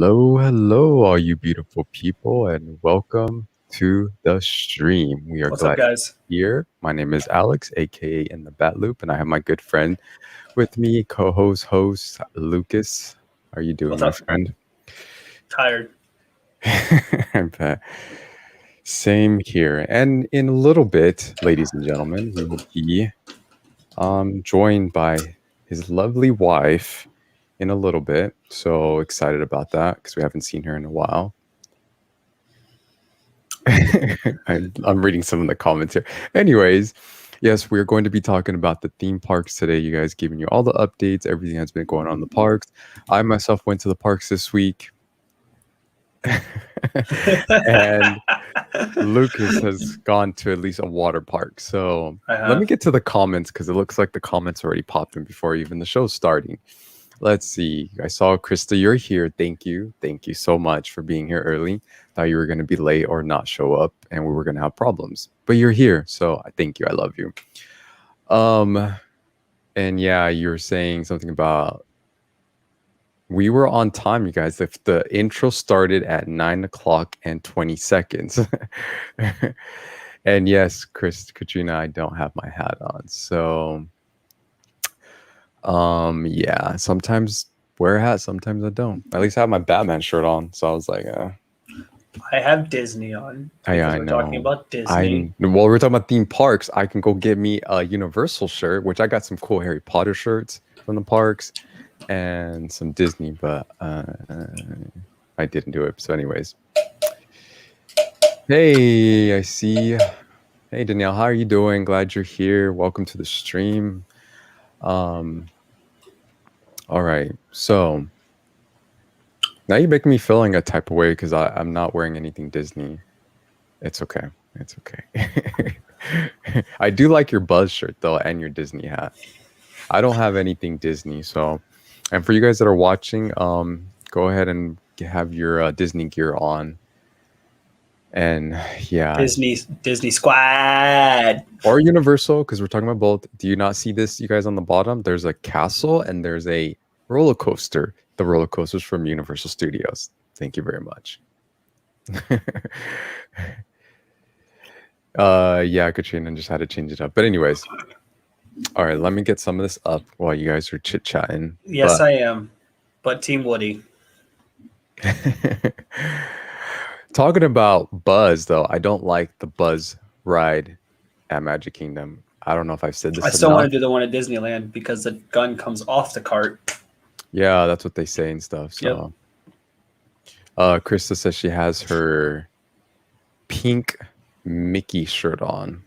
Hello, all you beautiful people, and welcome to the stream. We are What's up, glad guys? you're here. My name is Alex, aka In the Bat Loop, and I have my good friend with me, host Lucas. How are you doing, What's my up? friend? Tired. I bet. Same here. And in a little bit, ladies and gentlemen, we will be joined by his lovely wife in a little bit. So excited about that because we haven't seen her in a while. I'm reading some of the comments here. Anyways, yes, we're going to be talking about the theme parks today. You guys giving you all the updates, everything that's been going on in the parks. I myself went to the parks this week. And Lucas has gone to at least a water park. So let me get to the comments because it looks like the comments already popped in before even the show's starting. Let's see. I saw Krista, you're here. Thank you. Thank you so much for being here early. Thought you were going to be late or not show up and we were going to have problems. But you're here. So I thank you. I love you. And yeah, you were saying something about we were on time, you guys. If the intro started at 9 o'clock and 20 seconds. And yes, Katrina, I don't have my hat on. So yeah, sometimes wear a hat, sometimes I don't. At least I have my Batman shirt on, so I was like, I have Disney on. I we're know. talking about Disney. Well, we're talking about theme parks. I can go get me a Universal shirt, which I got some cool Harry Potter shirts from the parks, and some Disney, but I didn't do it. So, anyways, hey, I see. Hey, Danielle, how are you doing? Glad you're here. Welcome to the stream. All right, so now you're making me feeling a type of way because I'm not wearing anything Disney. It's okay. It's okay. I do like your Buzz shirt though, and your Disney hat. I don't have anything Disney, so. And for you guys that are watching, go ahead and have your Disney gear on. And yeah, Disney Squad or Universal, because we're talking about both. Do you not see this, you guys, on the bottom? There's a castle and there's a roller coaster. The roller coaster's from Universal Studios. Thank you very much. Yeah, Katrina just had to change it up. But anyways, all right, let me get some of this up while you guys are chit-chatting. Yes, I am. But Team Woody. Talking about Buzz, though, I don't like the Buzz ride at Magic Kingdom. I don't know if I've said this. I still want to do the one at Disneyland because the gun comes off the cart. Yeah, that's what they say and stuff. So, yep. Krista says she has her pink Mickey shirt on.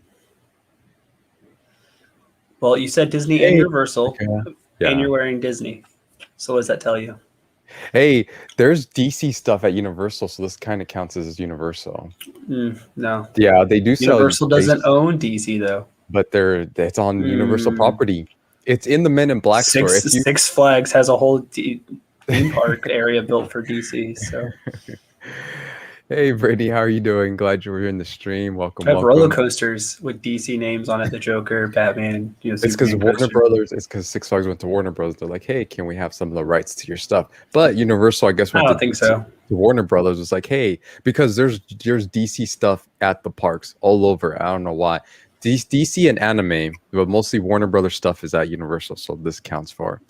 Well, you said Disney and Universal, and you're wearing Disney. So what does that tell you? Hey, there's DC stuff at Universal, so this kind of counts as Universal. No. Yeah, they do sell. Universal doesn't own DC though. But it's on Universal property. It's in the Men in Black store. Six Flags has a whole theme park area built for DC. So. Hey, Brittany, how are you doing? Glad you were here in the stream. Welcome. I have roller coasters with DC names on it, the Joker, Batman. It's because Warner Brothers. It's because Six Flags went to Warner Brothers. They're like, hey, can we have some of the rights to your stuff? But Universal, I guess, I don't think so. Warner Brothers was like, hey, because there's DC stuff at the parks all over. I don't know why. DC and anime, but mostly Warner Brothers stuff is at Universal, so this counts for.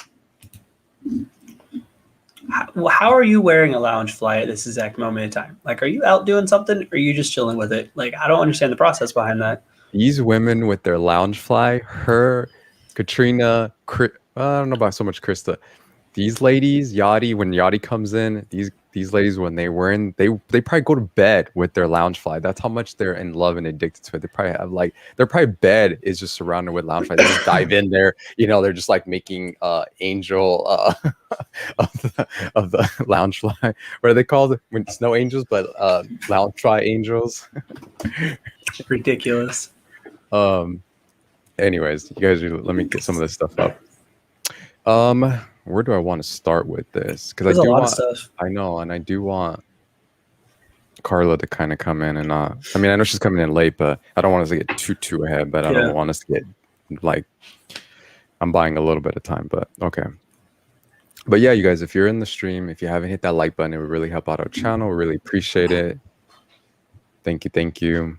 How are you wearing a lounge fly at this exact moment in time? Like, are you out doing something, or are you just chilling with it? Like, I don't understand the process behind that. These women with their lounge fly, Katrina, I don't know about so much Krista. These ladies, Yachty, when Yachty comes in, these ladies, when they probably go to bed with their lounge fly. That's how much they're in love and addicted to it. They probably have their bed is just surrounded with lounge flies. They just dive in there. They're just like making angel of the lounge fly. What are they called? When snow angels, but lounge fly angels. Ridiculous. Anyways, you guys, let me get some of this stuff up. Where do I want to start with this? Because I do want stuff. I know, and I do want Carla to kind of come in and not. I mean, I know she's coming in late, but I don't want us to get too ahead. But I don't want us to get I'm buying a little bit of time. But okay, But yeah, you guys, if you're in the stream, if you haven't hit that like button, it would really help out our channel. We really appreciate it. Thank you, thank you.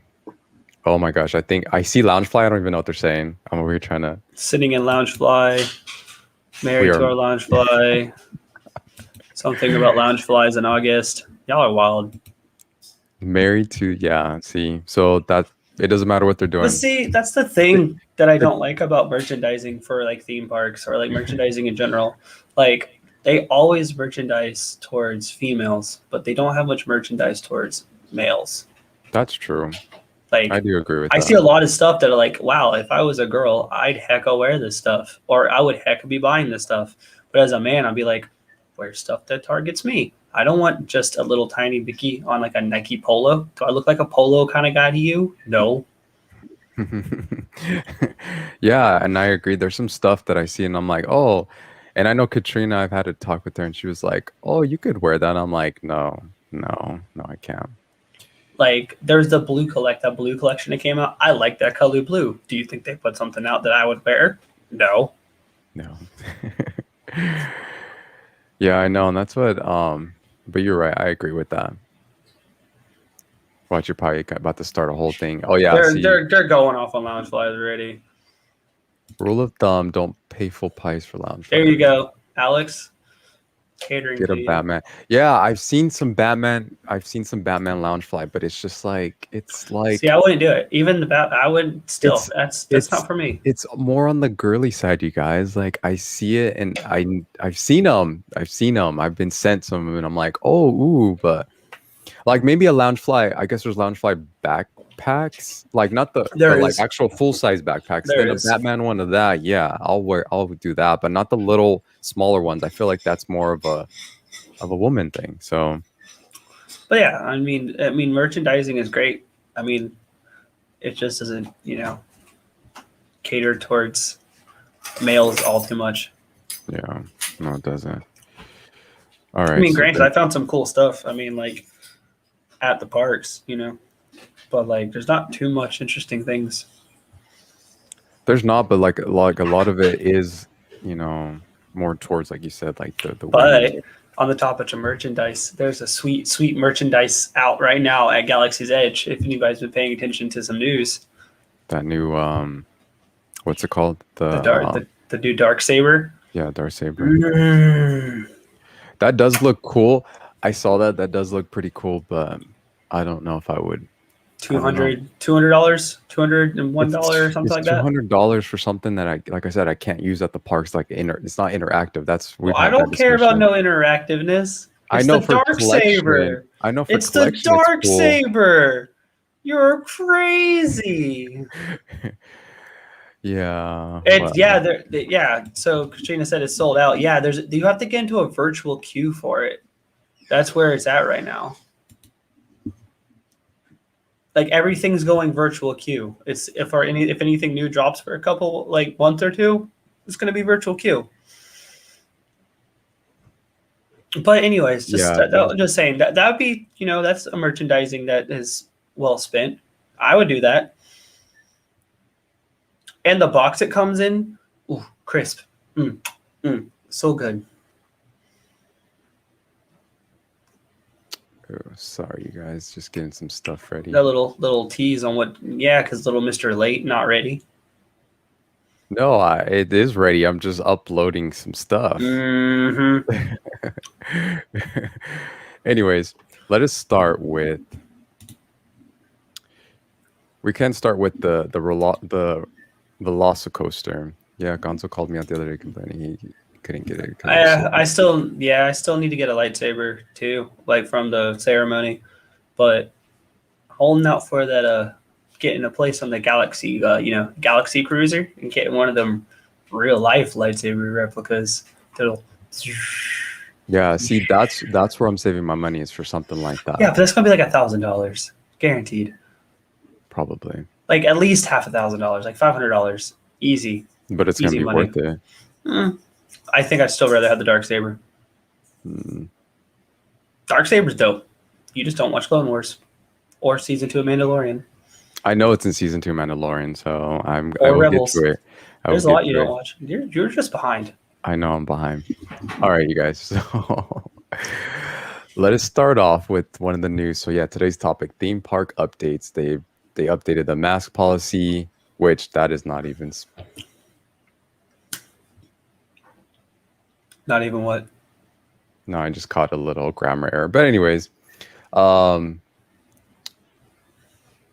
Oh my gosh, I think I see Loungefly. I don't even know what they're saying. I'm over here trying to. Sitting in Loungefly, married to our Loungefly. Something about Loungeflies in August. Y'all are wild. Married to, yeah, see. So that it doesn't matter what they're doing. But see, that's the thing that I don't like about merchandising for like theme parks or like merchandising in general. Like they always merchandise towards females, but they don't have much merchandise towards males. That's true. Like I do agree with that. I see a lot of stuff that are like, wow, if I was a girl, I'd hecka wear this stuff, or I would hecka be buying this stuff. But as a man, I'd be like, wear stuff that targets me. I don't want just a little tiny bicky on like a Nike polo. Do I look like a polo kind of guy to you? No. Yeah, and I agree. There's some stuff that I see and I'm like, oh, and I know Katrina, I've had a talk with her and she was like, oh, you could wear that. And I'm like, no, I can't. Like there's the blue collection that came out. I like that color blue. Do you think they put something out that I would wear? No. Yeah, I know, and that's what but you're right, I agree with that. Watch, you're probably about to start a whole thing. Oh yeah, they're going off on Loungeflies already. Rule of thumb: don't pay full price for Loungeflies. There you go, Alex. Catering. Get a Batman. Yeah, I've seen some Batman Loungefly, but it's just like See, I wouldn't do it. Even the I would still. That's not for me. It's more on the girly side, you guys. Like I see it, and I've seen them. I've been sent some, and I'm like, oh, ooh, but like maybe a Loungefly. I guess there's Loungefly backpacks, like not the like actual full size backpacks. Then a Batman one of that. Yeah, I'll do that, but not the little smaller ones. I feel like that's more of a woman thing. So, but yeah, I mean, merchandising is great. I mean, it just doesn't, cater towards males all too much. Yeah, no, it doesn't. All right. I mean, granted, I found some cool stuff. I mean, like at the parks, but like there's not too much interesting things. There's not, but like a lot of it is, more towards, like you said, like the But women. On the topic of merchandise, there's a sweet merchandise out right now at Galaxy's Edge. If anybody's been paying attention to some news, that new what's it called? The new Darksaber. Yeah, Darksaber. That does look cool. I saw that. That does look pretty cool, but I don't know if I would. $200, $201, something like that. $200 for something that like I said, I can't use at the parks. Like it's not interactive. I don't care about no interactiveness. I know for Darksaber. I know for it's the Darksaber. Cool. You're crazy. Yeah. And so Katrina said it's sold out. Yeah, you have to get into a virtual queue for it. That's where it's at right now. Like everything's going virtual queue. It's if anything new drops for a couple month or two, it's going to be virtual queue. But anyways, just saying that would be that's a merchandising that is well spent. I would do that. And the box it comes in, ooh, crisp, so good. Oh, sorry, you guys, just getting some stuff ready. That little tease on because little Mr. Late not ready. No, it is ready. I'm just uploading some stuff. Mm-hmm. Anyways, let us start with. We can start with the VelociCoaster. Yeah, Gonzo called me out the other day complaining he couldn't get it. I still need to get a lightsaber too, like from the ceremony, but holding out for that getting a place on the Galaxy Galaxy Cruiser and getting one of them real life lightsaber replicas. Yeah, see, that's where I'm saving my money, is for something like that. Yeah, but that's gonna be like $1,000 guaranteed. Probably. Like at least $1,000, like $500, easy. But it's gonna be money. Worth it. I think I'd still rather have the Darksaber. Darksaber's dope. You just don't watch Clone Wars or Season 2 of Mandalorian. I know it's in Season 2 Mandalorian, so I will Rebels. get to it. There's a lot you don't watch. You're just behind. I know I'm behind. All right, you guys. So let us start off with one of the news. So yeah, today's topic: theme park updates. They updated the mask policy, which that is not even. Not even what? No, I just caught a little grammar error. But anyways, um,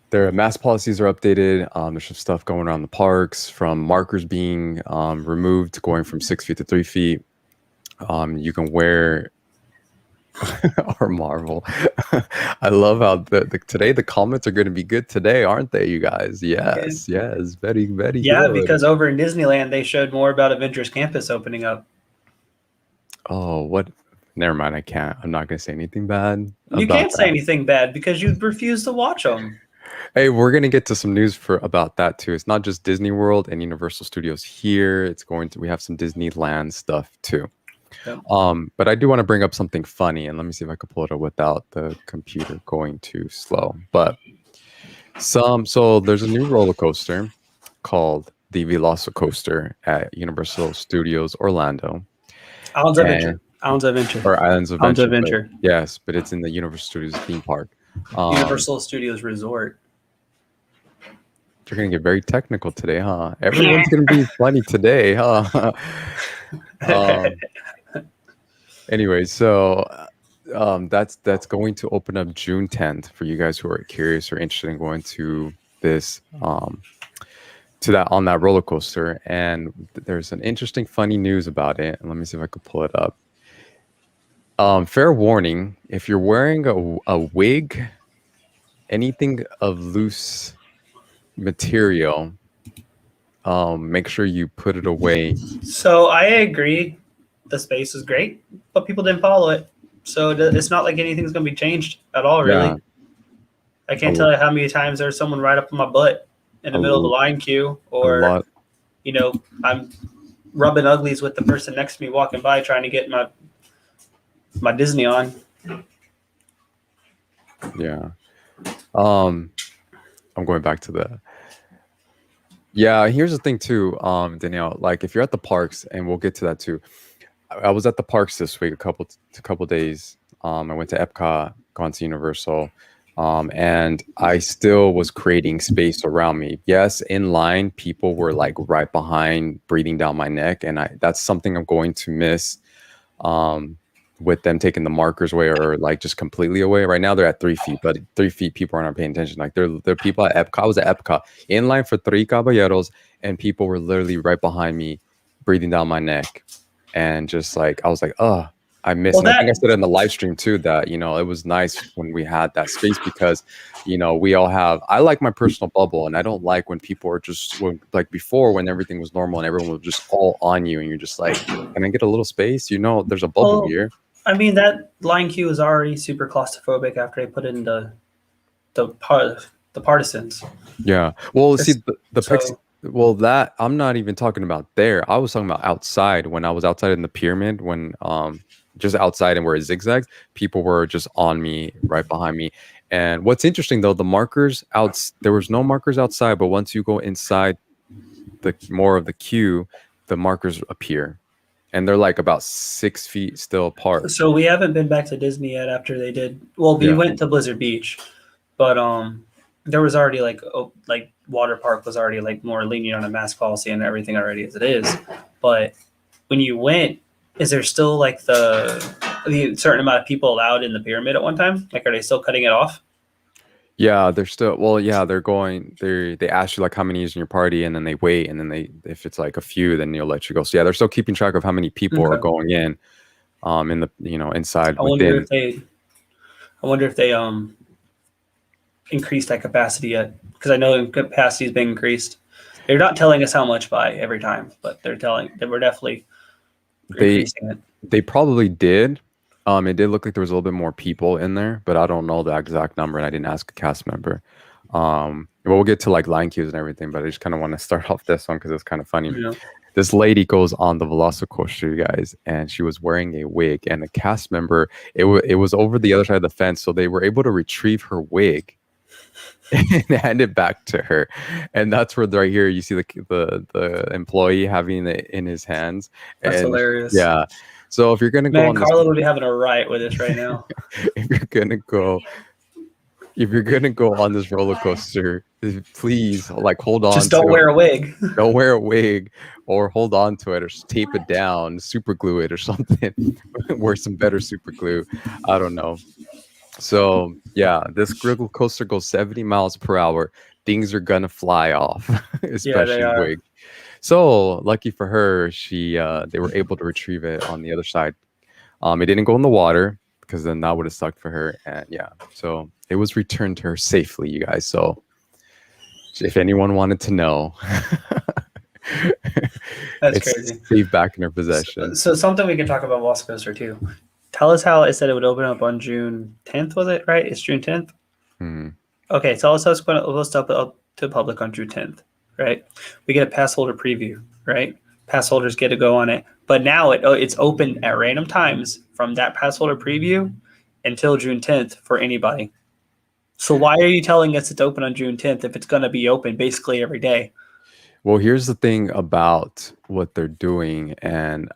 their mask policies are updated. There's some stuff going around the parks, from markers being removed, going from 6 feet to 3 feet. You can wear or Marvel. I love how today the comments are going to be good today, aren't they, you guys? Yes, yes, very, very Yeah, good. because over in Disneyland they showed more about Avengers Campus opening up. Oh, what? Never mind. I can't. I'm not going to say anything bad. You can't say anything bad because you refuse to watch them. Hey, we're gonna get to some news about that too. It's not just Disney World and Universal Studios here. We have some Disneyland stuff too. Yep. But I do want to bring up something funny, and let me see if I can pull it up without the computer going too slow. But so there's a new roller coaster called the VelociCoaster at Universal Studios Orlando. Islands of Adventure. Islands of Adventure. Or Islands of Islands of Adventure. Adventure. Yes, but it's in the Universal Studios theme park. Universal Studios Resort. You're gonna get very technical today, huh? Everyone's gonna be funny today, huh? Anyway, so that's going to open up June 10th for you guys who are curious or interested in going to this to that on that roller coaster. And there's an interesting, funny news about it. And let me see if I could pull it up. Fair warning: if you're wearing a wig, anything of loose material, make sure you put it away. So I agree, the space is great, but people didn't follow it, so it's not like anything's gonna be changed at all, really. Yeah. I can't tell you how many times there's someone right up in my butt in the middle of the line queue, or you know, I'm rubbing uglies with the person next to me walking by trying to get my Disney on. Yeah. I'm going back to the. Yeah, here's the thing too, Danielle. Like, if you're at the parks, and we'll get to that too. I was at the parks this week, a couple days. I went to Epcot, gone to Universal, and I still was creating space around me. Yes, in line, people were like right behind, breathing down my neck, and that's something I'm going to miss. With them taking the markers away, or like just completely away. Right now they're at 3 feet, but 3 feet people aren't paying attention. Like they're people at Epcot. I was at Epcot in line for 3 caballeros, and people were literally right behind me, breathing down my neck, and just like I was like, oh, I missed. Well, and I think I said in the live stream too that it was nice when we had that space, because we all have. I like my personal bubble, and I don't like when people are just like before, when everything was normal and everyone was just all on you, and you're just like, can I get a little space? There's a bubble here. I mean, that line queue is already super claustrophobic after they put in the partisans. Yeah. Well, see, that I'm not even talking about there. I was talking about outside, when I was outside in the pyramid, when just outside and where it zigzags, people were just on me, right behind me. And what's interesting though, the markers there was no markers outside, but once you go inside more of the queue, the markers appear. And they're like about 6 feet still apart. So we haven't been back to Disney yet after they did. Well, we went to Blizzard Beach, but there was already like water park was already like more lenient on a mask policy and everything already as it is. But when you went, is there still like the certain amount of people allowed in the pyramid at one time? Like, are they still cutting it off? Yeah, they're still. Well, yeah, they're going. They ask you like how many is in your party, and then they wait, and then if it's like a few, then they'll let you go. So yeah, they're still keeping track of how many people are going in the inside. I wonder if they increased that capacity yet, because I know capacity has been increased. They're not telling us how much by every time, but they're definitely increasing it. They probably did. It did look like there was a little bit more people in there, but I don't know the exact number, and I didn't ask a cast member. We'll get to like line queues and everything, but I just kind of want to start off this one because it's kind of funny. Yeah. This lady goes on the VelociCoaster, you guys, and she was wearing a wig, and a cast member, it was over the other side of the fence, so they were able to retrieve her wig and hand it back to her. And that's where right here you see the employee having it in his hands. That's And hilarious. yeah. So if you're gonna go Man, on this, Carla would be having a riot with us right now. if you're gonna go, if you're gonna go on this roller coaster, please like hold on Just don't to wear it. a wig. Don't wear a wig, or hold on to it, or tape it down, super glue it, or something. Wear some better super glue. I don't know. So yeah, this roller coaster goes 70 miles per hour. Things are gonna fly off, Yeah, they especially are. wig. So lucky for her, they were able to retrieve it on the other side. It didn't go in the water because then that would have sucked for her. And yeah, so it was returned to her safely, you guys. So if anyone wanted to know, That's it's crazy. safe back in her possession. So something we can talk about VelociCoaster too. Tell us how it said it would open up on June 10th, was it, right? It's June 10th? Hmm. Okay, tell us how it's going to list up to the public on June 10th, right? We get a pass holder preview, right? Pass holders get to go on it. But now it's open at random times from that pass holder preview until June 10th for anybody. So why are you telling us it's open on June 10th if it's going to be open basically every day? Well, here's the thing about what they're doing, and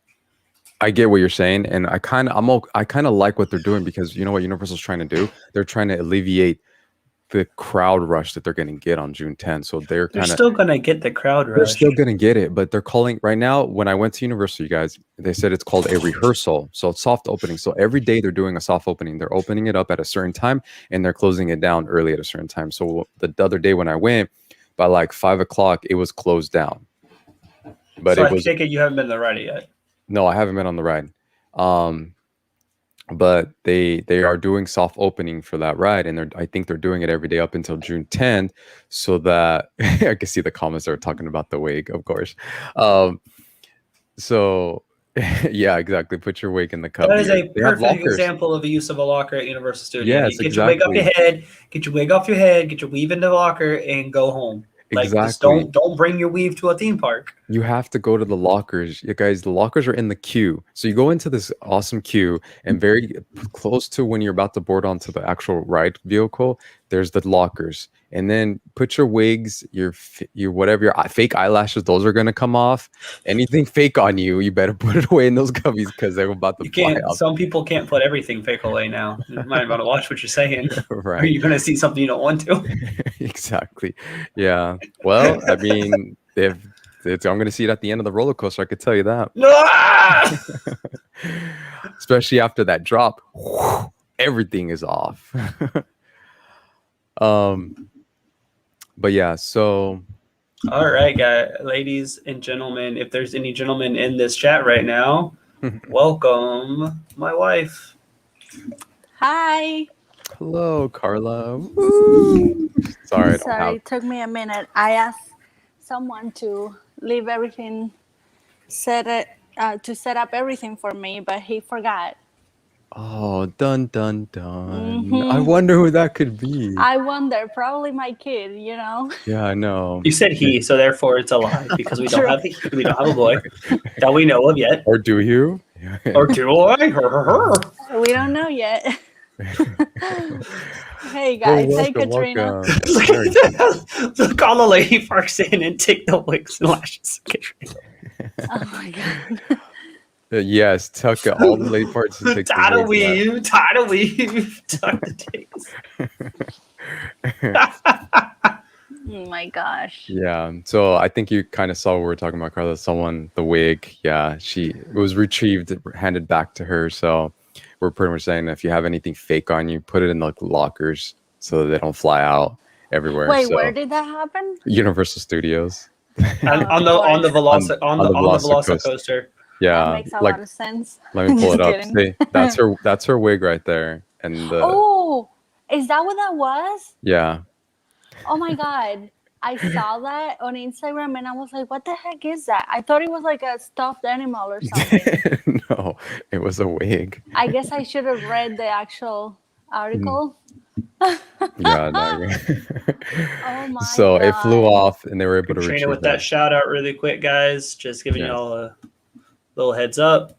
I get what you're saying, and I kind of like what they're doing because you know what Universal's trying to do? They're trying to alleviate the crowd rush that they're going to get on June 10th. So they're still going to get the crowd they're rush. still going to get it, but they're calling right now. When I went to Universal, you guys, they said it's called a rehearsal. So it's soft opening. So every day they're doing a soft opening. They're opening it up at a certain time and they're closing it down early at a certain time. So the other day when I went, by like 5 o'clock, it was closed down. But so it I was take it you haven't been to the ride yet. no, I haven't been on the ride. But they are doing soft opening for that ride, and I think they're doing it every day up until June 10th, so that I can see the comments are talking about the wig, of course. So yeah, exactly. Put your wig in the cup. That is a They have perfect lockers. example of a use of a locker at Universal Studios. Yes, You get your wig off your exactly. head, get your wig off your head, get your weave in the locker, and go home. Like just Exactly. don't bring your weave to a theme park. You have to go to the lockers. You guys, the lockers are in the queue. So you go into this awesome queue, and very close to when you're about to board onto the actual ride vehicle, there's the lockers. And then put your wigs, your whatever, your fake eyelashes, those are gonna come off. Anything fake on you, you better put it away in those gummies because they're about to You fly can't. off. Some people can't put everything fake away now. You might want to watch what you're saying. Or Right. you're gonna see something you don't want to. Exactly. Yeah. Well, I mean, if I'm going to see it at the end of the roller coaster, I could tell you that. Ah! Especially after that drop, everything is off. But yeah, so All right, guys, ladies and gentlemen. If there's any gentlemen in this chat right now, welcome, my wife. Hi. hello, Carla. Woo! Sorry, I don't Sorry, have. it took me a minute. I asked someone to leave everything, to set up everything for me, but he forgot. Oh, dun dun dun! Mhm. I wonder who that could be. I wonder, probably my kid, you know. Yeah, I know. You said he, so therefore it's a lie because we don't have a boy that we know of yet. Or do you? Or do I? We don't know yet. Hey guys, hey Katrina. Look, all the lady parks in and take the wigs and lashes. Oh my god. Yes, tuck all the lady parts and take the Title wigs out. weave, tuck the takes. Oh my gosh. Yeah, so I think you kind of saw what we were talking about, Carla. The wig, yeah, it was retrieved, handed back to her. So we're pretty much saying if you have anything fake on you, put it in the lockers so that they don't fly out everywhere. Wait, so, where did that happen? Universal Studios. on the VelociCoaster. Yeah, That makes a lot of sense. Let me pull it up. Kidding. See, that's her wig right there, and Oh, is that what that was? yeah. Oh my god. I saw that on Instagram and I was like, what the heck is that? I thought it was like a stuffed animal or something. No, it was a wig. I guess I should have read the actual article. Yeah. No. Oh my So god. it flew off and they were able to Katrina retrieve with that shout out really quick, guys. Just giving y'all a little heads up.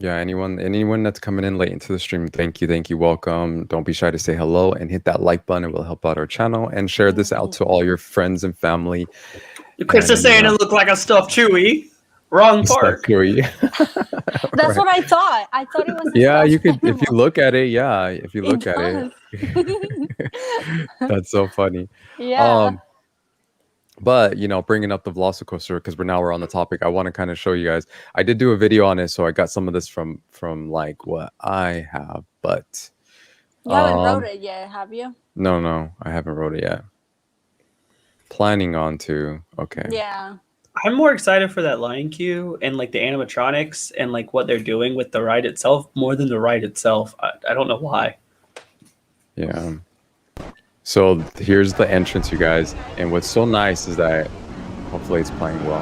Yeah, anyone that's coming in late into the stream, thank you, welcome. Don't be shy to say hello and hit that like button. It will help out our channel, and share this out to all your friends and family. Chris is saying it looked like a stuffed Chewy. Wrong part. That's what I thought. I thought it was. Yeah, you could if you look at it. Yeah, if you look at it. That's so funny. Yeah. But bringing up the VelociCoaster, because we're on the topic, I want to kind of show you guys. I did do a video on it, so I got some of this from like what I have, but you haven't wrote it yet, have you? No, I haven't wrote it yet. Planning on to. Okay. Yeah. I'm more excited for that line queue and like the animatronics and like what they're doing with the ride itself more than the ride itself. I don't know why. Yeah. So here's the entrance, you guys, and what's so nice is that hopefully it's playing well.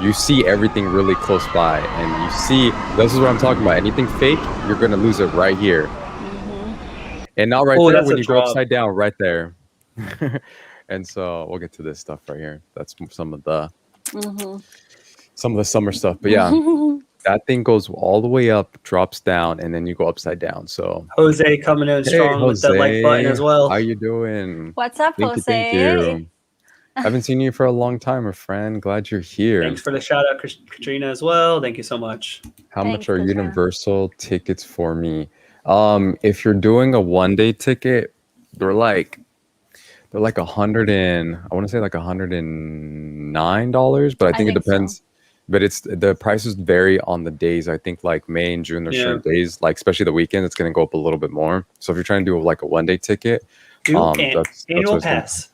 You see everything really close by, and you see this is what I'm talking about. Anything fake, you're gonna lose it right here, and now there when you go upside down, right there. And so we'll get to this stuff right here. That's some of the summer stuff, but yeah. That thing goes all the way up, drops down, and then you go upside down. So Jose coming in strong with that like button as well. How you doing? What's up, Jose? Thank you. Haven't seen you for a long time, my friend. Glad you're here. Thanks for the shout out, Katrina, as well. Thank you so much. How much are Universal tickets for me? If you're doing a 1-day ticket, they're like $109, but I think it depends. So. But the prices vary on the days. I think like May and June, there's certain days, like especially the weekend, it's going to go up a little bit more. So if you're trying to do like a 1-day ticket, that's annual pass.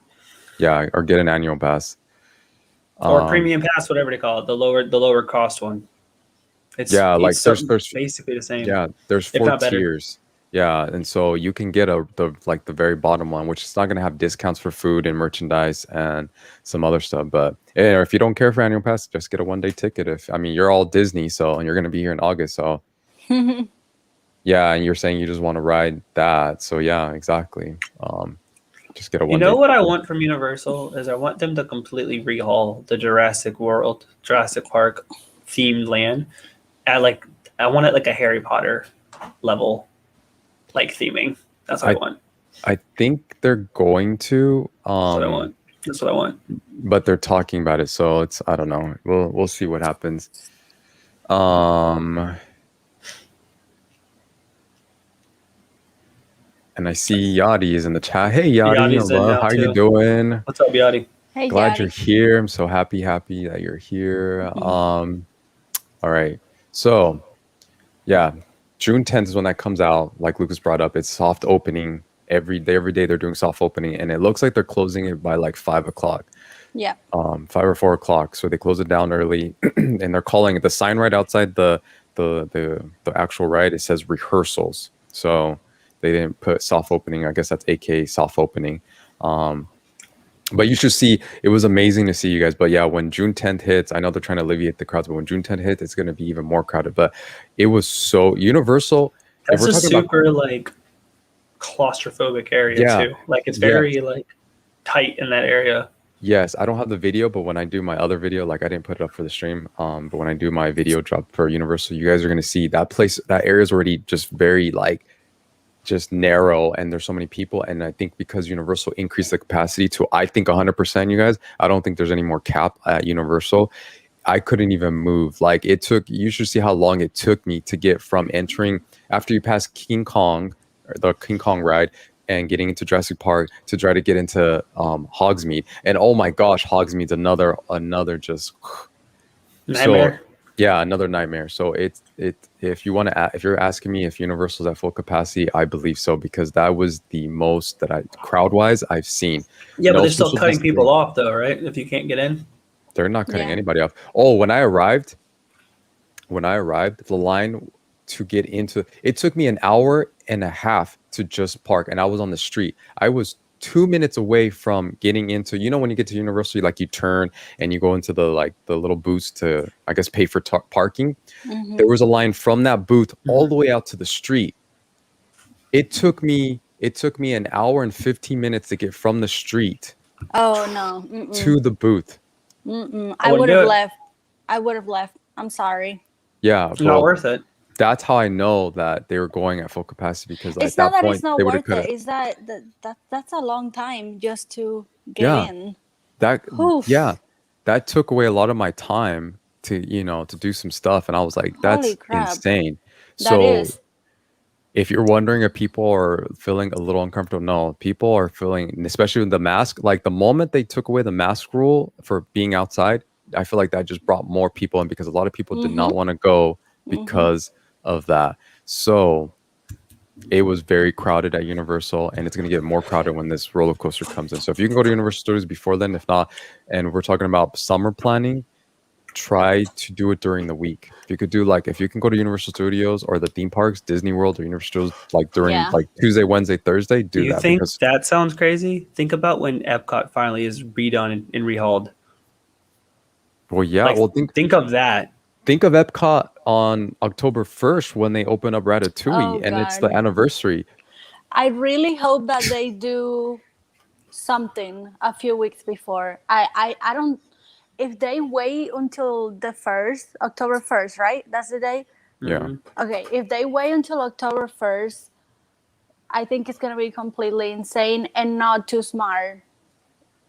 Yeah, or get an annual pass. Or premium pass, whatever they call it, the lower cost one. It's there's basically the same. Yeah, there's 4 tiers. Yeah, and so you can get the very bottom one, which is not going to have discounts for food and merchandise and some other stuff. But if you don't care for annual pass, just get a 1-day ticket. You're all Disney, and you're going to be here in August, so yeah. And you're saying you just want to ride that, so yeah, exactly. Just get a 1-day. You know what I want from Universal is I want them to completely rehaul the Jurassic Park themed land. I want it like a Harry Potter level. Like theming. That's what I want. I think they're going to. That's what I want. But they're talking about it, so I don't know. We'll see what happens. And I see Yachty is in the chat. Hey Yachty, how you doing? What's up, Yachty? Hey, glad you're here. I'm so happy that you're here. All right. So yeah. June 10th is when that comes out. Like Lucas brought up, it's soft opening every day. They're doing soft opening, and it looks like they're closing it by like 5 o'clock. Yeah. 5 or 4 o'clock. So they close it down early, and they're calling it the sign right outside the actual ride. It says rehearsals. So they didn't put soft opening. I guess that's AKA soft opening. But you should see, it was amazing to see you guys. But yeah, when June 10th hits, I know they're trying to alleviate the crowds, but when June 10th hits, it's going to be even more crowded. But it was so Universal. That's a super claustrophobic area too. Like it's very tight in that area. Yes, I don't have the video, but when I do my other video, like I didn't put it up for the stream, but when I do my video drop for Universal, you guys are going to see that area is already just very just narrow, and there's so many people. And I think because Universal increased the capacity to, I think 100%, you guys, I don't think there's any more cap at Universal. I couldn't even move. You should see how long it took me to get from entering after you pass King Kong, or the King Kong ride, and getting into Jurassic Park to try to get into Hogsmeade. And oh my gosh, Hogsmeade's another just nightmare. Yeah, another nightmare. So if you're asking me if Universal's at full capacity, I believe so, because that was the most that crowd wise I've seen. Yeah, but they're still cutting people off though, right? If you can't get in, they're not cutting anybody off. Oh, when I arrived, the line to get into it took me an hour and a half to just park, and I was on the street. I was 2 minutes away from getting into, when you get to Universal, you turn and you go into the little booths to, I guess, pay for parking. There was a line from that booth all the way out to the street. It took me an hour and 15 minutes to get from the street to the booth. I would have left. I'm sorry. Yeah, It's not worth it. that's how I know that they were going at full capacity because It's at not that that point it's not they would have worth cut it. it. It's that's a long time just to get Yeah, in. that Oof. that took away a lot of my time to to do some stuff, and I was like, Holy that's crap. insane. That So is. if you're wondering if people are feeling a little uncomfortable, no, people are feeling, and especially with the mask, like the moment they took away the mask rule for being outside, I feel like that just brought more people in because a lot of people did not want to go because of that. So it was very crowded at Universal, and it's going to get more crowded when this roller coaster comes in. So if you can go to Universal Studios before then, if not, and we're talking about summer planning, try to do it during the week. If you could do like, if you can go to Universal Studios or the theme parks, Disney World or Universal Studios, like during Yeah. like Tuesday, Wednesday, Thursday, Do do you that think because that sounds crazy? Think about when Epcot finally is redone and rehauled. well, yeah, Like, well think of that. think of Epcot on October 1st when they open up Ratatouille Oh and it's the God. anniversary. I really hope that they do something a few weeks before. I don't. If they wait until the first, October 1st, right? That's the day. Yeah. Hmm. Okay, if they wait until October 1st, I think it's gonna be completely insane and not too smart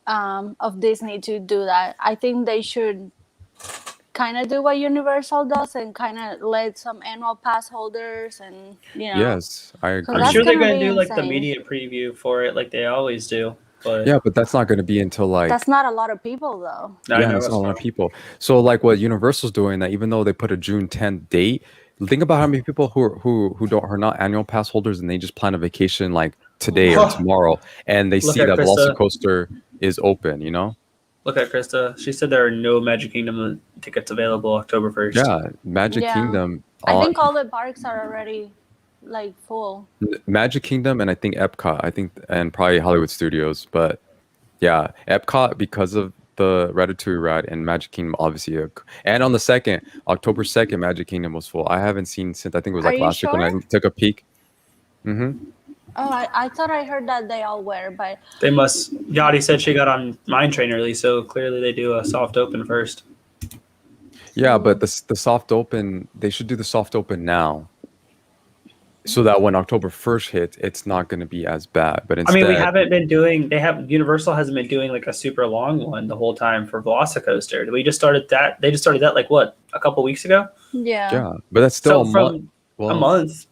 of Disney to do that. I think they should kind of do what Universal does and kind of let some annual pass holders and Yes, I because I'm agree. that's sure they're gonna gonna be do like the insane. media preview for it, like they always do. But Yeah, but that's not going to be until That's like, not a lot of people though. I yeah, know it's not it's a lot of not. people. So like what Universal's doing, that even though they put a June 10th date, think about how many people who don't are not annual pass holders and they just plan a vacation like today or tomorrow and they Look see at that Krista. VelociCoaster is open, you know? Look at Krista. She said there are no Magic Kingdom tickets available October 1st. Yeah, Magic Yeah, Kingdom, I think all the parks are already like full. Magic Kingdom, and I think Epcot, I think, and probably Hollywood Studios. But yeah, Epcot because of the Ratatouille ride, and Magic Kingdom obviously, and on the second, October 2nd, Magic Kingdom was full. I haven't seen since I think it was Are like you last week when I sure? took a peek. Oh, I thought I heard that they all were, but They must. Yachty said she got on Mine Train early, so clearly they do a soft open first. Yeah, but the soft open, they should do the soft open now, so that when October 1st hits, it's not going to be as bad. But I mean, we instead, haven't been doing. They have Universal hasn't been doing like a super long one the whole time for VelociCoaster. We just started that. They just started that like what, a couple weeks ago. yeah, yeah, but that's still So a month. from a Well, month,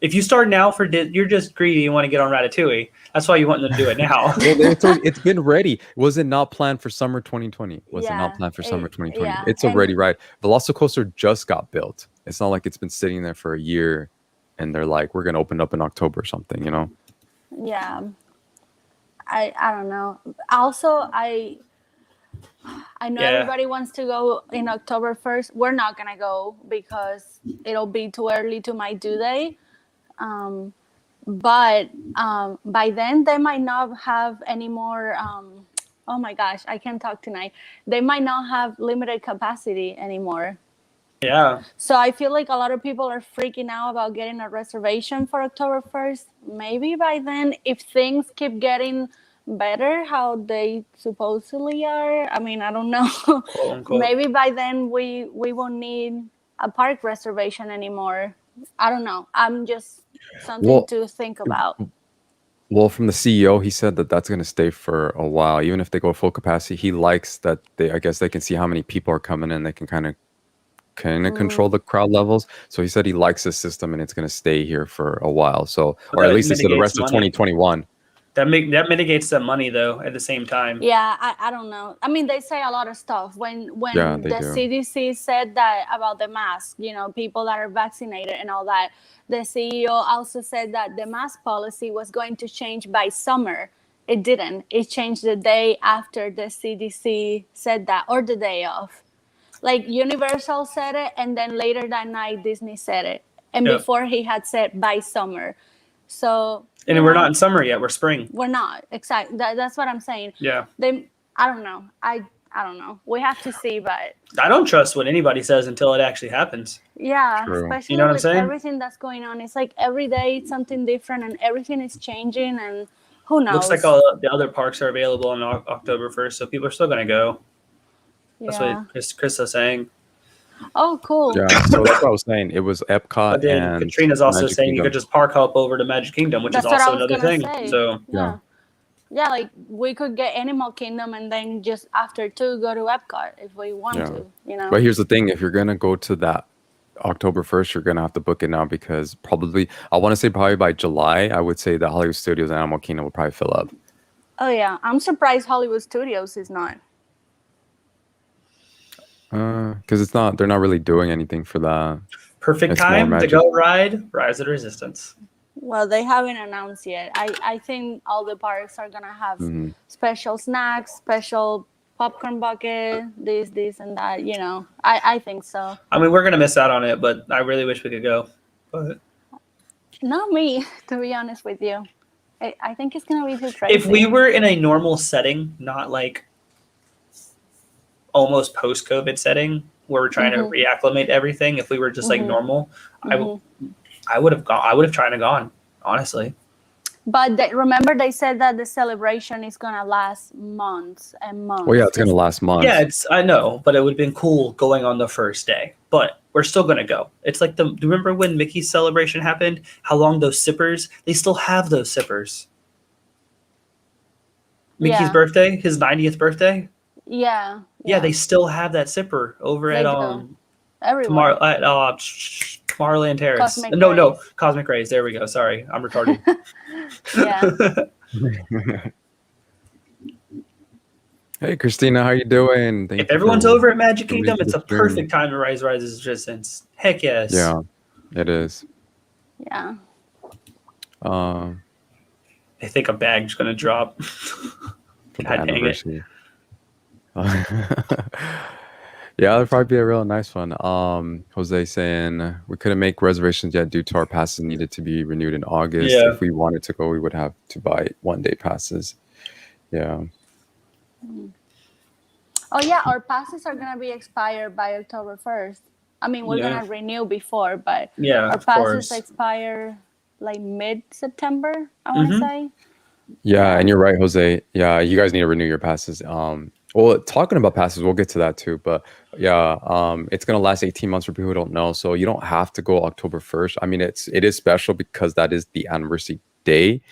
if you start now for you're just greedy. You want to get on Ratatouille. That's why you want them to do it now. well, it's been ready. Was it not planned for summer 2020? Was it not yeah, planned for summer 2020? yeah, It's and already right. VelociCoaster just got built. It's not like it's been sitting there for a year, and they're like, we're gonna open up in October or something. You know? yeah. I don't know. Also, I know Yeah. everybody wants to go in October 1st. We're not gonna go because it'll be too early to my due date. But by then they might not have any more. Oh my gosh, I can't talk tonight. They might not have limited capacity anymore. Yeah. So I feel like a lot of people are freaking out about getting a reservation for October 1st. Maybe by then, if things keep getting better how they supposedly are, I mean, I don't know. Quote unquote. Maybe by then we won't need a park reservation anymore. I don't know. I'm just something Well, to think about. well, from the CEO, he said that that's gonna stay for a while, even if they go full capacity. He likes that I guess they can see how many people are coming in. They can kind of control the crowd levels. So he said he likes this system and it's going to stay here for a while. So, But or at that least it's the mitigates rest of money. 2021. That mitigates the money though. At the same time. Yeah, I don't know. I mean, they say a lot of stuff. When Yeah, when they the do. CDC said that about the mask, people that are vaccinated and all that, the CEO also said that the mask policy was going to change by summer. It didn't. It changed the day after the CDC said that, or the day of. Like Universal said it, and then later that night Disney said it, and Yep. before he had said by summer. So And we're not in summer yet. We're spring. we're not exactly. That's what I'm saying. Yeah. I don't know. I don't know. We have to see, but I don't trust what anybody says until it actually happens. yeah, True. especially You know what I'm with saying? everything that's going on. It's like every day it's something different, and everything is changing, and who knows? Looks like all the other parks are available on October 1st, so people are still going to go. That's Yeah. what Chris is saying. Oh, cool. Yeah, so that's what I was saying. It was But Epcot then and Katrina's also Magic saying you could Kingdom. just park hop over to Magic Kingdom, which That's is what I also was another gonna thing. say. So Yeah. Yeah, like we could get Animal Kingdom and then just after 2 go to Epcot if we want Yeah. to, you know. But here's the thing: if you're gonna go to that October 1st, you're gonna have to book it now because probably I want to say probably by July, I would say that Hollywood Studios and Animal Kingdom will probably fill up. Oh yeah, I'm surprised Hollywood Studios is not. Because they're not really doing anything for that. perfect It's more time to Magic. go ride Rise of the Resistance. Well, they haven't announced yet. I think all the parks are gonna have Mhm. special snacks, special popcorn bucket, this and that. You know, I think so. I mean, we're gonna miss out on it, but I really wish we could go. But Not me, to be honest with you. I think it's gonna be too crazy. if we were in a normal setting, not like almost post-COVID setting where we're trying to reacclimate everything, if we were just like normal, I would have gone. I would have tried to gone, honestly. But remember, they said that the celebration is gonna last months and months. Well, yeah, it's gonna last months. Yeah, I know, but it would have been cool going on the first day. But we're still gonna go. It's like do you remember when Mickey's celebration happened? How long those sippers? They still have those sippers. Mickey's Yeah. birthday, his 90th birthday. Yeah. Yeah, they still have that sipper over They at do. Everywhere. Tomorrowland Terrace. Cosmic No, Rays. Cosmic Rays. There we go. Sorry, I'm retarded. Yeah. Hey, Christina, how you doing? Thank If you everyone's for over at Magic coming Kingdom, to it's the a stream. perfect time to rise Rise's Resistance. Heck yes. Yeah, it is. Yeah. Uh, I think a bag's gonna drop. for the God dang it. anniversary. Yeah, it'd probably be a real nice one. Jose saying we couldn't make reservations yet due to our passes needed to be renewed in August. Yeah. If we wanted to go, we would have to buy 1-day passes. Yeah. Oh yeah, our passes are gonna be expired by October 1st. I mean, we're Yeah. gonna renew before, but Yeah, our of passes course. expire like mid-September. I want to say. Yeah, and you're right, Jose. Yeah, you guys need to renew your passes. Well, talking about passes, we'll get to that too. But yeah, it's gonna last 18 months for people who don't know. So you don't have to go October 1st. I mean, it is special because that is the anniversary day,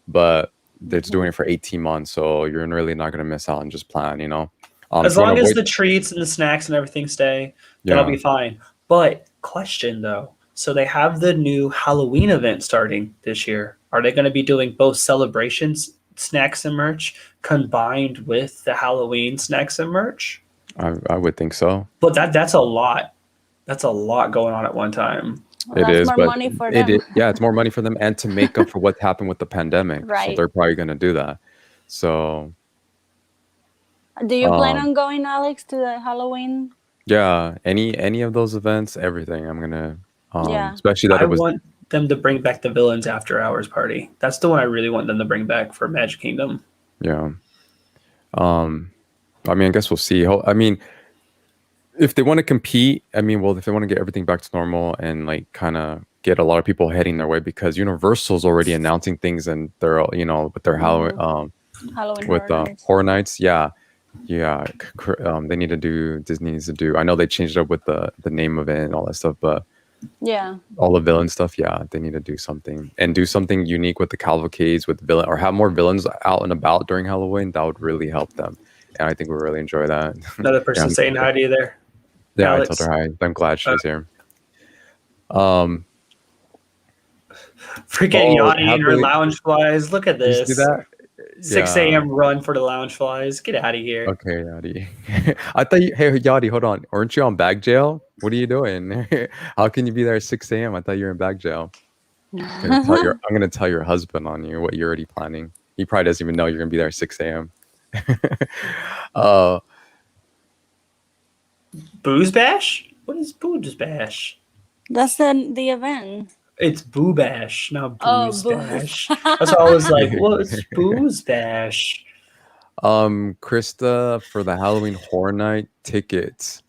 but they're doing it for 18 months. So you're really not gonna miss out and just plan, you know. As if you wanna long as avoid- the treats and the snacks and everything stay, that'll be fine. But question though, so they have the new Halloween event starting this year. Are they going to be doing both celebrations, snacks and merch, combined with the Halloween snacks and merch? I would think so. But that's a lot. That's a lot going on at one time. Well, It that's is, more but money for them. yeah, it's more money for them and to make up for what happened with the pandemic. So Right. they're probably gonna do that. So Do you plan Um, on going, Alex, to the Halloween? yeah, any of those events, everything. I'm gonna Yeah. especially that I it was want them to bring back the Villains After Hours party. That's the one I really want them to bring back for Magic Kingdom. yeah. I mean, I guess we'll see. I mean, if they want to compete, I mean, well, if they want to get everything back to normal and like kind of get a lot of people heading their way, because Universal's already announcing things and they're with their Halloween with Horror Nights. Horror Nights, yeah. They need to do. Disney needs to do. I know they changed it up with the name of it and all that stuff, but Yeah. all the villain stuff, yeah, they need to do something and do something unique with the cavalcades with villain, or have more villains out and about during Halloween. That would really help them, and I think we really enjoy that. Another person Yeah, saying hi to you there. Yeah, Alex. I told her hi. I'm glad she's here. Freaking Oh, Yachty and her happily- lounge flies. Look at Did you this. see that? 6 Yeah. a.m. run for the lounge flies. Get out of here. Okay, Yadi. I thought you. Hey, Yadi, hold on. Aren't you on bag jail? What are you doing? How can you be there at 6 a.m.? I thought you were in bag jail. I'm gonna tell your husband on you what you're already planning. He probably doesn't even know you're gonna be there at 6 a.m. Booze Bash? What is Booze Bash? That's the event. It's Boo Bash, not Oh, Booze Boo. Bash. That's why I was like, what's Booze Bash? Krista, for the Halloween Horror Night tickets,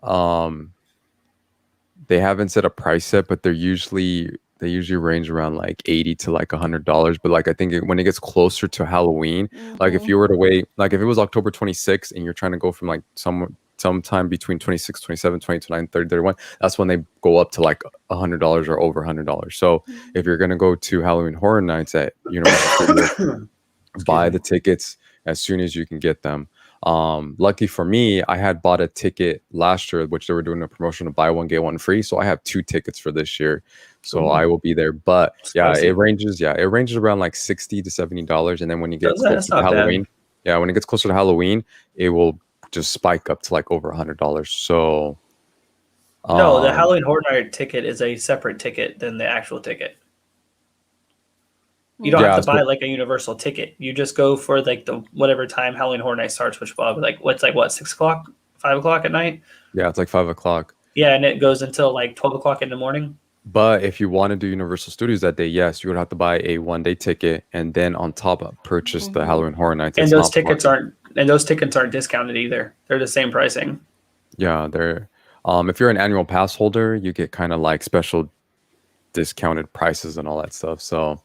they haven't set a price yet, but they usually range around like $80 to like $100. But like I think when it gets closer to Halloween, like if you were to wait, like if it was October 26th and you're trying to go from like somewhere sometime between 26, 27, 29, 30, 31. That's when they go up to like $100 or over $100. So if you're gonna go to Halloween Horror Nights at Universal Studios, buy the tickets as soon as you can get them. Lucky for me, I had bought a ticket last year, which they were doing a promotion to buy one get one free. So I have 2 tickets for this year. So I will be there. But yeah, it ranges around like $60 to $70. And then when you get closer to Halloween, when it gets closer to Halloween, it will just spike up to like over $100. So no, the Halloween Horror Night ticket is a separate ticket than the actual ticket. You don't have to buy like a universal ticket. You just go for like the whatever time Halloween Horror Night starts, which will be like what 6 o'clock, 5 o'clock at night. Yeah, it's like 5 o'clock. Yeah, and it goes until like 12 o'clock in the morning. But if you want to do Universal Studios that day, yes, you would have to buy a 1-day ticket and then on top of purchase the Halloween Horror Nights. And those tickets aren't discounted either. They're the same pricing. Yeah, they're if you're an annual pass holder, you get kind of like special discounted prices and all that stuff. So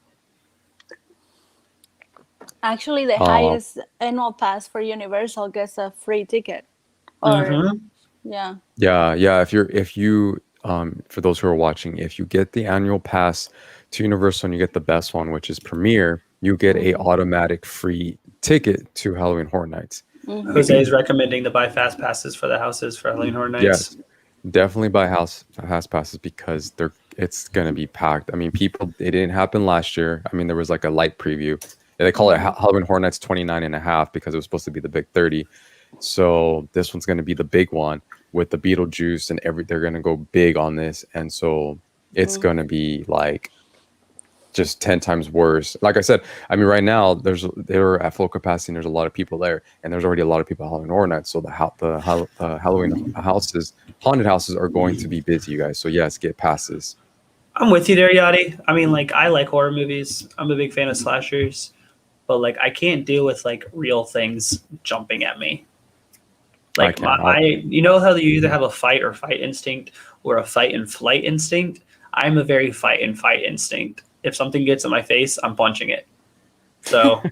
actually, the highest annual pass for Universal gets a free ticket. Or yeah. If you for those who are watching, if you get the annual pass to Universal and you get the best one, which is Premiere, you get a automatic free ticket to Halloween Horror Nights. Jose is recommending to buy fast passes for the houses for Halloween Horror Nights. Yes, definitely buy house passes because it's gonna be packed. I mean, it didn't happen last year. I mean, there was like a light preview. They call it Halloween Horror Nights 29.5 because it was supposed to be the big 30. So this one's gonna be the big one with the Beetlejuice and they're gonna go big on this, and so it's gonna be like just 10 times worse. Like I said, I mean, right now they're at full capacity and there's a lot of people there, and there's already a lot of people at Halloween Horror Nights. So the Halloween haunted houses are going to be busy, you guys. So yes, get passes. I'm with you there, Yachty. I mean, like, I like horror movies. I'm a big fan of slashers, but like I can't deal with like real things jumping at me. Like you know how you either have a fight or fight instinct or a fight and flight instinct? I'm a very fight and fight instinct. If something gets in my face, I'm punching it. So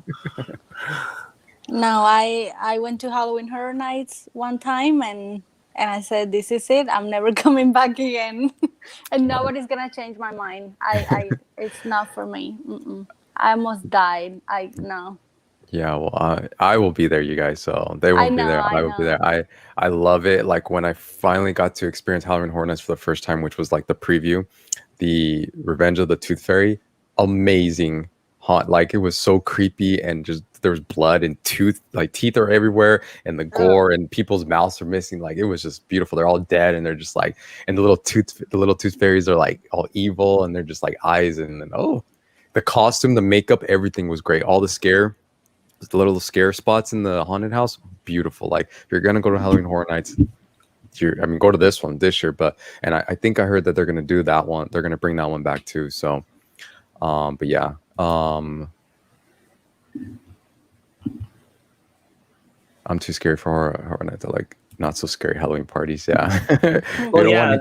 no, I went to Halloween Horror Nights one time and I said, this is it. I'm never coming back again. And nobody's gonna change my mind. It's not for me. I almost died. No. Yeah, well, I will be there, you guys. So they won't be there. I will be there. I love it. Like when I finally got to experience Halloween Horror Nights for the first time, which was like the preview, the Revenge of the Tooth Fairy, amazing haunt. Like it was so creepy and just there was blood and teeth are everywhere and the gore and people's mouths are missing. Like it was just beautiful. They're all dead and they're just like, and the little tooth fairies are like all evil and they're just like eyes and then the costume, the makeup, everything was great. All the little scare spots in the haunted house, beautiful. Like if you're gonna go to Halloween Horror Nights, go to this one this year. But I think I heard that they're gonna do that one. They're gonna bring that one back too. So, but yeah, I'm too scared for horror nights. I like not so scary Halloween parties. Yeah, well, yeah.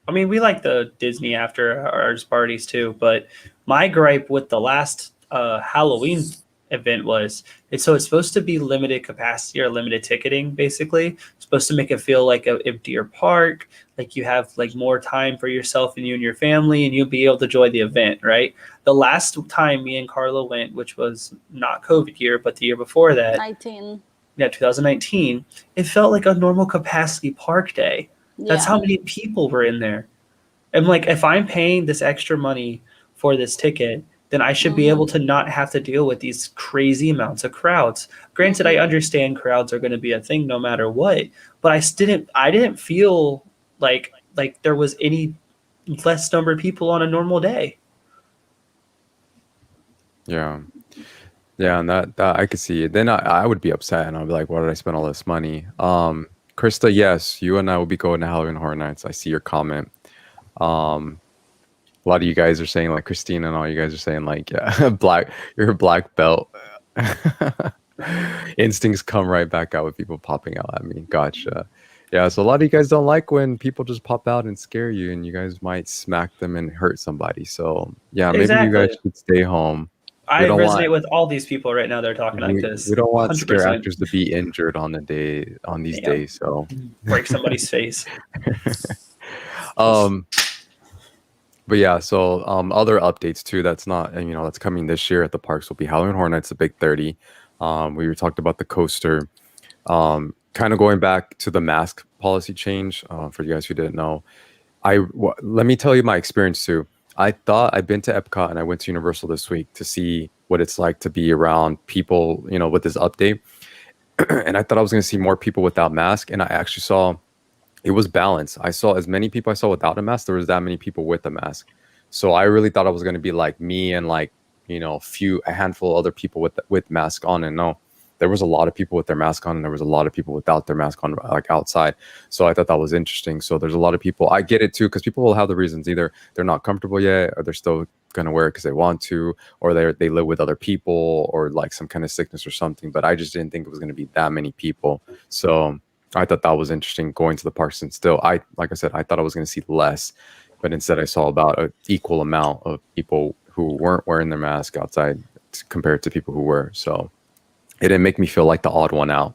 I mean, we like the Disney after hours parties too. But my gripe with the last Halloween event was it's supposed to be limited capacity or limited ticketing. Basically, it's supposed to make it feel like an emptier park, like you have like more time for yourself and you and your family, and you'll be able to enjoy the event. Right. The last time me and Carla went, which was not COVID year, but the year before that, 2019, it felt like a normal capacity park day. That's how many people were in there. And like, if I'm paying this extra money for this ticket, then I should be able to not have to deal with these crazy amounts of crowds. Granted, I understand crowds are going to be a thing no matter what, but I didn't feel like there was any less number of people on a normal day. Yeah, and that I could see it. Then I would be upset and I'd be like, why did I spend all this money? Krista, yes, you and I will be going to Halloween Horror Nights. I see your comment. A lot of you guys are saying, like Christina and all you guys are saying, like, yeah, you're a black belt. Instincts come right back out with people popping out at me. Gotcha. Yeah, so a lot of you guys don't like when people just pop out and scare you, and you guys might smack them and hurt somebody. So yeah, maybe you guys should stay home. I We don't resonate want with all these people right now. They're talking like this. we don't want scare 100%. actors to be injured on these Damn. days. So, Break somebody's face. um, but yeah, so other updates too. That's not that's coming this year at the parks will be Halloween Horror Nights, the Big 30. We were talked about the coaster. Kind of going back to the mask policy change. For you guys who didn't know, let me tell you my experience too. I thought I'd been to Epcot and I went to Universal this week to see what it's like to be around people, with this update. And I thought I was going to see more people without mask, and I actually saw it was balanced. I saw as many people I saw without a mask. There was that many people with a mask. So I really thought I was going to be like me and like a handful of other people with mask on. And no, there was a lot of people with their mask on, and there was a lot of people without their mask on, like outside. So I thought that was interesting. So there's a lot of people. I get it too, because people will have the reasons. Either they're not comfortable yet, or they're still going to wear it because they want to, or they live with other people, or like some kind of sickness or something. But I just didn't think it was going to be that many people. So I thought that was interesting going to the parks, and still, like I said, I thought I was going to see less, but instead I saw about an equal amount of people who weren't wearing their mask outside compared to people who were. So it didn't make me feel like the odd one out.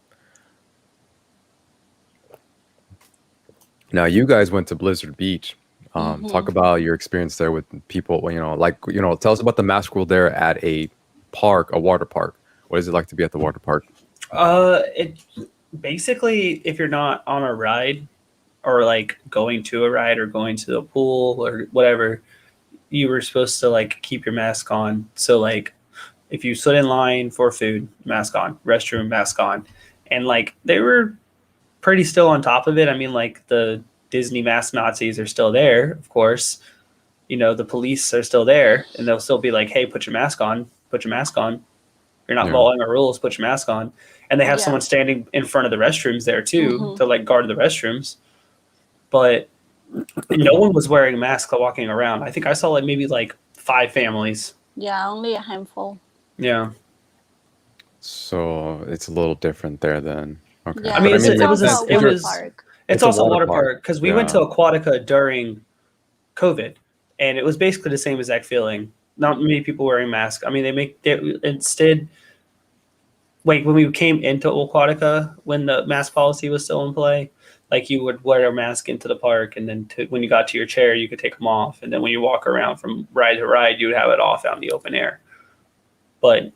Now you guys went to Blizzard Beach. Talk about your experience there with people. Tell us about the mask rule there at a water park. What is it like to be at the water park? It basically, if you're not on a ride or like going to a ride or going to the pool or whatever, you were supposed to like keep your mask on. So like if you stood in line for food, mask on, restroom, mask on. And like they were pretty still on top of it. I mean, like the Disney mask Nazis are still there, of course. The police are still there, and they'll still be like, hey, put your mask on, put your mask on. You're not following our rules, put your mask on. And they have someone standing in front of the restrooms there too to like guard the restrooms. But no one was wearing a mask walking around. I think I saw like maybe like 5 families. Yeah, only a handful. Yeah. So it's a little different there then. Okay. Yeah, I mean, it's also a water park. park because we went to Aquatica during COVID, and it was basically the same exact feeling. Not many people wearing masks. I mean, instead. Like when we came into Aquatica, when the mask policy was still in play, like you would wear a mask into the park, and then when you got to your chair, you could take them off, and then when you walk around from ride to ride, you would have it off out in the open air. But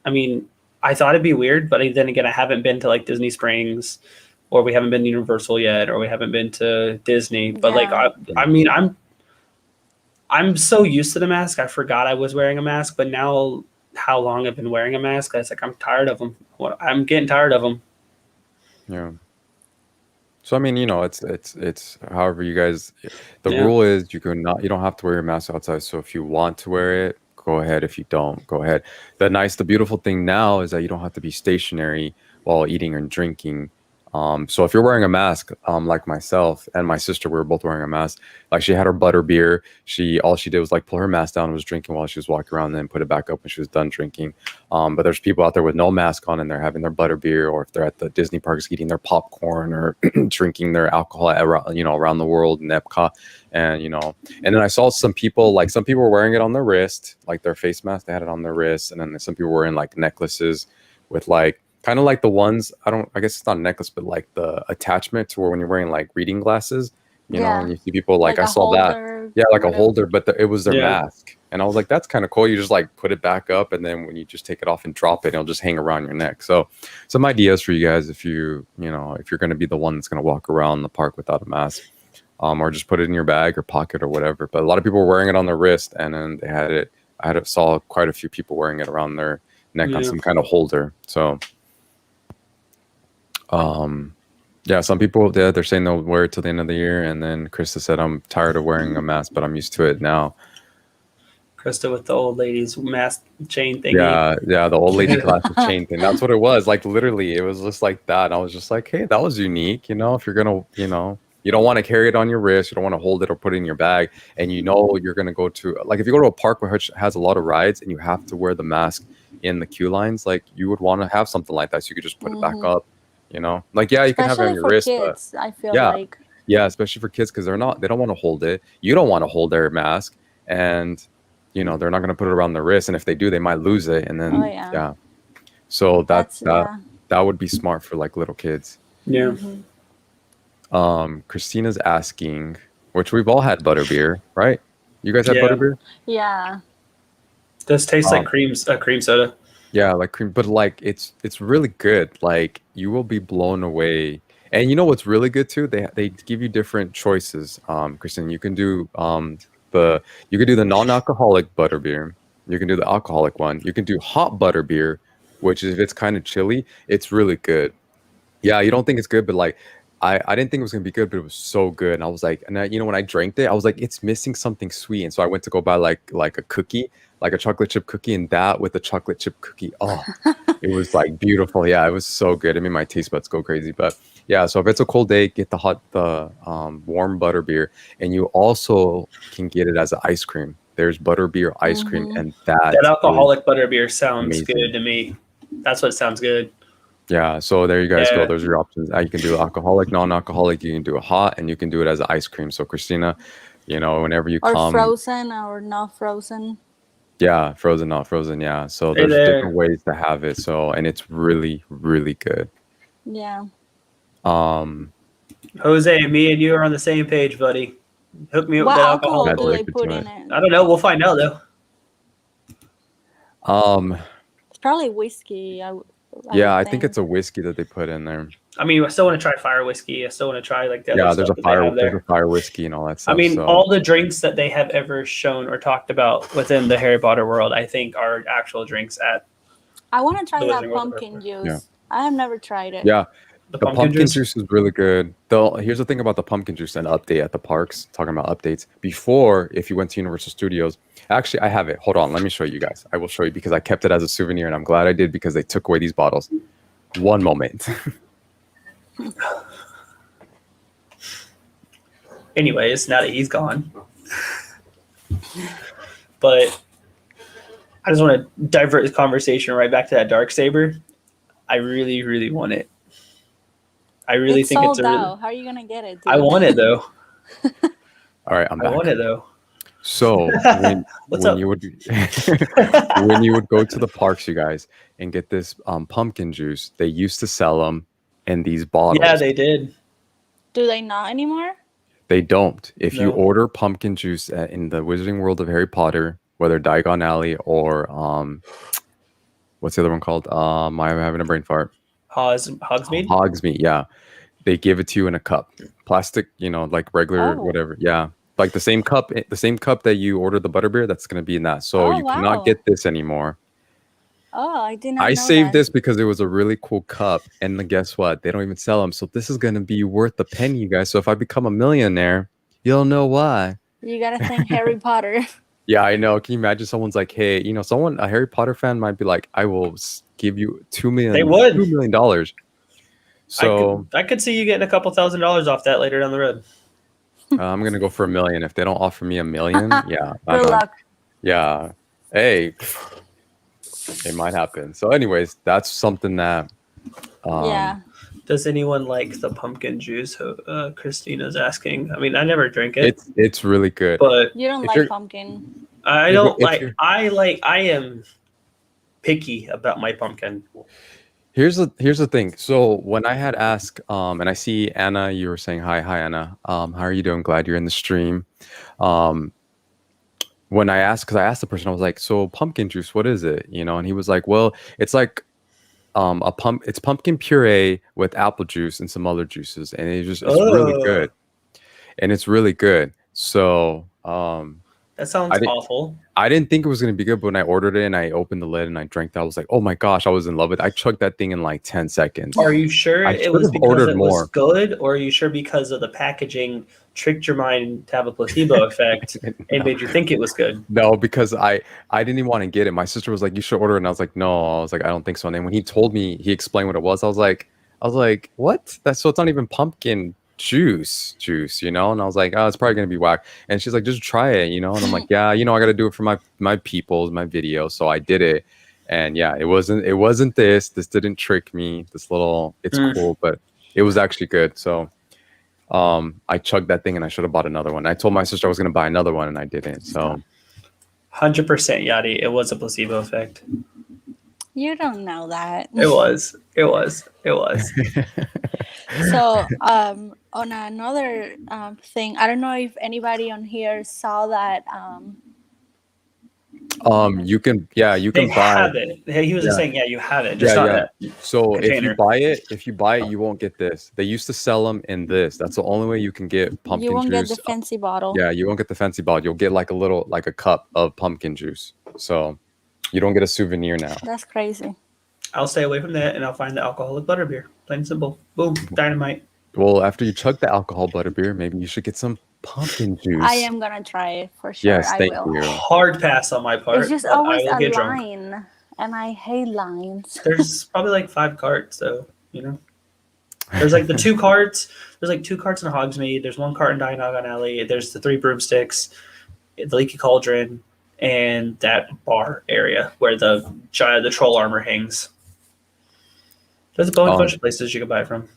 I mean, I thought it'd be weird, but then again, I haven't been to like Disney Springs, or we haven't been to Universal yet, or we haven't been to Disney. But like, I mean, I'm so used to the mask, I forgot I was wearing a mask, but now how long I've been wearing a mask, it's like I'm tired of them. I'm getting tired of them. Yeah. So I mean, it's however you guys. The rule is you don't have to wear your mask outside. So if you want to wear it, go ahead. If you don't, go ahead. The beautiful thing now is that you don't have to be stationary while eating and drinking. So if you're wearing a mask, like myself and my sister, we were both wearing a mask. Like she had her butter beer. All she did was like pull her mask down and was drinking while she was walking around, and then put it back up when she was done drinking. But there's people out there with no mask on, and they're having their butter beer, or if they're at the Disney parks eating their popcorn or drinking their alcohol around the world in Epcot. And and then I saw some people were wearing it on their wrist, like their face mask. They had it on their wrist, and then some people were wearing like necklaces with like. Kind of like the ones, I guess it's not a necklace, but like the attachment to where when you're wearing like reading glasses, and you see people like I saw that. Yeah, like a holder, but it was their mask. And I was like, that's kind of cool. You just like put it back up, and then when you just take it off and drop it, it'll just hang around your neck. So some ideas for you guys if you're going to be the one that's going to walk around the park without a mask, or just put it in your bag or pocket or whatever. But a lot of people were wearing it on their wrist, and then they had it. Saw quite a few people wearing it around their neck on some kind of holder. So. Some people they're saying they'll wear it till the end of the year, and then Krista said, I'm tired of wearing a mask, but I'm used to it now. Krista with the old lady's mask chain thing. Yeah, the old lady glasses chain thing. That's what it was. Like literally, it was just like that. And I was just like, hey, that was unique. If you're gonna, you don't want to carry it on your wrist, you don't want to hold it or put it in your bag, and you're gonna go to like if you go to a park which has a lot of rides and you have to wear the mask in the queue lines, like you would want to have something like that so you could just put it back up. You can have it on your wrist, kids, but I feel like especially for kids because they don't want to hold it. You don't want to hold their mask, and you know, they're not gonna put it around their wrist, and if they do, they might lose it, and then Oh, yeah. So That's that would be smart for like little kids. Yeah. Christina's asking, which we've all had butterbeer, right? You guys had Yeah. butterbeer? Yeah. Does taste like cream soda. Yeah, like cream, but like it's really good. Like you will be blown away. And you know what's really good too? They give you different choices. Christine, you can do the non-alcoholic butterbeer. You can do the alcoholic one. You can do hot butterbeer, which is if it's kind of chilly, it's really good. Yeah, you don't think it's good, but like I didn't think it was gonna be good, but it was so good. And I was like, and you know, when I drank it, I was like, it's missing something sweet. And so I went to go buy like a cookie, like a chocolate chip cookie, and that with a chocolate chip cookie. Oh, it was like beautiful. Yeah, it was so good. It made my taste buds go crazy. But yeah, so if it's a cold day, get the warm butterbeer, and you also can get it as an ice cream. There's butterbeer ice cream, and That alcoholic butterbeer sounds amazing. good to me. That's what sounds good. Yeah, so there you guys go. Yeah. Those are your options. You can do alcoholic, non-alcoholic. You can do it hot, and you can do it as an ice cream. So Christina, you know, whenever you Or come, frozen or not frozen. yeah, frozen, not frozen. Yeah, so Hey there's there. different ways to have it. So, and it's really, really good. Yeah. Jose, me and you are on the same page, buddy. Hook me up What with that alcohol alcohol. do they Addicted put to in it. it? I don't know. We'll find out though. It's probably whiskey. Yeah, I think it's a whiskey that they put in there. I mean, I still want to try fire whiskey. I still want to try like the Yeah, other there's stuff a that they have there's there. a fire whiskey and all that stuff. I mean, so. all the drinks that they have ever shown or talked about within the Harry Potter world, I think are actual drinks at I want to try The that Wizarding World of pumpkin Harry juice. Yeah. I have never tried it. Yeah, the the pumpkin juice. is really good. Here's the thing about the pumpkin juice and update at the parks, talking about updates. Before, if you went to Universal Studios, actually, I have it. Hold on, let me show you guys. I will show you because I kept it as a souvenir, and I'm glad I did because they took away these bottles. One moment. Anyways, now that he's gone. But I just want to divert the conversation right back to that dark saber. I really, really want it. I really It's think sold it's a out. How are you gonna get it? I dude? want it though. All right, I'm I back. want it though. So What's up? you would when you would go to the parks, you guys, and get this pumpkin juice, they used to sell them in these bottles. Yeah, they did. Do they not anymore? They don't. If you No. order pumpkin juice in the Wizarding World of Harry Potter, whether Diagon Alley or what's the other one called? I'm having a brain fart. Hogsmeade? Hogsmeade, yeah. They give it to you in a cup, plastic, you know, like regular, Oh. whatever. Yeah, like the same cup that you ordered the butterbeer. That's gonna be in that. So Oh, you wow. cannot get this anymore. Oh, I did not I know saved that. this because it was a really cool cup, and then guess what? They don't even sell them. So this is gonna be worth a penny, you guys. So if I become a millionaire, you'll know why. You gotta thank Harry Potter. Yeah, I know. Can you imagine someone's like, hey, you know, a Harry Potter fan might be like, I will give you $2 million. They would. $2 million. So I could see you getting a couple $1,000s off that later down the road. I'm gonna go for $1 million. If they don't offer me $1 million, yeah, Good luck. yeah. Hey, it might happen. So, anyways, that's something that. Yeah. Does anyone like the pumpkin juice? Christina's asking. I mean, I never drink it, It's really good. but You don't If like you're- pumpkin. I If- don't if like. you're- I am picky about my pumpkin. Here's the thing. So when I had asked, and I see Anna, you were saying hi, Anna. How are you doing? Glad you're in the stream. When I asked, because I asked the person, I was like, "So pumpkin juice, what is it?" You know, and he was like, "Well, it's like it's pumpkin puree with apple juice and some other juices, and it's really Oh. good, and it's really good." So That sounds I didn't- awful. I didn't think it was gonna be good, but when I ordered it and I opened the lid and I drank that, I was like, "Oh my gosh!" I was in love with it. I chugged that thing in like 10 seconds. Are you sure I it should was have because ordered it more. was good, or are you sure because of the packaging tricked your mind to have a placebo effect and made you think it was good? No, because I didn't even want to get it. My sister was like, "You should order it," and I was like, "No." I was like, "I don't think so." And then when he told me, he explained what it was. I was like, "What? That's so it's not even pumpkin juice, you know?" And I was like, "Oh, it's probably gonna be whack." And she's like, "Just try it, you know?" And I'm like, "Yeah, you know, I got to do it for my people's my video." So I did it, and yeah, it wasn't this. This didn't trick me. It's cool, but it was actually good. So I chugged that thing, and I should have bought another one. I told my sister I was gonna buy another one, and I didn't. So 100% Yachty. It was a placebo effect. You don't know that. It was. It was. It was. So, on another thing, I don't know if anybody on here saw that. You can They buy. have it. He was just Yeah. saying, yeah, you have it. Just not that. So if you container. buy it, you won't get this. They used to sell them in this. That's the only way you can get pumpkin You won't get juice. the fancy bottle. Yeah, you won't get the fancy bottle. You'll get like a cup of pumpkin juice. So you don't get a souvenir now. That's crazy. I'll stay away from that, and I'll find the alcoholic butterbeer. Plain and simple. Boom. Dynamite. Well, after you chug the alcohol butterbeer, maybe you should get some pumpkin juice. I am gonna try it for sure. Yes, thank I will. you. Hard pass on my part. It's just but always I will a get drunk. line, and I hate lines. There's probably like 5 carts, so There's like the 2 carts. There's like 2 carts in Hogsmeade. There's 1 cart in Diagon Alley. There's the 3 broomsticks, the Leaky Cauldron, and that bar area where the troll armor hangs. There's a bunch of places you can buy it from.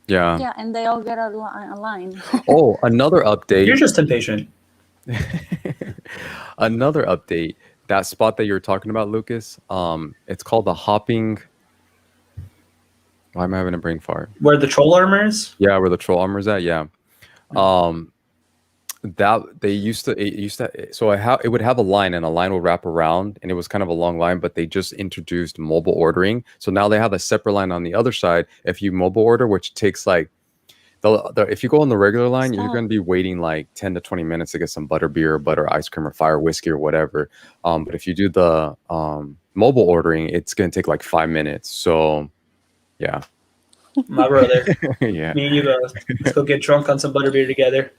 Yeah. Yeah, and they all get a line. Oh, another update. You're just impatient. Another update. That spot that you were talking about, Lucas. It's called the hopping. Why am I having a brain fart? Where the troll armor is? Yeah, where the troll armor is at. Yeah. That it would have a line, and a line would wrap around, and it was kind of a long line, but they just introduced mobile ordering. So now they have a separate line on the other side. If you mobile order, which takes like if you go on the regular line, you're going to be waiting like 10 to 20 minutes to get some butter beer, butter ice cream, or fire whiskey or whatever. But if you do the mobile ordering, it's going to take like 5 minutes. So yeah. My brother. Yeah. Me and you both. Let's go get drunk on some butterbeer together.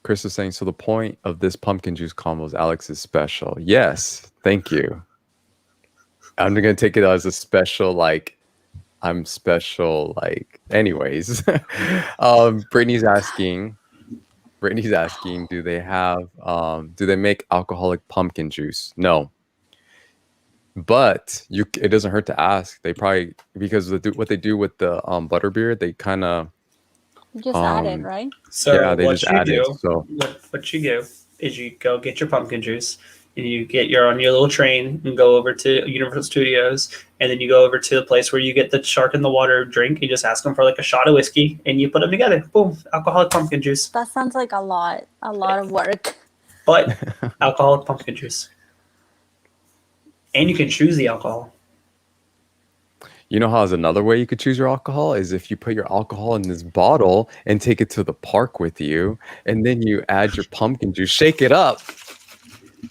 Chris is saying, so the point of this pumpkin juice combo is Alex is special. Yes, thank you. I'm gonna take it as a special, like I'm special, like anyways. Brittany's asking, do they make alcoholic pumpkin juice? No. But it doesn't hurt to ask. They probably, because what they do with the butterbeer, they kind of just add it, right? So yeah, they what just you add do, it. So what you do is you go get your pumpkin juice, and you're on your little train and go over to Universal Studios, and then you go over to the place where you get the shark in the water drink. You just ask them for like a shot of whiskey, and you put them together. Boom, alcoholic pumpkin juice. That sounds like a lot of work. But alcoholic pumpkin juice, and you can choose the alcohol. you know how there's another way you could choose your alcohol is if you put your alcohol in this bottle and take it to the park with you, and then you add your pumpkin juice, shake it up,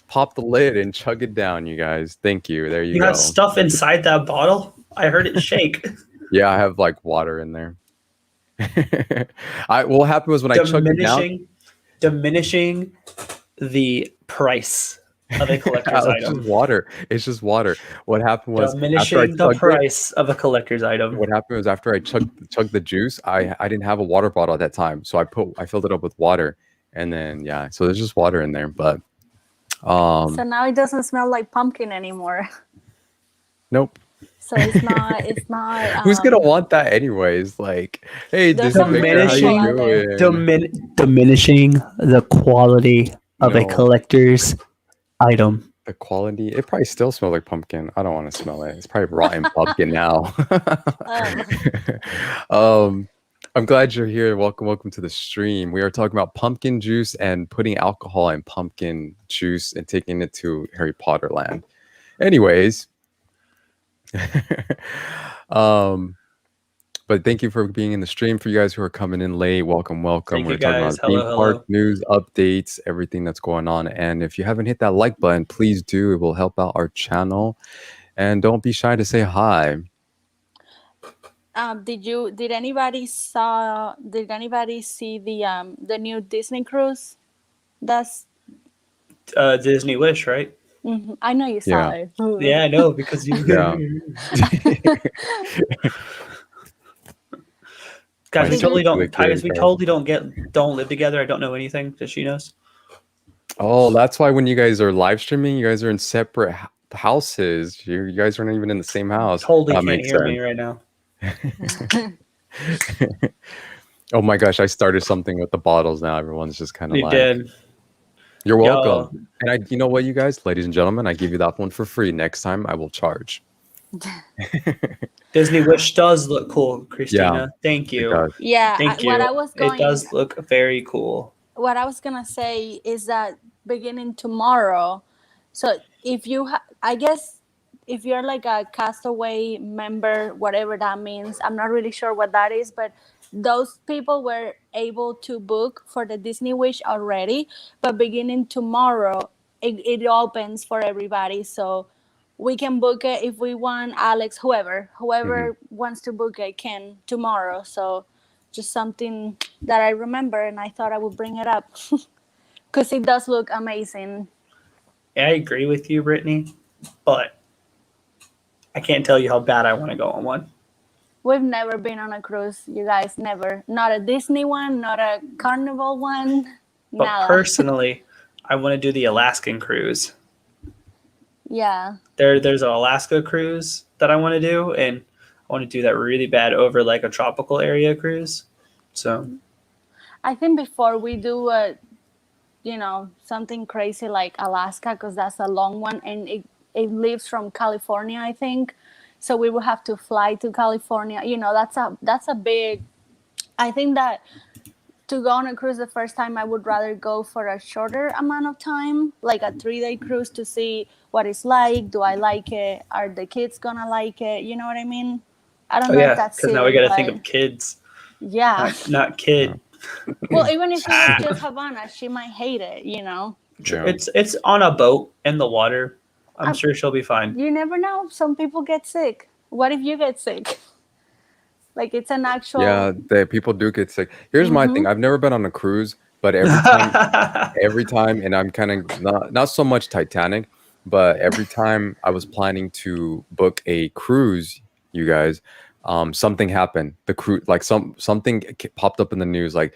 pop the lid, and chug it down. You guys, thank you. There you go. You got stuff inside that bottle? I heard it shake. Yeah, I have like water in there. What happened was when I chugged it down, diminishing the price of a collector's item. It's just water. What happened was diminishing the price of a collector's item. What happened was after I chugged the juice, I didn't have a water bottle at that time, so I filled it up with water, and then so there's just water in there. But so now it doesn't smell like pumpkin anymore. Nope. So it's not. Who's gonna want that anyways? Like, hey, this is diminishing the quality of a collector's item. The quality, it probably still smells like pumpkin. I don't want to smell it. It's probably rotten pumpkin now. I'm glad you're here. Welcome to the stream. We are talking about pumpkin juice and putting alcohol in pumpkin juice and taking it to Harry Potter land. Anyways, but thank you for being in the stream. For you guys who are coming in late, welcome. Thank We're you talking guys. about theme park news, updates, everything that's going on. And if you haven't hit that like button, please do. It will help out our channel. And don't be shy to say hi. Did anybody see the new Disney cruise? That's Disney Wish, right? Mm-hmm. I know you saw it. Yeah, I know, because you. Yeah. Guys, we totally don't live together. I don't know anything. Just she knows. Oh, that's why when you guys are live streaming, you guys are in separate houses. You guys aren't even in the same house. Totally can't hear me right now. Oh my gosh, I started something with the bottles now. Everyone's just kind of You did. You're Yo. welcome. And you know what, you guys, ladies and gentlemen, I give you that one for free. Next time, I will charge. Disney Wish does look cool, Christina. Thank It you. does. Yeah, Thank what you. I was It does look very cool. what I was gonna say is that beginning tomorrow, so if you, I guess, if you're like a castaway member, whatever that means, I'm not really sure what that is, but those people were able to book for the Disney Wish already, but beginning tomorrow, it opens for everybody. So we can book it if we want. Alex, whoever wants to book it can tomorrow. So just something that I remember, and I thought I would bring it up because it does look amazing. Yeah, I agree with you, Brittany, but I can't tell you how bad I want to go on one. We've never been on a cruise, you guys. Never. Not a Disney one, not a Carnival one. But Nada. personally, I want to do the Alaskan cruise. Yeah. There's an Alaska cruise that I want to do, and I want to do that really bad over like a tropical area cruise. So I think before we do something crazy like Alaska, because that's a long one, and it leaves from California, I think. So we will have to fly to California. That's a big. I think that to go on a cruise the first time, I would rather go for a shorter amount of time, like a 3-day cruise, to see what it's like. Do I like it? Are the kids gonna like it? You know what I mean? I don't know if that's because it. now we got to but think of kids, yeah. not kid. Well, even if it was just Havana, she might hate it. Yeah. It's on a boat in the water. I'm sure she'll be fine. You never know. Some people get sick. What if you get sick? Like it's an actual. Yeah, people do get sick. Here's my thing. I've never been on a cruise, but every time, and I'm kind of not so much Titanic, but every time I was planning to book a cruise, you guys, something happened. The cruise, like something popped up in the news, like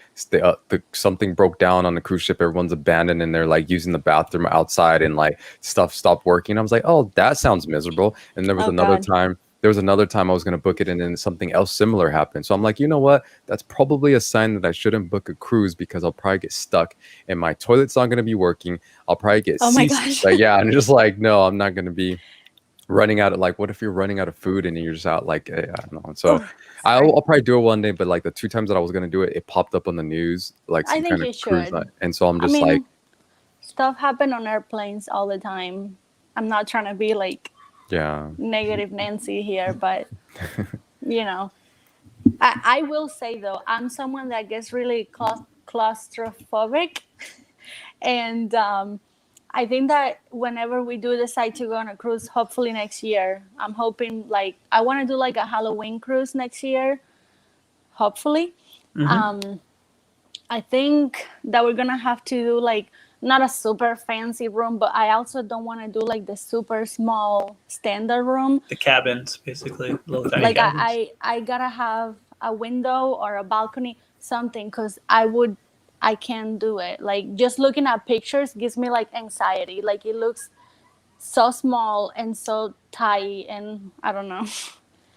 something broke down on the cruise ship. Everyone's abandoned, and they're like using the bathroom outside, and like stuff stopped working. I was like, oh, that sounds miserable. And there was another time. There was another time I was going to book it, and then something else similar happened. So I'm like, you know what? That's probably a sign that I shouldn't book a cruise, because I'll probably get stuck and my toilet's not going to be working. I'll probably get seasick. Like, yeah, I'm just like, no, I'm not going to be running out of, like, what if you're running out of food and you're just out, like, I don't know. So I'll probably do it one day, but like the 2 times that I was going to do it, it popped up on the news, like some kind of cruise. And so I'm just like, stuff happen on airplanes all the time. I'm not trying to be like, negative Nancy here, but I will say though, I'm someone that gets really claustrophobic, and I think that whenever we do decide to go on a cruise, hopefully next year, I'm hoping, like, I want to do like a Halloween cruise next year, hopefully. I think that we're gonna have to do like not a super fancy room, but I also don't want to do like the super small standard room. The cabins, basically, little tiny like cabins. I gotta have a window or a balcony, something, because I can't do it. Like just looking at pictures gives me like anxiety. Like it looks so small and so tight, and I don't know.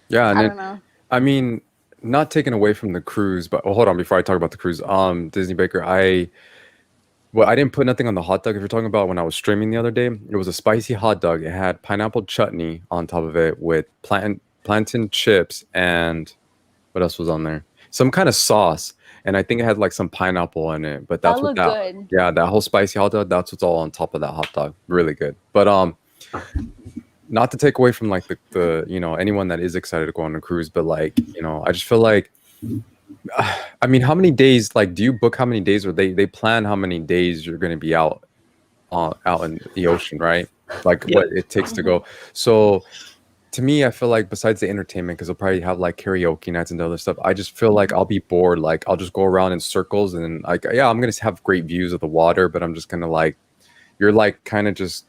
Yeah, and I don't know. I mean, not taken away from the cruise, but hold on before I talk about the cruise. Disney Baker, I didn't put nothing on the hot dog. If you're talking about when I was streaming the other day, it was a spicy hot dog. It had pineapple chutney on top of it with plantain chips, and what else was on there? Some kind of sauce, and I think it had like some pineapple in it. But that's That what looked good. Yeah, that whole spicy hot dog. That's what's all on top of that hot dog. Really good. But not to take away from like the anyone that is excited to go on a cruise, but like I just feel like. I mean, how many days, like, do you book how many days, or they plan how many days you're going to be out in the ocean, right? Like what it takes to go. So to me, I feel like besides the entertainment, because they'll probably have like karaoke nights and other stuff, I just feel like I'll be bored. Like I'll just go around in circles, and like, yeah, I'm going to have great views of the water, but I'm just going to like, you're like kind of just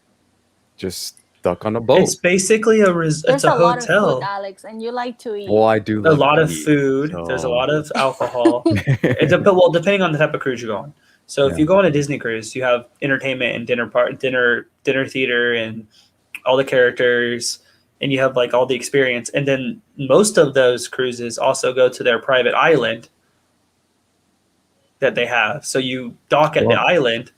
stuck on a boat. It's basically There's it's a hotel. lot of food, Alex, and you like to eat. Well, I do love a lot to of eat, food. so. There's a lot of alcohol. Well, depending on the type of cruise you're going. So if you go on a Disney cruise, you have entertainment and dinner theater and all the characters, and you have like all the experience. And then most of those cruises also go to their private island that they have. So you dock at the island.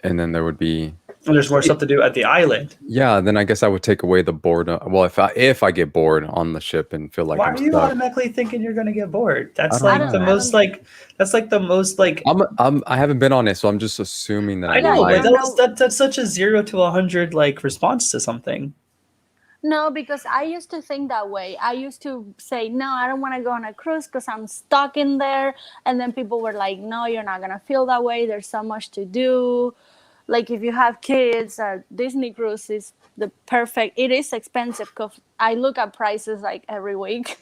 and then there would be. And there's more stuff to do at the island. Yeah, then I guess I would take away the boredom. Well, if I get bored on the ship and feel like Why I'm are you stuck, automatically thinking you're gonna get bored? That's I like don't the know. most like that's like the most like I haven't been on it, so I'm just assuming that I I know, might. but that's such a 0 to 100 like response to something. No, because I used to think that way. I used to say, no, I don't want to go on a cruise because I'm stuck in there. And then people were like, no, you're not going to feel that way. There's so much to do. Like if you have kids, Disney cruise is the perfect. It is expensive because I look at prices like every week.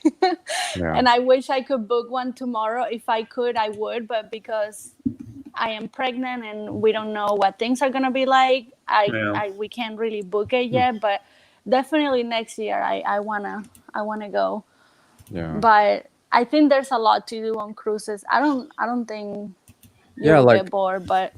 Yeah. And I wish I could book one tomorrow. If I could, I would. But because I am pregnant and we don't know what things are going to be like, we can't really book it yet. But definitely next year I wanna go. Yeah. But I think there's a lot to do on cruises. I don't think you will like get bored, but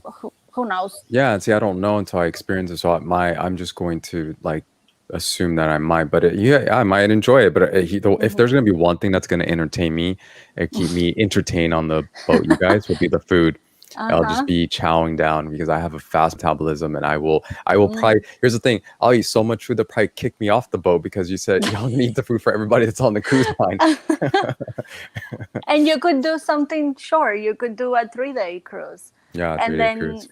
who knows? Yeah, and see, I don't know until I experience it, so I'm just going to like assume that I might, but I might enjoy it. But if there's gonna be one thing that's gonna entertain me and keep me entertained on the boat, you guys, will be the food. I'll just be chowing down because I have a fast metabolism, and I will probably. Here's the thing: I'll eat so much food that probably kick me off the boat because you said y'all need the food for everybody that's on the cruise line. And you could do something short. You could do a 3-day cruise. Yeah, and 3-day then cruise.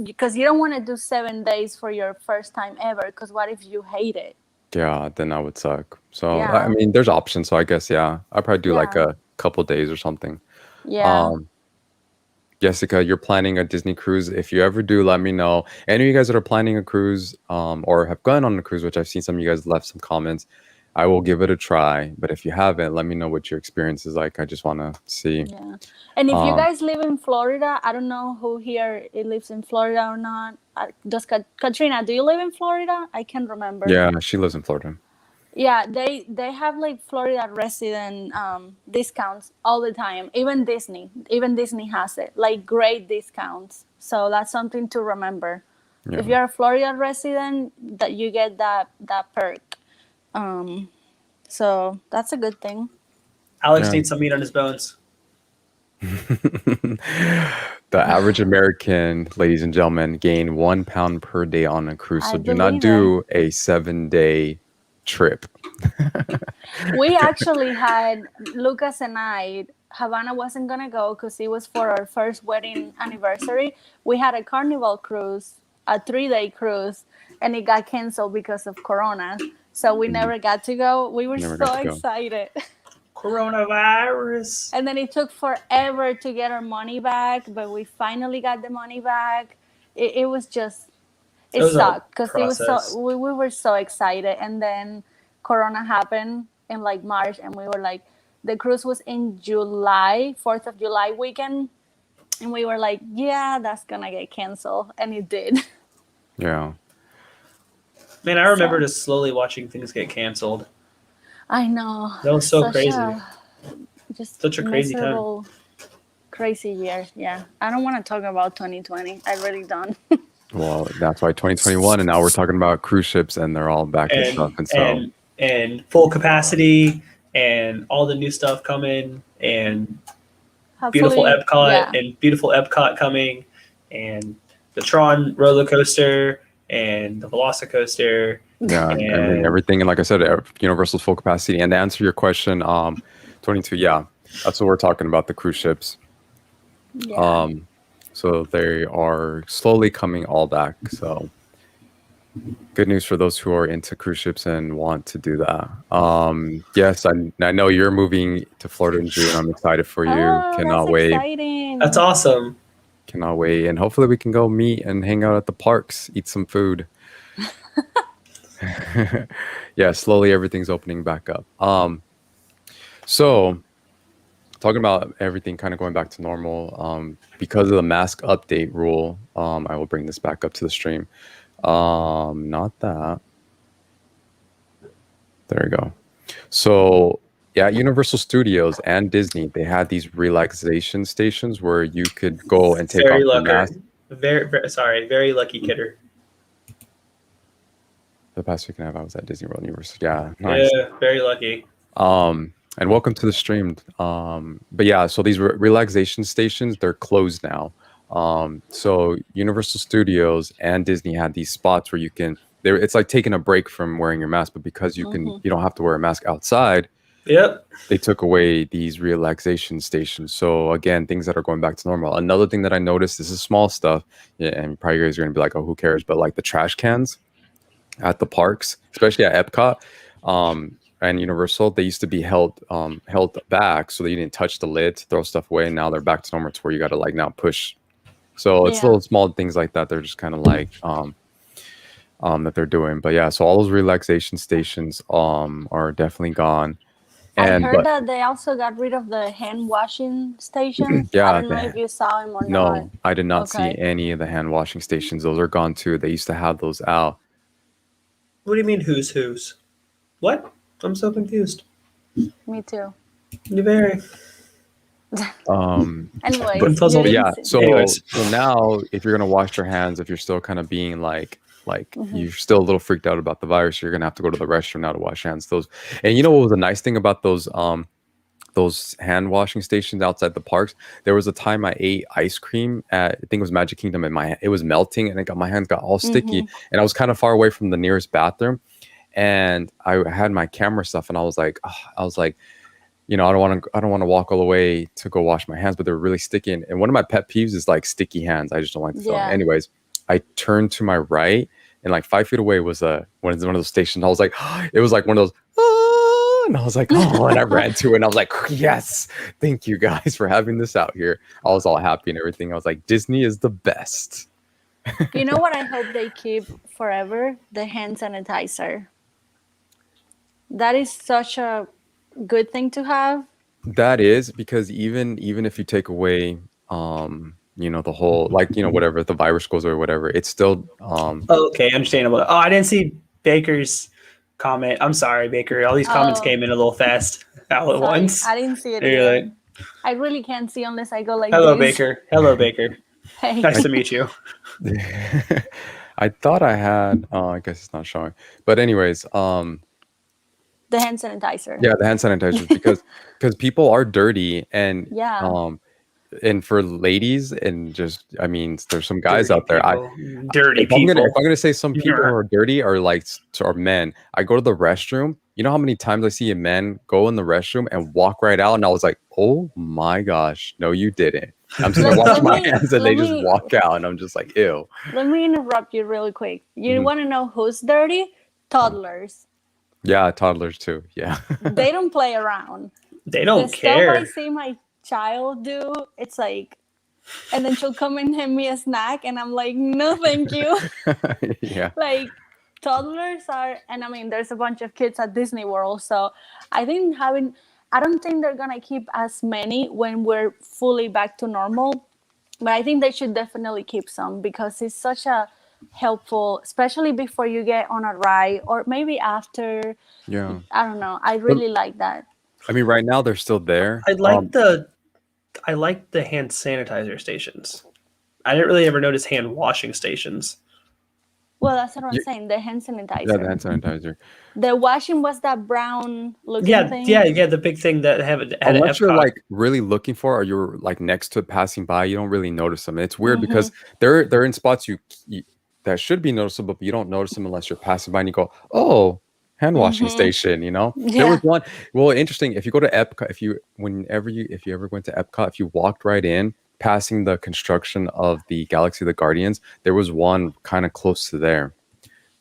Because you don't want to do 7 days for your first time ever. Because what if you hate it? Yeah, then that would suck. So Yeah. I mean, there's options. So I guess I'll probably do like Yeah. a couple days or something. Yeah. Jessica, you're planning a Disney cruise. If you ever do, let me know. Any of you guys that are planning a cruise, or have gone on a cruise, which I've seen some of you guys left some comments, I will give it a try. But if you haven't, let me know what your experience is like. I just want to see. Yeah. And if you guys live in Florida, I don't know who here lives in Florida or not. Does Katrina, do you live in Florida? I can't remember. Yeah, she lives in Florida. Yeah, they have like Florida resident discounts all the time. Even Disney has it, like great discounts. So that's something to remember. Yeah. If you're a Florida resident, that you get that perk. So that's a good thing. Alex needs some meat on his bones. The average American, ladies and gentlemen, gain 1 pound per day on a cruise. So do not do a 7-day trip. We actually had Lucas and I. Havana wasn't gonna go because it was for our first wedding anniversary. We had a Carnival cruise, a 3-day cruise, and it got canceled because of Corona. So we never got to go. We were so excited. Coronavirus. And then it took forever to get our money back, but we finally got the money back. It was just, it sucked because we were so excited. And then Corona happened in like March, and we were like, the cruise was in July, 4th of July weekend. And we were like, yeah, that's going to get canceled. And it did. Yeah. Man, I remember just slowly watching things get canceled. I know. That was so crazy. Just such a crazy time. Crazy year. Yeah. I don't want to talk about 2020. I really don't. Well, that's why 2021, and now we're talking about cruise ships, and they're all back and stuff. And full capacity, and all the new stuff coming, and beautiful Epcot coming, and the Tron roller coaster, and the VelociCoaster. Yeah, and everything. And like I said, Universal's full capacity. And to answer your question, 22, yeah, that's what we're talking about, the cruise ships. Yeah. So they are slowly coming all back. So good news for those who are into cruise ships and want to do that. Yes, I know you're moving to Florida in June. I'm excited for you. Cannot wait. Exciting. That's awesome. Cannot wait. And hopefully we can go meet and hang out at the parks, eat some food. Yeah, slowly everything's opening back up. So talking about everything kind of going back to normal, because of the mask update rule, I will bring this back up to the stream. Not that. There we go. So yeah, Universal Studios and Disney, they had these relaxation stations where you could go and take off the mask. Very lucky kidder. The past week and a half I was at Disney World Universal. Yeah, nice. Yeah, very lucky. And welcome to the stream. But yeah, so these relaxation stations, they're closed now. So Universal Studios and Disney had these spots where you can. It's like taking a break from wearing your mask, but because you don't have to wear a mask outside. Yep. They took away these relaxation stations. So again, things that are going back to normal. Another thing that I noticed, this is small stuff, yeah, and probably you guys are gonna be like, "Oh, who cares?" But like the trash cans at the parks, especially at Epcot, and Universal, they used to be held back so that you didn't touch the lid to throw stuff away. And now they're back to normal to where you got to like now push. So it's little small things like that. They're just kind of like that they're doing. But yeah, so all those relaxation stations are definitely gone. I heard that they also got rid of the hand washing stations. Yeah, I don't know if you saw them or not. No, I did not see any of the hand washing stations. Those are gone too. They used to have those out. What do you mean who's? What? I'm so confused. Me too. You very. Anyway, so now if you're gonna wash your hands, if you're still kind of being like you're still a little freaked out about the virus, you're gonna have to go to the restroom now to wash hands. And you know what was the nice thing about those hand washing stations outside the parks? There was a time I ate ice cream at, I think it was Magic Kingdom, and it was melting, and my hands got all sticky, and I was kind of far away from the nearest bathroom, and I had my camera stuff, and I was like, you know, I don't want to walk all the way to go wash my hands, but they're really sticky. And one of my pet peeves is like sticky hands. I just don't like the feeling. Anyways, I turned to my right, and like 5 feet away was one of those stations. I was like, it was like one of those, and I was like, oh, and I ran to it, and I was like, yes, thank you guys for having this out here. I was all happy and everything. I was like, Disney is the best. You know what I hope they keep forever? The hand sanitizer. That is such a good thing to have. That is, because even if you take away you know, the whole, like, you know, whatever, the virus goes away, whatever, it's still okay, understandable. Oh, I didn't see Baker's comment. I'm sorry, Baker. All these comments came in a little fast all at once. I didn't see it. I really can't see unless I go like Hello, this. Baker. Hello, Baker. Hey. Nice to meet you. I thought I had I guess it's not showing, but anyways, the hand sanitizer. Yeah, the hand sanitizer, because people are dirty, and and for ladies, and just, I mean, there's some guys dirty out there. Dirty people. If I'm gonna say some people who are dirty are men. I go to the restroom. You know how many times I see a man go in the restroom and walk right out, and I was like, oh my gosh, no, you didn't. I'm sitting there washing my hands, and they just walk out, and I'm just like, ew. Let me interrupt you really quick. You want to know who's dirty? Toddlers. Yeah, toddlers too. Yeah. They don't play around. They don't care. The stuff I see my child do, it's like, and then she'll come and hand me a snack, and I'm like, no, thank you. Yeah. Like, toddlers are, and I mean, there's a bunch of kids at Disney World, so I don't think they're gonna keep as many when we're fully back to normal, but I think they should definitely keep some, because it's such a helpful, especially before you get on a ride, or maybe after. Yeah, I don't know, I really like that. I mean, right now they're still there. I like the hand sanitizer stations. I didn't really ever notice hand washing stations. Well, that's what I'm saying, the hand sanitizer. Yeah, the hand sanitizer. The washing was that brown looking thing. Yeah, the big thing that unless you're like really looking for, or you're like next to it passing by, you don't really notice them. It's weird because they're in spots you that should be noticeable, but you don't notice them unless you're passing by and you go, oh, hand washing station, you know? There was one. Well, interesting. If you go to Epcot, if you ever went to Epcot, if you walked right in, passing the construction of the Galaxy of the Guardians, there was one kind of close to there.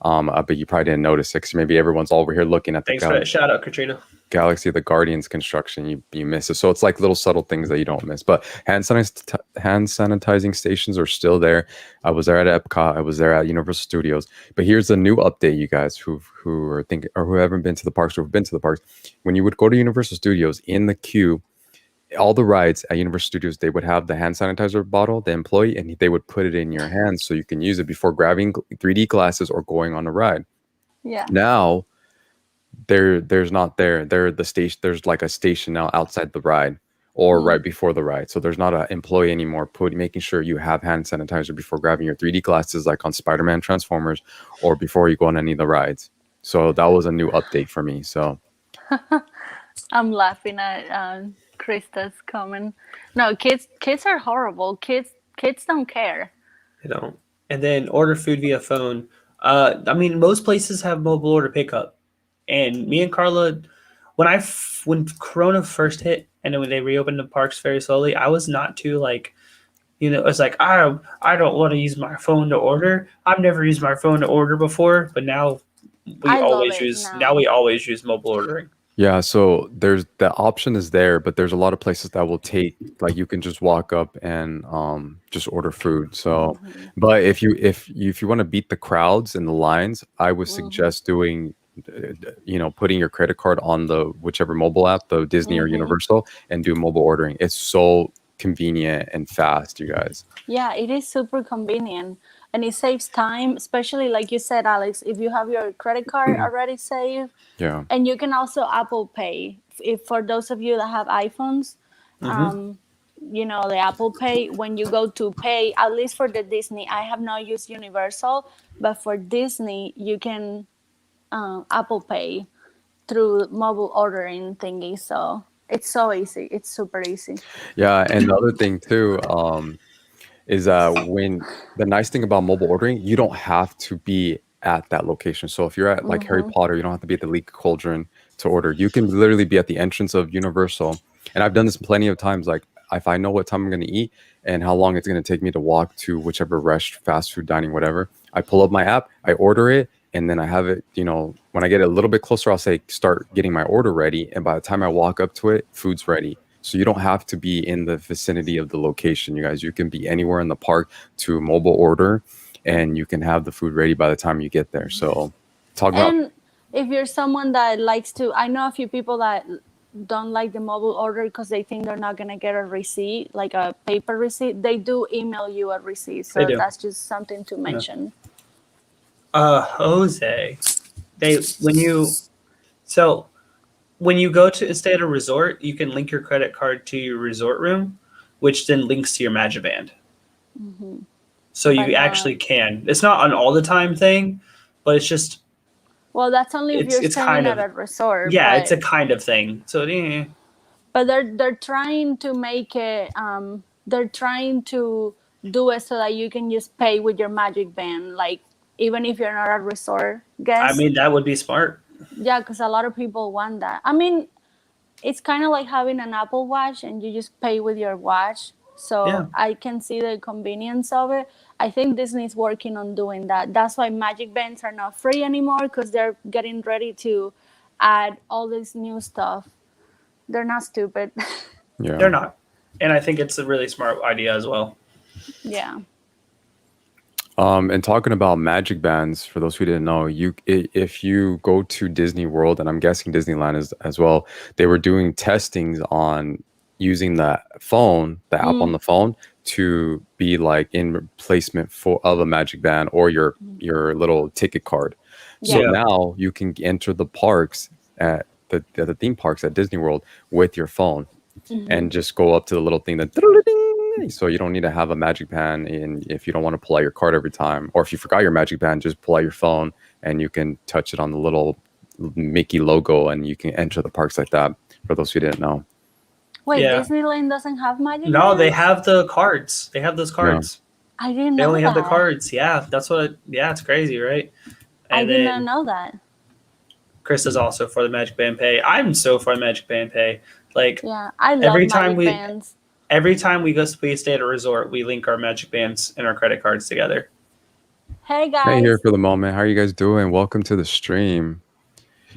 But you probably didn't notice it, because maybe everyone's all over here looking at the Thanks for that shout out, Katrina. Galaxy of the Guardians construction. You miss it. So it's like little subtle things that you don't miss. But hand sanitizing stations are still there. I was there at Epcot. I was there at Universal Studios. But here's a new update, you guys who are thinking, or who haven't been to the parks, or have been to the parks. When you would go to Universal Studios, in the queue, all the rides at Universal Studios, they would have the hand sanitizer bottle, the employee, and they would put it in your hands so you can use it before grabbing 3D glasses or going on a ride. Yeah. Now, there's not there. There's like a station now outside the ride, or right before the ride. So there's not an employee anymore making sure you have hand sanitizer before grabbing your 3D glasses, like on Spider-Man, Transformers, or before you go on any of the rides. So that was a new update for me. So I'm laughing at Krista's comment. No, kids are horrible. Kids Kids don't care. You know, and then order food via phone. I mean, most places have mobile order pickup, and me and Carla, when Corona first hit, and then when they reopened the parks very slowly, I was not too like, it's like I don't want to use my phone to order. I've never used my phone to order before, but now I love it now. we always use mobile ordering. Yeah, so there's the option is there, but there's a lot of places that will take like you can just walk up and just order food. So, but if you want to beat the crowds and the lines, I would suggest doing putting your credit card on the whichever mobile app, the Disney or Universal, and do mobile ordering. It's so convenient and fast, you guys. Yeah, it is super convenient. And it saves time, especially like you said, Alex, if you have your credit card already saved. Yeah. And you can also Apple Pay. If for those of you that have iPhones, the Apple Pay, when you go to pay, at least for the Disney, I have not used Universal, but for Disney, you can Apple Pay through mobile ordering thingy. So it's so easy. It's super easy. Yeah, and the other thing too, is when the nice thing about mobile ordering, you don't have to be at that location. So if you're at like Harry Potter, you don't have to be at the Leaky Cauldron to order. You can literally be at the entrance of Universal. And I've done this plenty of times. Like if I know what time I'm going to eat and how long it's going to take me to walk to whichever fast food dining, whatever, I pull up my app, I order it, and then I have it, when I get a little bit closer, I'll say, start getting my order ready. And by the time I walk up to it, food's ready. So you don't have to be in the vicinity of the location, you guys. You can be anywhere in the park to mobile order, and you can have the food ready by the time you get there. So And if you're someone that likes to, I know a few people that don't like the mobile order because they think they're not going to get a receipt, like a paper receipt. They do email you a receipt. So that's just something to mention. Jose, when you go to stay at a resort, you can link your credit card to your resort room, which then links to your Magiband. So you actually can. It's not an all the time thing, but it's just. Well, that's only if you're staying at a resort. Yeah, it's a kind of thing. So. But they're trying to make it. They're trying to do it so that you can just pay with your Magic Band, like even if you're not a resort guest. I mean, that would be smart. Yeah, because a lot of people want that. I mean, it's kind of like having an Apple Watch and you just pay with your watch. So I can see the convenience of it. I think Disney's working on doing that. That's why Magic Bands are not free anymore, because they're getting ready to add all this new stuff. They're not stupid. Yeah, they're not. And I think it's a really smart idea as well. Yeah. And talking about Magic Bands, for those who didn't know, if you go to Disney World, and I'm guessing Disneyland is as well, they were doing testings on using the phone, the app on the phone, to be like in replacement of a Magic Band or your little ticket card. So now you can enter the parks at the theme parks at Disney World with your phone and just go up to the little thing that. So you don't need to have a Magic Band, and if you don't want to pull out your card every time, or if you forgot your Magic Band, just pull out your phone and you can touch it on the little Mickey logo, and you can enter the parks like that. For those who didn't know. Wait, Disneyland doesn't have Magic Bands? No, they have the cards. They have those cards. Yeah. I didn't know that. They only have the cards. Yeah, that's what. It's crazy, right? And I did not know that. Chris is also for the Magic Band Pay. I'm so for the Magic Band Pay. Like, I love Magic Bands. Every time we stay at a resort, we link our Magic Bands and our credit cards together. Hey guys. Hey, here for the moment. How are you guys doing? Welcome to the stream.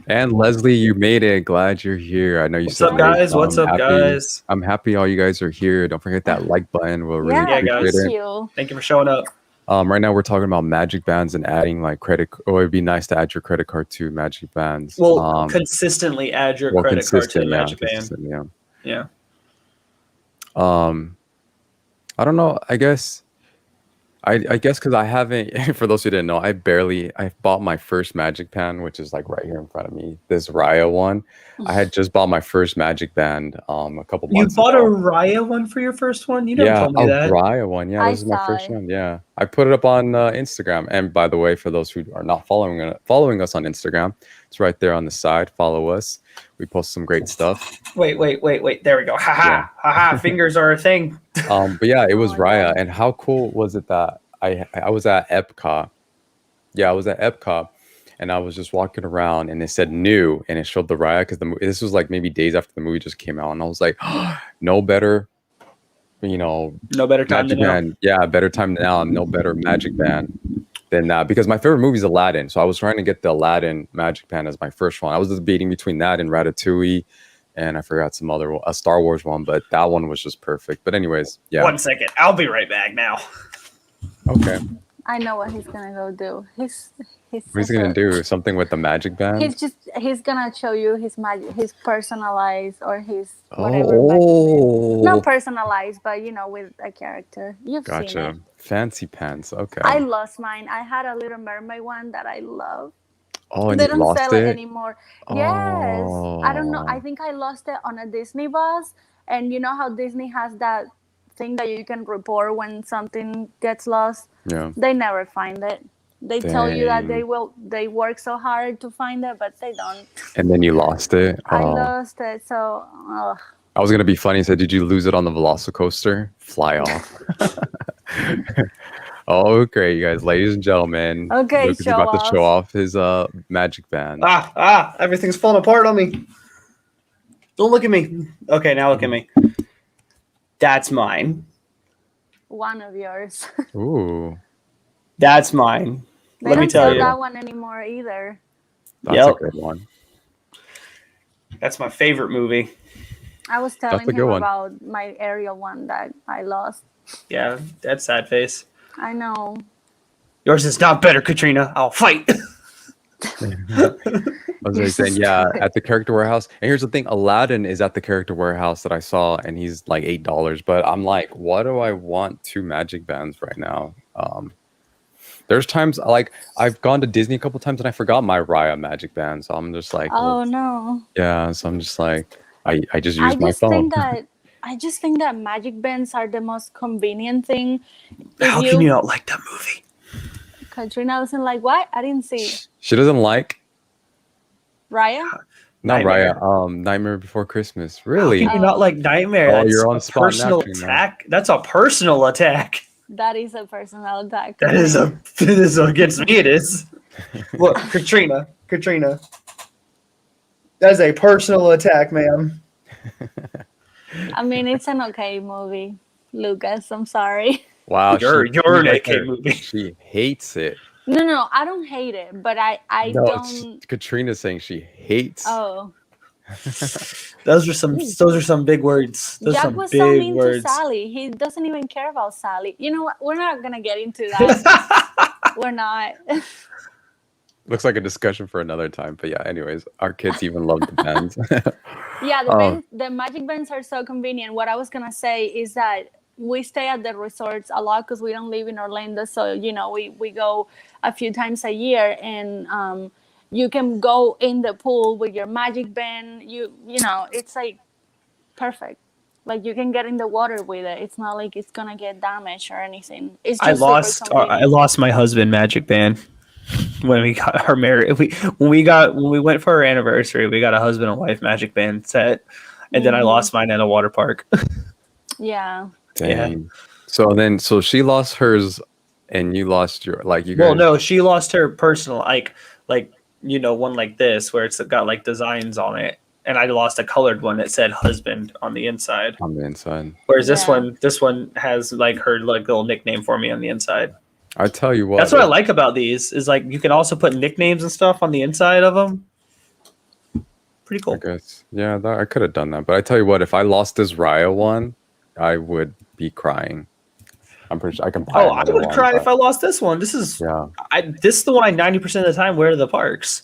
And Leslie, you made it. Glad you're here. I know you said. What's up, guys? What's up, guys? I'm happy all you guys are here. Don't forget that like button. We'll really appreciate it. Thank you for showing up. Right now we're talking about Magic Bands and adding like credit, or it'd be nice to add your credit card to Magic Bands. Well, consistently add your credit card to the Magic Band. Yeah. I don't know. I guess because I haven't. For those who didn't know, I bought my first Magic Band, which is like right here in front of me. This Raya one. I had just bought my first Magic Band a couple months ago. You bought a Raya one for your first one? You never told me that. Yeah, a Raya one. Yeah, this is my first one. Yeah, I put it up on Instagram. And by the way, for those who are not following us on Instagram, it's right there on the side. Follow us. We post some great stuff. Wait. There we go. Haha. Fingers are a thing. But yeah, it was Oh my Raya, God. and how cool was it that I was at Epcot. Yeah, I was at Epcot, and I was just walking around, and it said new, and it showed the Raya because this was like maybe days after the movie just came out, and I was like, no better, No better time Magic than now. Band. Yeah, better time than now, and no better Magic Band than that because my favorite movie is Aladdin, so I was trying to get the Aladdin Magic Band as my first one. I was debating between that and Ratatouille, and I forgot some other a Star Wars one, but that one was just perfect. But anyways, yeah. 1 second. I'll be right back now. Okay. I know what he's gonna go do. He's What's he gonna do? Something with the Magic Band? he's gonna show you his magic, his personalized or his whatever. Oh, Not personalized, but with a character. You've seen gotcha. it. Fancy pants. Okay. I lost mine. I had a Little Mermaid one that I love. Oh, and They you don't lost sell it it? anymore. Yes. I don't know. I Oh. think I lost it on a Disney bus. And you know how Disney has that thing that you can report when something gets lost? Yeah. They never find it. They tell you that Dang. they work so hard to find it, but they don't. And then you lost it. I Oh. lost it. So, ugh. I was gonna be funny and say, did you lose it on the VelociCoaster? Fly off. Oh, great, you guys, ladies and gentlemen. Okay, Luke is show about to show off. off his Magic Band. Everything's falling apart on me. Don't look at me. Okay, now look at me. That's mine. One of yours. Ooh, That's mine. They Let me don't tell sell you. that one anymore either. that's Yep. a good one. That's my favorite movie. I was a telling good him one. about my Ariel one that I lost. Yeah, that's sad face. I know. Yours is not better, Katrina. I'll fight. I was You're like saying, so yeah, stupid. at the Character Warehouse. And here's the thing: Aladdin is at the Character Warehouse that I saw, and he's like $8. But I'm like, what do I want 2 Magic Bands right now? There's times like I've gone to Disney a couple times and I forgot my Raya Magic Band, so I'm just like, Oh well, no. yeah. So I'm just like, I just I use my just phone. think that magic bands are the most convenient thing. How can you not like that movie? Katrina wasn't like, what? I didn't see it. She doesn't like Raya? not Nightmare. Raya. Nightmare Before Christmas. Really? How can you not like Nightmare? Oh, That's you're on a spot now, personal Katrina. attack. That's a personal attack. That is a personal attack. That is against me. It is. Look, Katrina. That is a personal attack, ma'am. I mean, it's an okay movie, Lucas. I'm sorry. Wow. You're she an right AK there. movie. She hates it. No, I don't hate it, but I No, don't. Katrina's saying she hates. Oh, Those are some big words. Those are Jack some was so big mean words. to Sally. He doesn't even care about Sally. You know what? We're not gonna get into that. We're not. Looks like a discussion for another time. But yeah, anyways, our kids even love the bands. Yeah, Oh. the magic bands are so convenient. What I was gonna say is that we stay at the resorts a lot because we don't live in Orlando, so we go a few times a year, and you can go in the pool with your magic band. It's like perfect. Like you can get in the water with it. It's not like it's gonna get damaged or anything. It's just super I convenient. lost my husband Magic Band when we got her married. When we went for our anniversary, we got a husband and wife Magic Band set, and then I lost mine at a water park. Yeah. Dang. So she lost hers, and you lost your you guys. Well, no, she lost her personal like one like this where it's got like designs on it, and I lost a colored one that said husband on the inside. On the inside. Whereas Yeah. this one has like her like little nickname for me on the inside. I tell you what. That's what I like about these is like you can also put nicknames and stuff on the inside of them. Pretty I cool. guess. Yeah, I could have done that. But I tell you what, if I lost this Raya one, I would be crying. I'm pretty sure I can buy Oh, I another would one, cry but- if I lost this one. This is Yeah. this is the one I 90% of the time wear to the parks.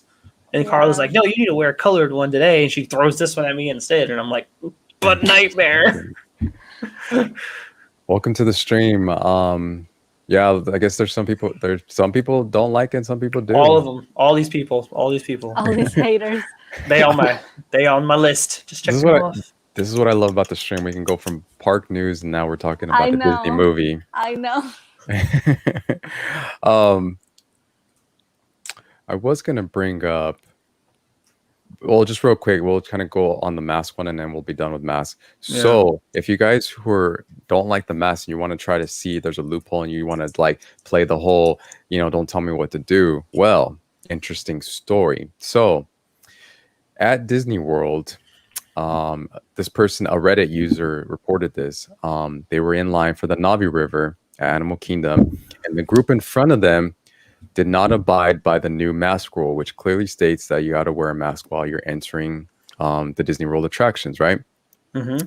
And Carla's Yeah. like, no, you need to wear a colored one today. And she throws this one at me instead. And I'm like, but Nightmare. Welcome to the stream. Yeah, I guess there's some people don't like it and some people do. All of them. All these people. All these haters. They on my list. Just check This is them what off. This is what I love about the stream. We can go from park news and now we're talking about I the Disney know. movie. I know. I was gonna bring up well, just real quick, we'll kind of go on the mask one, and then we'll be done with mask. Yeah. So, if you guys don't like the mask and you want to try to see if there's a loophole and you want to like play the whole, don't tell me what to do. Well, interesting story. So, at Disney World, this person, a Reddit user, reported this. They were in line for the Navi River at Animal Kingdom, and the group in front of them did not abide by the new mask rule, which clearly states that you got to wear a mask while you're entering the Disney World attractions, right? Mm-hmm.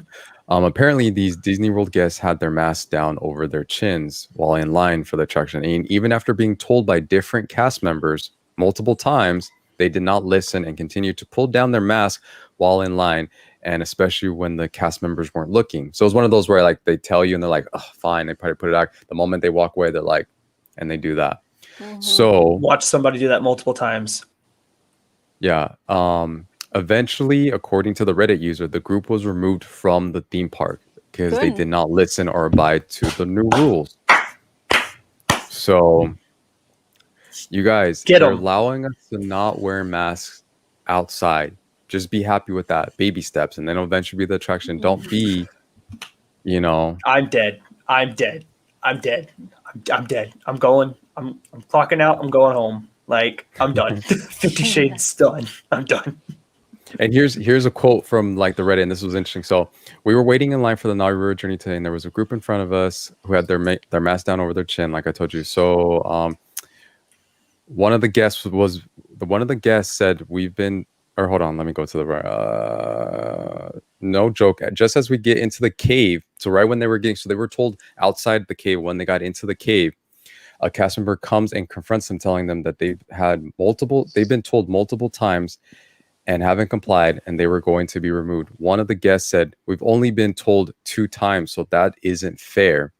Apparently, these Disney World guests had their masks down over their chins while in line for the attraction. And even after being told by different cast members multiple times, they did not listen and continued to pull down their mask while in line, and especially when the cast members weren't looking. So it's one of those where like they tell you and they're like, oh, fine, they probably put it out. The moment they walk away, they're like, and they do that. So watch somebody do that multiple times. Yeah. Eventually, according to the Reddit user, the group was removed from the theme park because they did not listen or abide to the new rules. So, you guys, they're allowing us to not wear masks outside. Just be happy with that. Baby steps, and then it'll eventually be the attraction. Don't be, I'm dead. I'm dead. I'm dead. I'm dead. I'm going. I'm clocking out. I'm going home. Like, I'm done. 50 Shades done. I'm done. And here's a quote from like the Reddit, and this was interesting. So we were waiting in line for the Navi River journey today, and there was a group in front of us who had their mask down over their chin, like I told you. So one of the guests said, "We've been." Or hold on, let me go to the no joke. Just as we get into the cave, so right when they were told outside the cave. When they got into the cave, a cast member comes and confronts them, telling them that they've been told multiple times and haven't complied, and they were going to be removed. One of the guests said, "We've only been told 2 times, so that isn't fair."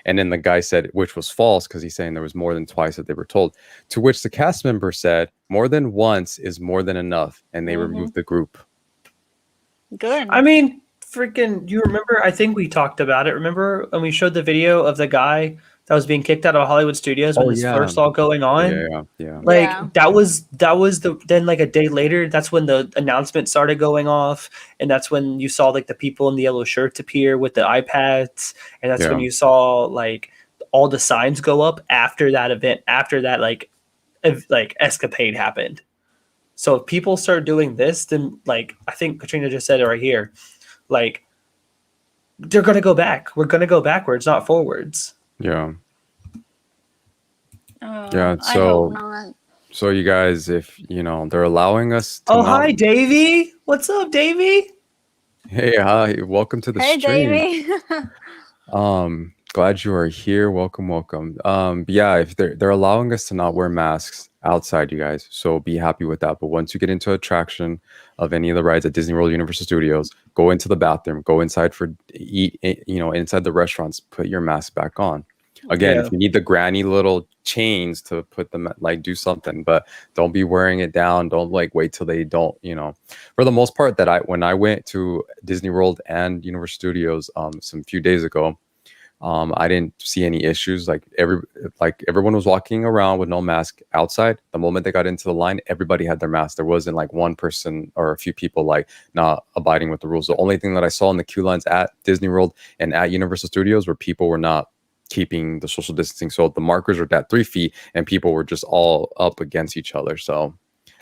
And then the guy said, which was false, because he's saying there was more than twice that they were told. To which the cast member said, "More than once is more than enough," and they removed the group. Good. I mean, freaking, you remember? I think we talked about it. Remember when we showed the video of the guy that was being kicked out of Hollywood Studios when this first all going on? Yeah. Like that was then like a day later, that's when the announcement started going off, and that's when you saw like the people in the yellow shirts appear with the iPads, and that's when you saw like all the signs go up after that event, after that like escapade happened. So if people start doing this, then like I think Katrina just said it right here, like they're gonna go back. We're gonna go backwards, not forwards. Yeah. I hope not. So you guys, if they're allowing us to hi Davey. What's up, Davey? Hey, hi, welcome to the stream. Davey. Glad you are here. Welcome. But yeah, if they're allowing us to not wear masks outside, you guys, so be happy with that. But once you get into attraction of any of the rides at Disney World, Universal Studios, go into the bathroom, go inside for eat, inside the restaurants, put your mask back on. Again, if you need the granny little chains to put them, like, do something, but don't be wearing it down. Don't like wait till they don't, for the most part when I went to Disney World and Universal Studios some few days ago, I didn't see any issues. Everyone was walking around with no mask outside. The moment they got into the line, everybody had their mask. There wasn't like one person or a few people like not abiding with the rules. The only thing that I saw in the queue lines at Disney World and at Universal Studios were people were not keeping the social distancing. So the markers were at 3 feet and people were just all up against each other. So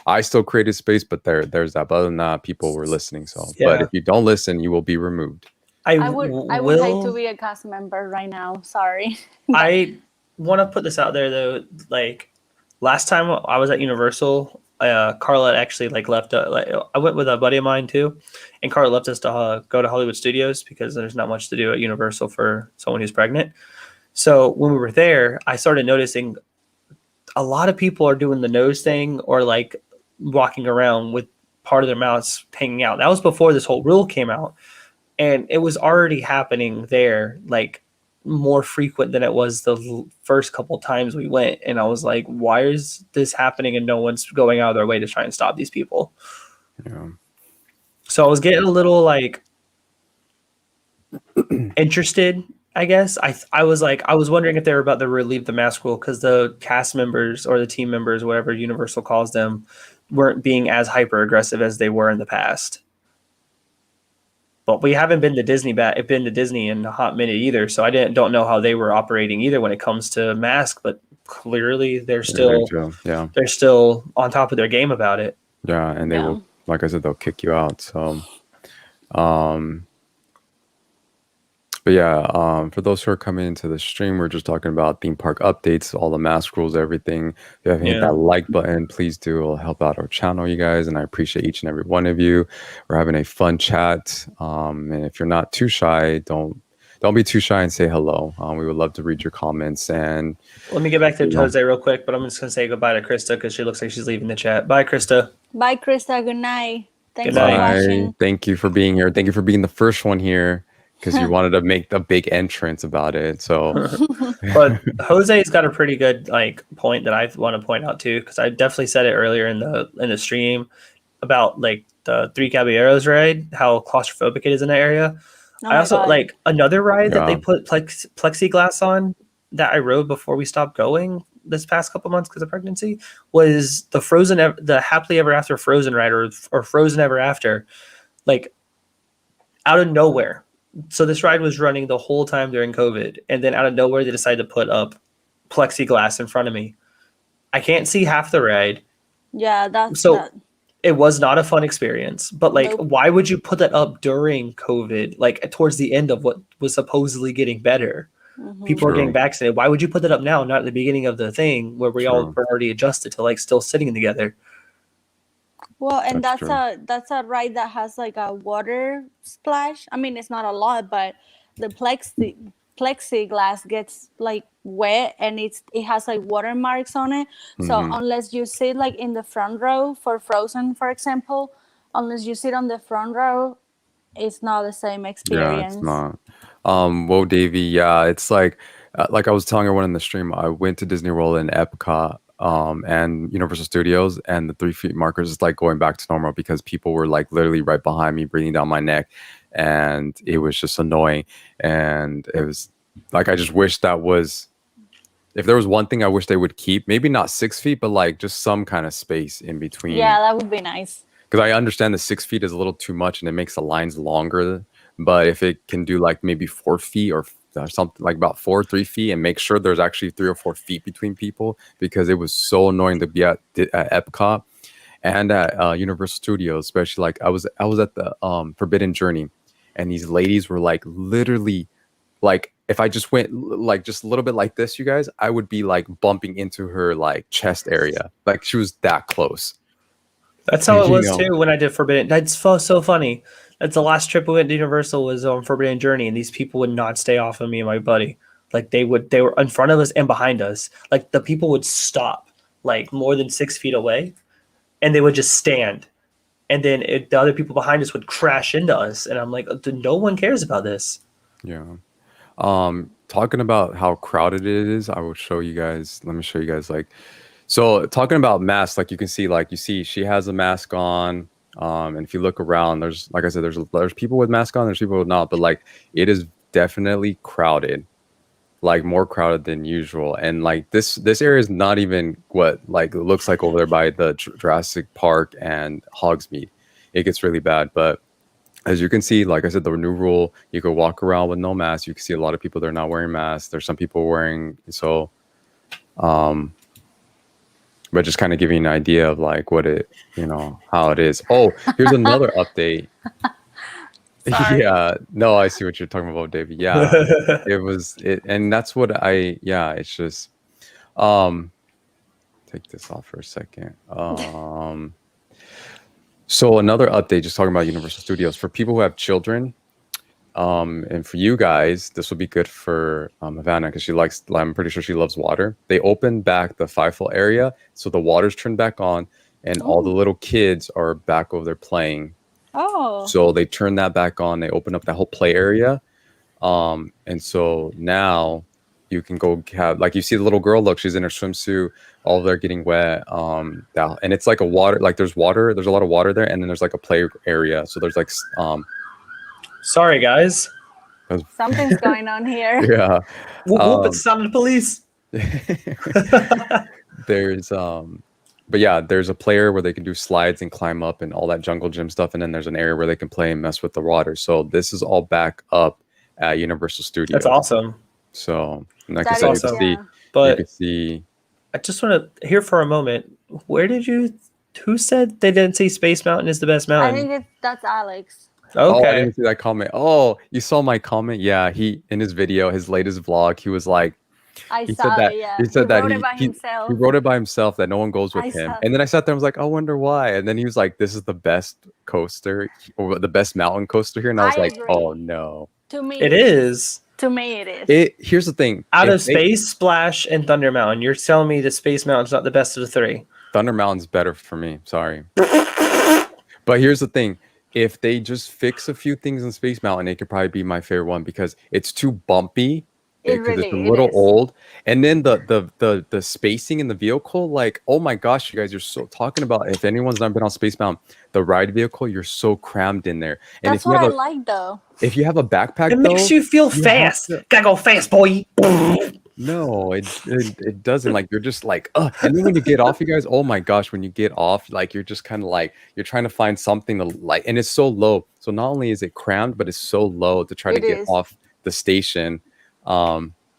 I still created space, but there's that. But other than that, people were listening. So, but if you don't listen, you will be removed. I would hate to be a cast member right now. Sorry. I want to put this out there though. Like last time I was at Universal, Carla actually left. I went with a buddy of mine too, and Carla left us to go to Hollywood Studios because there's not much to do at Universal for someone who's pregnant. So when we were there, I started noticing a lot of people are doing the nose thing or like walking around with part of their mouths hanging out. That was before this whole rule came out. And it was already happening there, like more frequent than it was the first couple times we went. And I was like, why is this happening and no one's going out of their way to try and stop these people? Yeah. So I was getting a little like interested, I guess. I was wondering if they were about to relieve the mask rule because the cast members or the team members, whatever Universal calls them, weren't being as hyper aggressive as they were in the past. But we haven't been to Disney in a hot minute either, so I don't know how they were operating either when it comes to mask. But clearly, they're still on top of their game about it. Yeah, and they will, like I said, they'll kick you out. So, but yeah, for those who are coming into the stream, we're just talking about theme park updates, all the mask rules, everything. If you haven't hit that like button, please do. It'll help out our channel, you guys, and I appreciate each and every one of you. We're having a fun chat, and if you're not too shy, don't be too shy and say hello. We would love to read your comments. And let me get back to Jose real quick, but I'm just gonna say goodbye to Krista because she looks like she's leaving the chat. Bye, Krista. Bye, Krista. Good night. Thanks Good night. for watching. Thank you for being here. Thank you for being the first one here, because you wanted to make a big entrance about it. So, but Jose's got a pretty good point that I want to point out too, because I definitely said it earlier in the stream about the Three Caballeros ride, how claustrophobic it is in that area. I also another ride that they put plexiglass on that I rode before we stopped going this past couple months because of pregnancy was the Happily Ever After Frozen ride or Frozen Ever After, out of nowhere. So this ride was running the whole time during COVID, and then out of nowhere they decided to put up plexiglass in front of me. I can't see half the ride. Yeah, it was not a fun experience. But why would you put that up during COVID, towards the end of what was supposedly getting better? Mm-hmm. People are getting vaccinated. Why would you put that up now, not at the beginning of the thing where we all were already adjusted to still sitting together? Well, and that's a ride that has a water splash. I mean, it's not a lot, but the plexiglass gets wet and it has watermarks on it. Mm-hmm. So unless you sit in the front row for Frozen, for example, unless you sit on the front row, it's not the same experience. Yeah, it's not. Whoa, Davey. Yeah, it's like I was telling everyone in the stream, I went to Disney World and Epcot and Universal Studios, and the 3 feet markers is going back to normal because people were literally right behind me, breathing down my neck, and it was just annoying. And it was I just wish that was, if there was one thing I wish they would keep, maybe not 6 feet, but just some kind of space in between. Yeah, that would be nice. Because I understand the 6 feet is a little too much and it makes the lines longer. But if it can do maybe 4 feet or something about 3 feet, and make sure there's actually 3 or 4 feet between people, because it was so annoying to be at Epcot and at Universal Studios, especially I was at the Forbidden Journey, and these ladies were literally if I just went just a little bit like this, you guys, I would be bumping into her chest area. She was that close. That's how it was too when I did Forbidden. That's so funny. That's the last trip we went to Universal was on Forbidden Journey, and these people would not stay off of me and my buddy. They were in front of us and behind us. The people would stop more than 6 feet away, and they would just stand. And then the other people behind us would crash into us, and I'm no one cares about this. Yeah. Talking about how crowded it is, I will show you guys. Let me show you guys so talking about masks, you can see, you see she has a mask on. And if you look around, there's, I said, there's people with masks on, there's people with not, but it is definitely crowded, more crowded than usual. And this area is not even what it looks like over there by the Jurassic Park and Hogsmeade. It gets really bad. But as you can see, I said, the new rule, you could walk around with no mask. You can see a lot of people, they're not wearing masks. There's some people wearing, so but just kind of giving you an idea of what it, how it is. Oh, here's another update. Yeah, no, I see what you're talking about, David. Yeah, and that's what it's just, take this off for a second. So another update, just talking about Universal Studios for people who have children. And for you guys, this will be good for Havana, because I'm pretty sure she loves water. They opened back the Five-Foot area, so the water's turned back on, and all the little kids are back over there playing. Oh. So they turned that back on. They opened up that whole play area. And so now you can go have, you see the little girl, look, she's in her swimsuit, all of they're getting wet. And it's a water, there's water, there's a lot of water there, and then there's a play area. So there's sorry, guys. Something's going on here. Yeah. Whoop, it's the sound of the police. There's But yeah, there's a player where they can do slides and climb up and all that jungle gym stuff, and then there's an area where they can play and mess with the water. So this is all back up at Universal Studios. That's awesome. So like I That said, is, you can see, you But can see. I just want to hear for a moment. Who said they didn't see Space Mountain is the best I mountain? think that's Alex. Oh, I Okay. didn't see that comment. Oh, you saw my comment? Yeah, he in his video, his latest vlog, he was like, I he saw said that it, yeah. he said that wrote it by he himself. wrote it by himself that no one goes with I him. saw- And then I sat there and was like, I wonder why. And then he was like, this is the best coaster or the best mountain coaster here. And I was I like, agree. oh no. To me, It is. To me, it is. Here's the thing. Out If of Space, Splash, and Thunder Mountain, you're telling me that Space Mountain's not the best of the three? Thunder Mountain's better for me. Sorry. But here's the thing. If they just fix a few things in Space Mountain, it could probably be my favorite one because it's too bumpy. It Because really it's a little is. old. And then the spacing in the vehicle, like, oh my gosh, you guys are so talking about if anyone's not been on Space Mountain, the ride vehicle, you're so crammed in there. And That's if you what have I like, though. if you have a backpack, It makes you feel you have fast. to- Gotta go fast, boy. no, it doesn't. Like you're just like, and then when you get off, you guys, oh my gosh, when you get off, like you're just kind of like you're trying to find something to like, and it's so low. So not only is it crammed, but it's so low to try to It get is. off the station.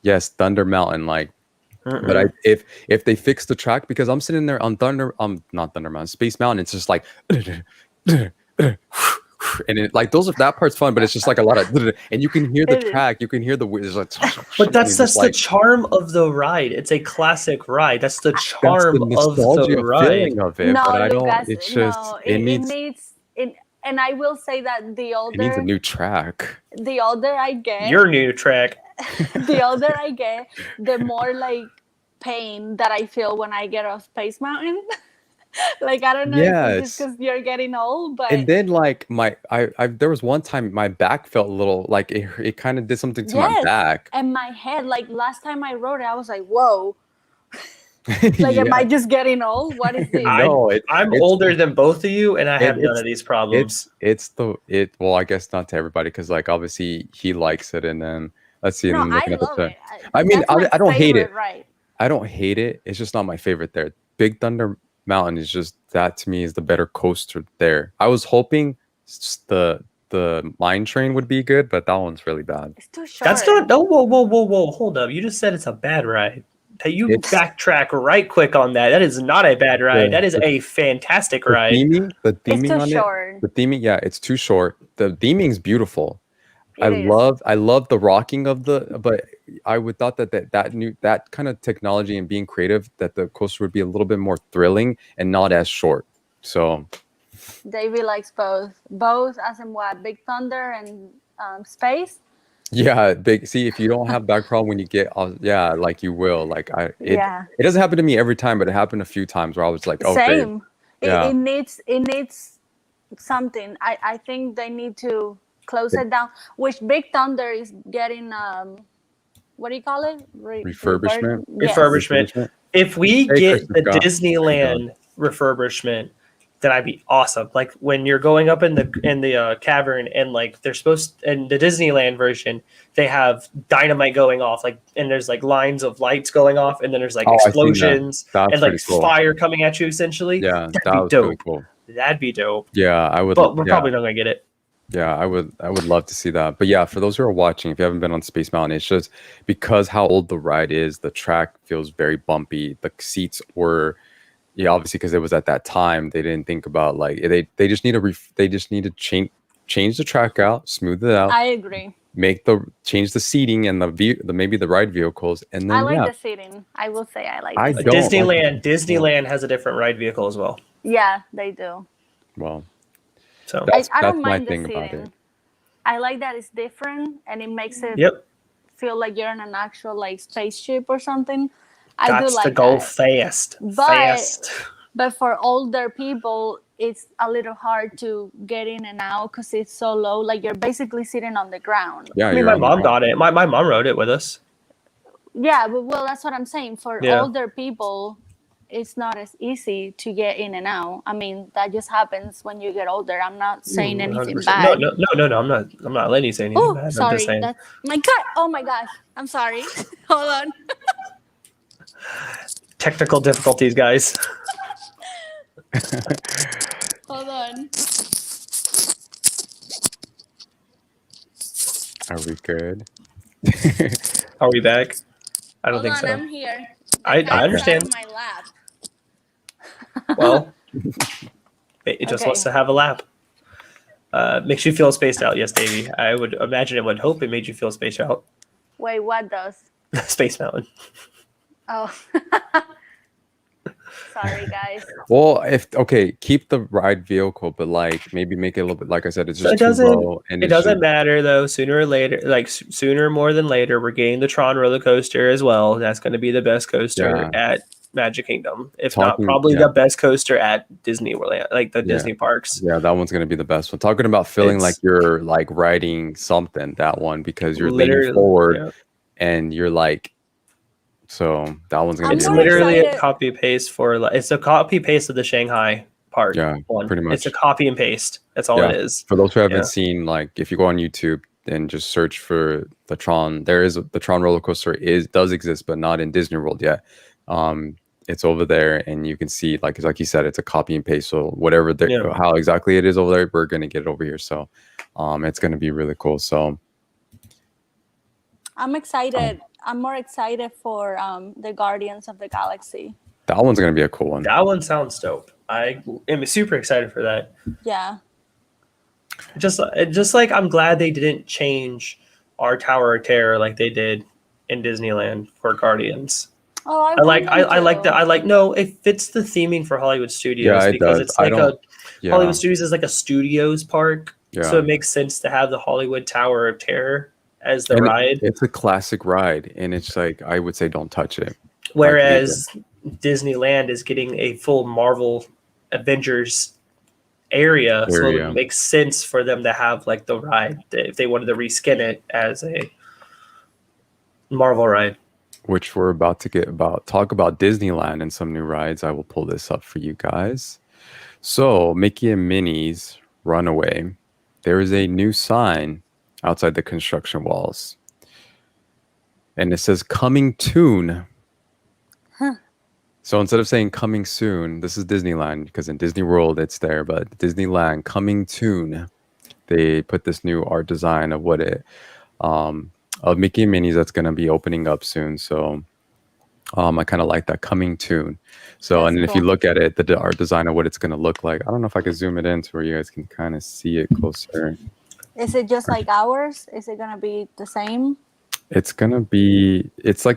Yes, Thunder Mountain, like, Mm-mm. but if they fix the track, because I'm sitting there on not Thunder Mountain, Space Mountain, it's just like, and it like that part's fun, but it's just like a lot of, and you can hear the It is. track, you can hear the there's like, But and that's you're just the like, charm of the ride. It's a classic ride. That's the that's charm the of nostalgia the ride. feeling of it. No, But I don't. Lucas, It's just no, it it needs needs it, and I will say that it needs a new track. the older I get, Your new track. the older I get, the more like pain that I feel when I get off Space Mountain. Like I don't know if it's just Yes. because you're getting old, but And then like I there was one time my back felt a little like it kind of did something to my Yes. back. and my head, like last time I rode it, I was like, whoa, like Yeah. am I just getting old? What is this? No, I'm it's- older than both of you, and I have none it's- of these problems. well, I guess not to everybody because like obviously he likes it, and then let's see. No, I'm looking I at the love thing. it. I mean, That's my I don't hate it. favorite ride. I don't hate it. It's just not my favorite there. Big Thunder Mountain is just that to me is the better coaster there. I was hoping the mine train would be good, but that one's really bad. It's too short. That's not. No, whoa! Hold up! You just said it's a bad ride. Hey, you It's- backtrack right quick on that. That is not a bad ride. That is a fantastic The ride. theming It's too on short. it. The theming, yeah, it's too short. The theming's beautiful. I It is. love the rocking of but I would thought that kind of technology and being creative that the coaster would be a little bit more thrilling and not as short. So Davey likes both as in what, Big Thunder and Space. yeah, big. See, if you don't have back problem when you get off, yeah, like you will. Like Yeah. it doesn't happen to me every time, but it happened a few times where I was like, oh, great. Same. Yeah. It needs something. I think they need to close it down. Which Big Thunder is getting what do you call it? Refurbishment? Yes. Refurbishment. If we Hey, get the Christopher. Disneyland refurbishment, then I'd be awesome. Like when you're going up in the cavern and like they're supposed in the Disneyland version, they have dynamite going off, like and there's like lines of lights going off, and then there's like Oh, I've seen that. explosions That's and like pretty cool. fire coming at you essentially. Yeah, That'd that be was really dope. cool. That'd be dope. Yeah, I would. But we're yeah. probably not gonna get it. Yeah, I would love to see that. But yeah, for those who are watching, if you haven't been on Space Mountain, it's just because how old the ride is, the track feels very bumpy. The seats were obviously because it was at that time, they didn't think about like they just need to change the track out, smooth it out, I agree. change the seating and the maybe the ride vehicles, and then I like yeah. the seating. I will say I like I the don't seating. like Disneyland has a different ride vehicle as well. Yeah, they do. Well, So That's I don't my mind the thing about seating. it. I like that it's different and it makes it yep, feel like you're in an actual like spaceship or something. I got do to like go that. fast. But- Fast. But for older people, it's a little hard to get in and out because it's so low. Like you're basically sitting on the ground. yeah, I mean, you're my on the mom ground. got it. My mom rode it with us. Yeah, but well, that's what I'm saying. For Yeah. older people, it's not as easy to get in and out. I mean, that just happens when you get older. I'm not saying anything 100%. bad. No. I'm not letting you say anything Oh, bad. I'm sorry. just saying. That's my God. Oh my gosh. I'm sorry. Hold on. Technical difficulties, guys. Hold on. Are we good? Are we back? I don't Hold think on, so. I'm here. The I cat is out understand. of my lap. Well, it just Okay. wants to have a lap. Makes you feel spaced out. Yes, Davey. I would imagine it would hope it made you feel spaced out. Wait, what does? Space Mountain. Oh. Sorry, guys. Well, keep the ride vehicle, but like maybe make it a little bit. Like I said, it's So just it too doesn't. low, and It it doesn't should. matter though. Sooner or later, like sooner more than later, we're getting the Tron roller coaster as well. That's going to be the best coaster Yeah. at Magic Kingdom, if not Talking, probably yeah, the best coaster at Disney World, like the Yeah. Disney parks. yeah, that one's gonna be the best one. Talking about feeling like It's you're like riding something, that one because you're leaning literally, forward yeah. and you're like, so that one's gonna I'm be It's more amazing. literally a excited. copy paste it's a copy paste of the Shanghai park Yeah, one. pretty It's a much. copy and paste. That's all Yeah. it is. For those who haven't Yeah. seen, like, if you go on YouTube and just search for the Tron, the Tron roller coaster does exist, but not in Disney World yet. It's over there, and you can see, like you said, it's a copy and paste. So whatever Yeah. how exactly it is over there, we're gonna get it over here. So, it's gonna be really cool. So I'm excited. I'm more excited for the Guardians of the Galaxy. that one's gonna be a cool one. That one sounds dope. I am super excited for that. Yeah. Just like I'm glad they didn't change our Tower of Terror like they did in Disneyland for Guardians. Oh, I like that. I like no, it fits the theming for Hollywood Studios Yeah, it because does. it's like Yeah, Hollywood Studios is like a studios park. yeah. So it makes sense to have the Hollywood Tower of Terror as the And ride. it's a classic ride, and it's like I would say, don't touch it. Whereas Disneyland is getting a full Marvel Avengers area, so it makes sense for them to have like the ride if they wanted to reskin it as a Marvel ride. Which we're about to talk about Disneyland and some new rides. I will pull this up for you guys. So Mickey and Minnie's Runaway. There is a new sign outside the construction walls, and it says "Coming Soon." Huh. So instead of saying "Coming Soon," this is Disneyland because in Disney World it's there, but Disneyland "Coming Soon." They put this new art design of of Mickey and Minnie's that's going to be opening up soon. So I kind of like that "Coming Soon." So That's and then if cool. you look at it, the art design of what it's going to look like. I don't know if I can zoom it in to where you guys can kind of see it closer. Is it just like ours? Is it gonna be the same? It's like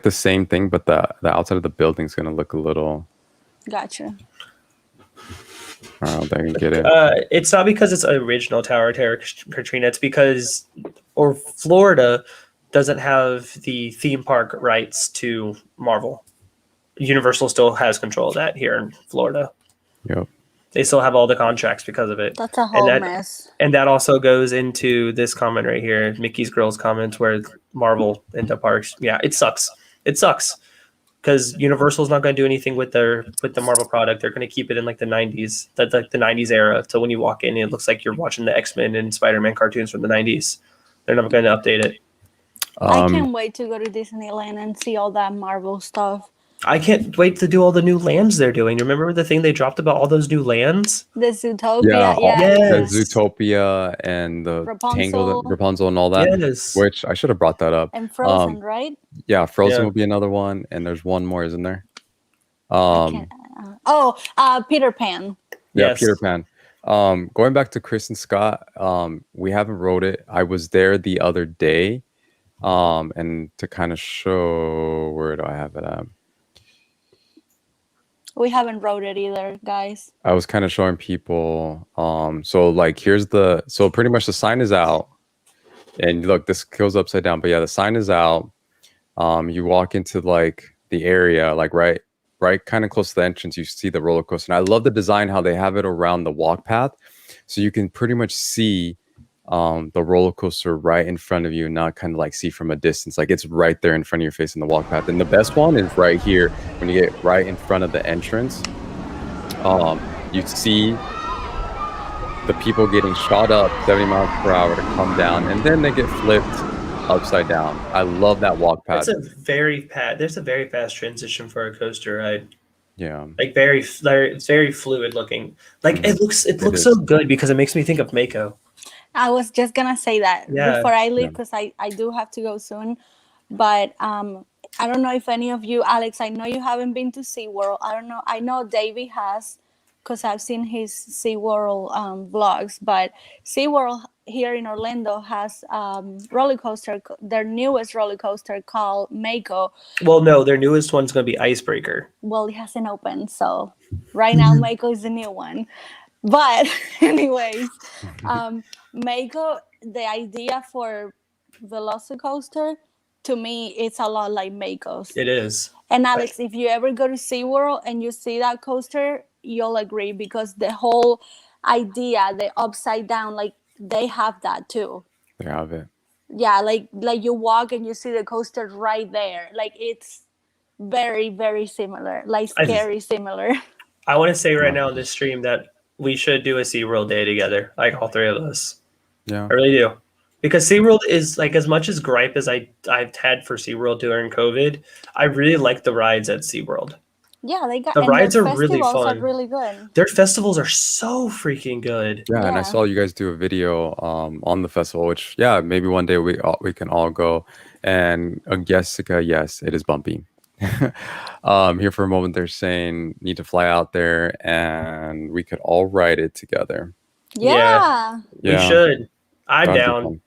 the same thing, but the outside of the building is going to look a little. Gotcha. I don't know if I can get it. It's not because it's original Tower of Terror, Katrina. It's because Florida doesn't have the theme park rights to Marvel. Universal still has control of that here in Florida. Yep. They still have all the contracts because of it. That's a whole mess. And that also goes into this comment right here, Mickey's Girls comment, where Marvel into parks. Yeah, it sucks. It sucks because Universal's not going to do anything with the Marvel product. They're going to keep it in like the 90s, the 90s era. So when you walk in, it looks like you're watching the X-Men and Spider-Man cartoons from the 90s. They're not going to update it. I can't wait to go to Disneyland and see all that Marvel stuff. I can't wait to do all the new lands they're doing. Remember the thing they dropped about all those new lands? The Zootopia, Yeah, Yes. the Zootopia and the Rapunzel and all that. Yes. Which I should have brought that up. And Frozen, right? Yeah, Frozen Yeah. will be another one, and there's one more, isn't there? Peter Pan. Yeah, Yes. Peter Pan. Going back to Chris and Scott, we haven't rode it. I was there the other day, and to kind of show, where do I have it at? We haven't rode it either, guys. I was kind of showing people. So like, so pretty much the sign is out, and look, this goes upside down. But yeah, the sign is out. You walk into like the area, like right kind of close to the entrance. You see the roller coaster, and I love the design how they have it around the walk path, so you can pretty much see the roller coaster right in front of you, not kind of like see from a distance. Like it's right there in front of your face in the walk path. And the best one is right here when you get right in front of the entrance. You see the people getting shot up 70 miles per hour to come down, and then they get flipped upside down. I love that walk path. There's a very fast transition for a coaster ride. Yeah. Like very fluid looking. Like it looks so good because it makes me think of Mako. I was just gonna say that before I leave Yeah. because I do have to go soon. But I don't know if any of you, Alex, I know you haven't been to SeaWorld. I don't know. I know Davey has because I've seen his SeaWorld vlogs. But SeaWorld here in Orlando has roller coaster, their newest roller coaster called Mako. Well, no, their newest one's going to be Icebreaker. Well, it hasn't opened. So right now, Mako is the new one. But anyways, Mako, the idea for VelociCoaster, to me, it's a lot like Mako's. It is. And Alex, if you ever go to SeaWorld and you see that coaster, you'll agree because the whole idea, the upside down, like they have that too. They have it. Yeah, like you walk and you see the coaster right there. Like it's very, very similar, like scary similar. I want to say right now in this stream that we should do a SeaWorld day together, like all three of us. Yeah. I really do. Because SeaWorld is like, as much as gripe as I've had for SeaWorld during COVID, I really like the rides at SeaWorld. Yeah, they got the rides are really fun. Are really good. Their festivals are so freaking good. Yeah, and I saw you guys do a video on the festival, which maybe one day we can all go. And Jessica, yes, it is bumpy. Here for a moment, they're saying need to fly out there and we could all ride it together. Yeah. We should. I'm down.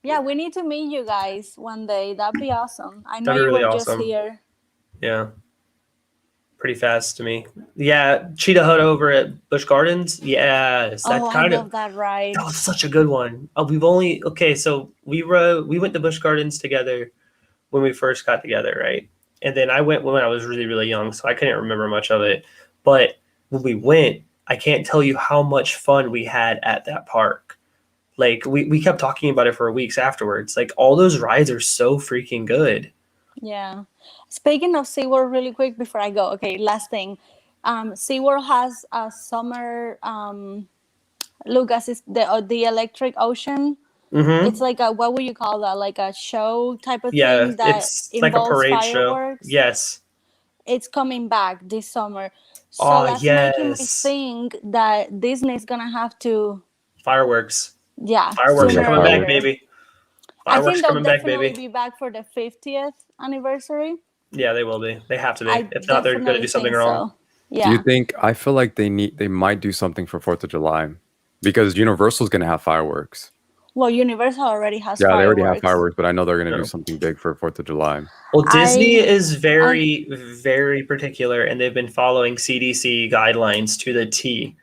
Yeah, we need to meet you guys one day. That'd be awesome. I know That'd be really were awesome. Just here. Yeah. Pretty fast to me. Yeah, Cheetah Hut over at Busch Gardens. Yes, I love that ride. That was such a good one. So we went to Busch Gardens together when we first got together, right? And then I went when I was really, really young, so I couldn't remember much of it. But when we went, I can't tell you how much fun we had at that park. Like we kept talking about it for weeks afterwards. Like all those rides are so freaking good. Yeah. Speaking of SeaWorld, really quick before I go. Okay, last thing. SeaWorld has a summer. Lucas is the electric ocean. Mm-hmm. It's like what would you call that? Like a show type of thing that it's like a parade fireworks. Show. Yes. It's coming back this summer. So that's making me think that Disney's gonna have to fireworks. Yeah. Fireworks are coming back, baby. I think they'll definitely be back for the 50th anniversary. Yeah, they will be. They have to be. If not, they're going to do something wrong. Yeah. Do you think? I feel like they might do something for 4th of July because Universal's going to have fireworks. Well, Universal already has fireworks. Yeah, they already have fireworks, but I know they're going to do something big for 4th of July. Well, Disney is very, very particular, and they've been following CDC guidelines to the T.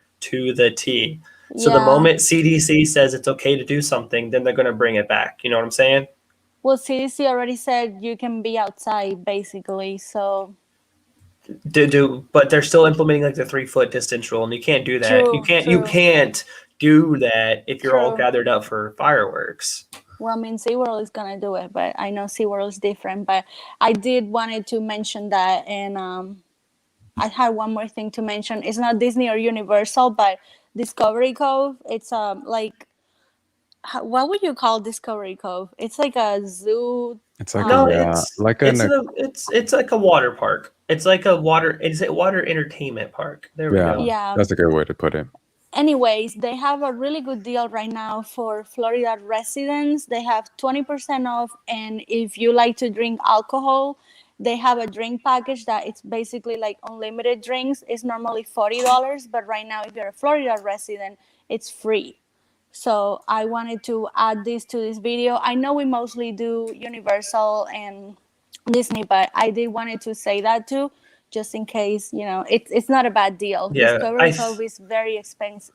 So the moment CDC says it's okay to do something, then they're going to bring it back. You know what I'm saying? Well, CDC already said you can be outside, basically. So, but they're still implementing like the 3-foot distance rule, and you can't do that. You can't do that if you're all gathered up for fireworks. Well, I mean, SeaWorld is gonna do it, but I know SeaWorld is different. But I did wanted to mention that, and I had one more thing to mention. It's not Disney or Universal, but Discovery Cove. It's like. What would you call Discovery Cove? It's like a zoo. It's like it's like a water park. It's like a water entertainment park. There we go. Yeah, that's a good way to put it. Anyways, they have a really good deal right now for Florida residents. They have 20% off, and if you like to drink alcohol, they have a drink package that it's basically like unlimited drinks. It's normally $40, but right now, if you're a Florida resident, it's free. So I wanted to add this to this video. I know we mostly do Universal and Disney, but I did wanted to say that too, just in case, it's not a bad deal. Yeah, Discovery Cove is very expensive.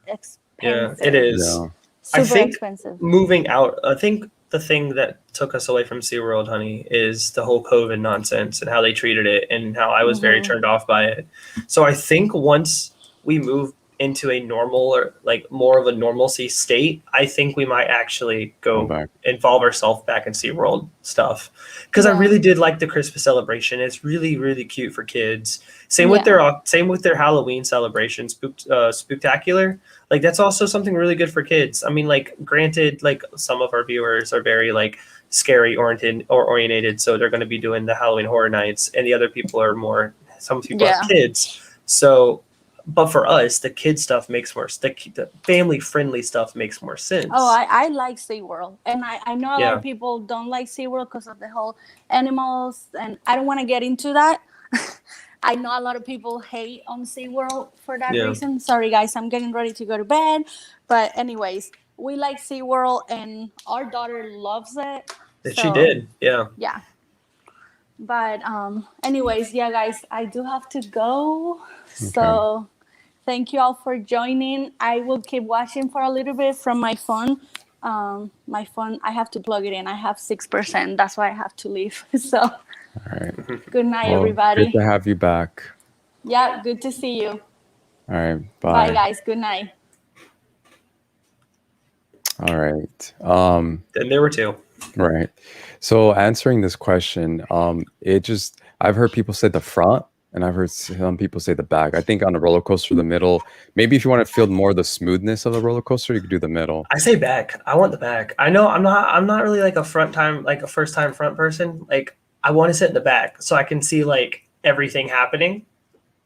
Yeah, it is. Yeah. Super expensive. Moving out, I think the thing that took us away from SeaWorld, honey, is the whole COVID nonsense and how they treated it and how I was very turned off by it. So I think once we move into a normal or like more of a normalcy state, I think we might actually go involve ourselves back in SeaWorld stuff. Because I really did like the Christmas celebration. It's really, really cute for kids. Same with their Halloween celebration, Spooktacular. Like that's also something really good for kids. I mean, like granted, like some of our viewers are very like scary oriented, so they're going to be doing the Halloween Horror Nights, and the other people are more Some people Yeah. have kids. So, but for us, the kid stuff makes more, the family friendly stuff makes more sense. Oh, I like SeaWorld. And I know a lot Yeah. of people don't like SeaWorld because of the whole animals. And I don't want to get into that. I know a lot of people hate on SeaWorld for that Yeah. reason. Sorry, guys, I'm getting ready to go to bed. But anyways, we like SeaWorld and our daughter loves it. She So, did. Yeah. Yeah. But anyways, yeah, guys, I do have to go. So thank you all for joining. I will keep watching for a little bit from my phone. My phone, I have to plug it in. I have 6%. That's why I have to leave. So All right. good night, Well, everybody. good to have you back. Yeah, good to see you. All right. Bye, Bye. guys. Good night. All right. And there were two. Right. So answering this question, I've heard people say the front and I've heard some people say the back. I think on a roller coaster, the middle, maybe if you want to feel more the smoothness of the roller coaster, you could do the middle. I say back. I want the back. I know I'm not really like a first time front person. Like I want to sit in the back so I can see like everything happening,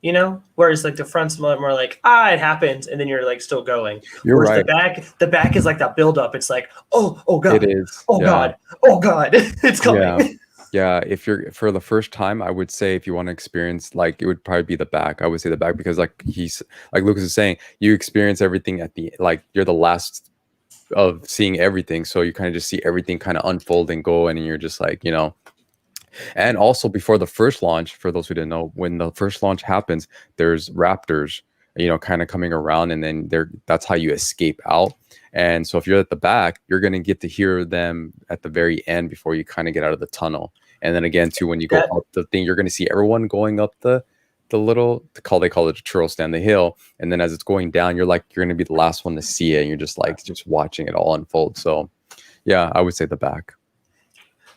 you know? Whereas like the front's more like, it happens, and then you're like still going. You're Whereas right. the back is like that build up. It's like, oh God. It is. Oh Yeah. God. Oh God. It's coming. Yeah. Yeah. If you're for the first time, I would say if you want to experience, like, it would probably be the back. I would say the back because like Lucas is saying, you experience everything at the, like, you're the last of seeing everything. So you kind of just see everything kind of unfold and go, and you're just like, and also before the first launch, for those who didn't know, when the first launch happens, there's raptors, kind of coming around, and then that's how you escape out. And so if you're at the back, you're going to get to hear them at the very end before you kind of get out of the tunnel. And then again, too, when you go up the thing, you're going to see everyone going up the little, they call it a churro stand, the hill. And then as it's going down, you're going to be the last one to see it. And you're just like, just watching it all unfold. So yeah, I would say the back.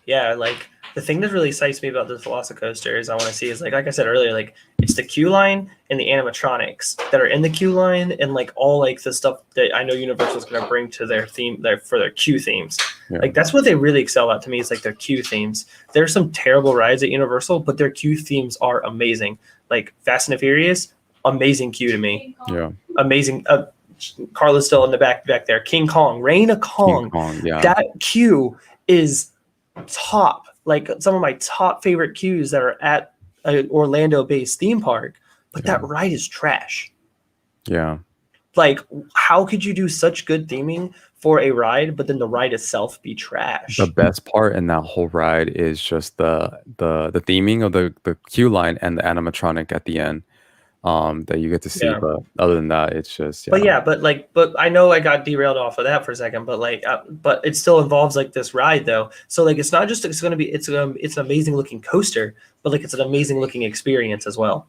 Yeah, like the thing that really excites me about this VelociCoaster is I want to see is like I said earlier, like it's the queue line and the animatronics that are in the queue line, and like all like the stuff that I know Universal's going to bring to their theme, for their queue themes. Yeah. Like that's what they really excel at to me, is like their queue themes. There's some terrible rides at Universal, but their queue themes are amazing. Like Fast and the Furious, amazing queue to me. Yeah. Amazing. Carla's still in the back there. King Kong, Reign of Kong. Yeah. That queue is top, like some of my top favorite queues that are at an Orlando-based theme park, but that ride is trash. Yeah. Like, how could you do such good theming for a ride, but then the ride itself be trash? The best part in that whole ride is just the theming of the queue line and the animatronic at the end. That you get to see, but other than that, it's just but I know I got derailed off of that for a second, but but it still involves like this ride though. So like it's not just it's an amazing looking coaster, but like it's an amazing looking experience as well.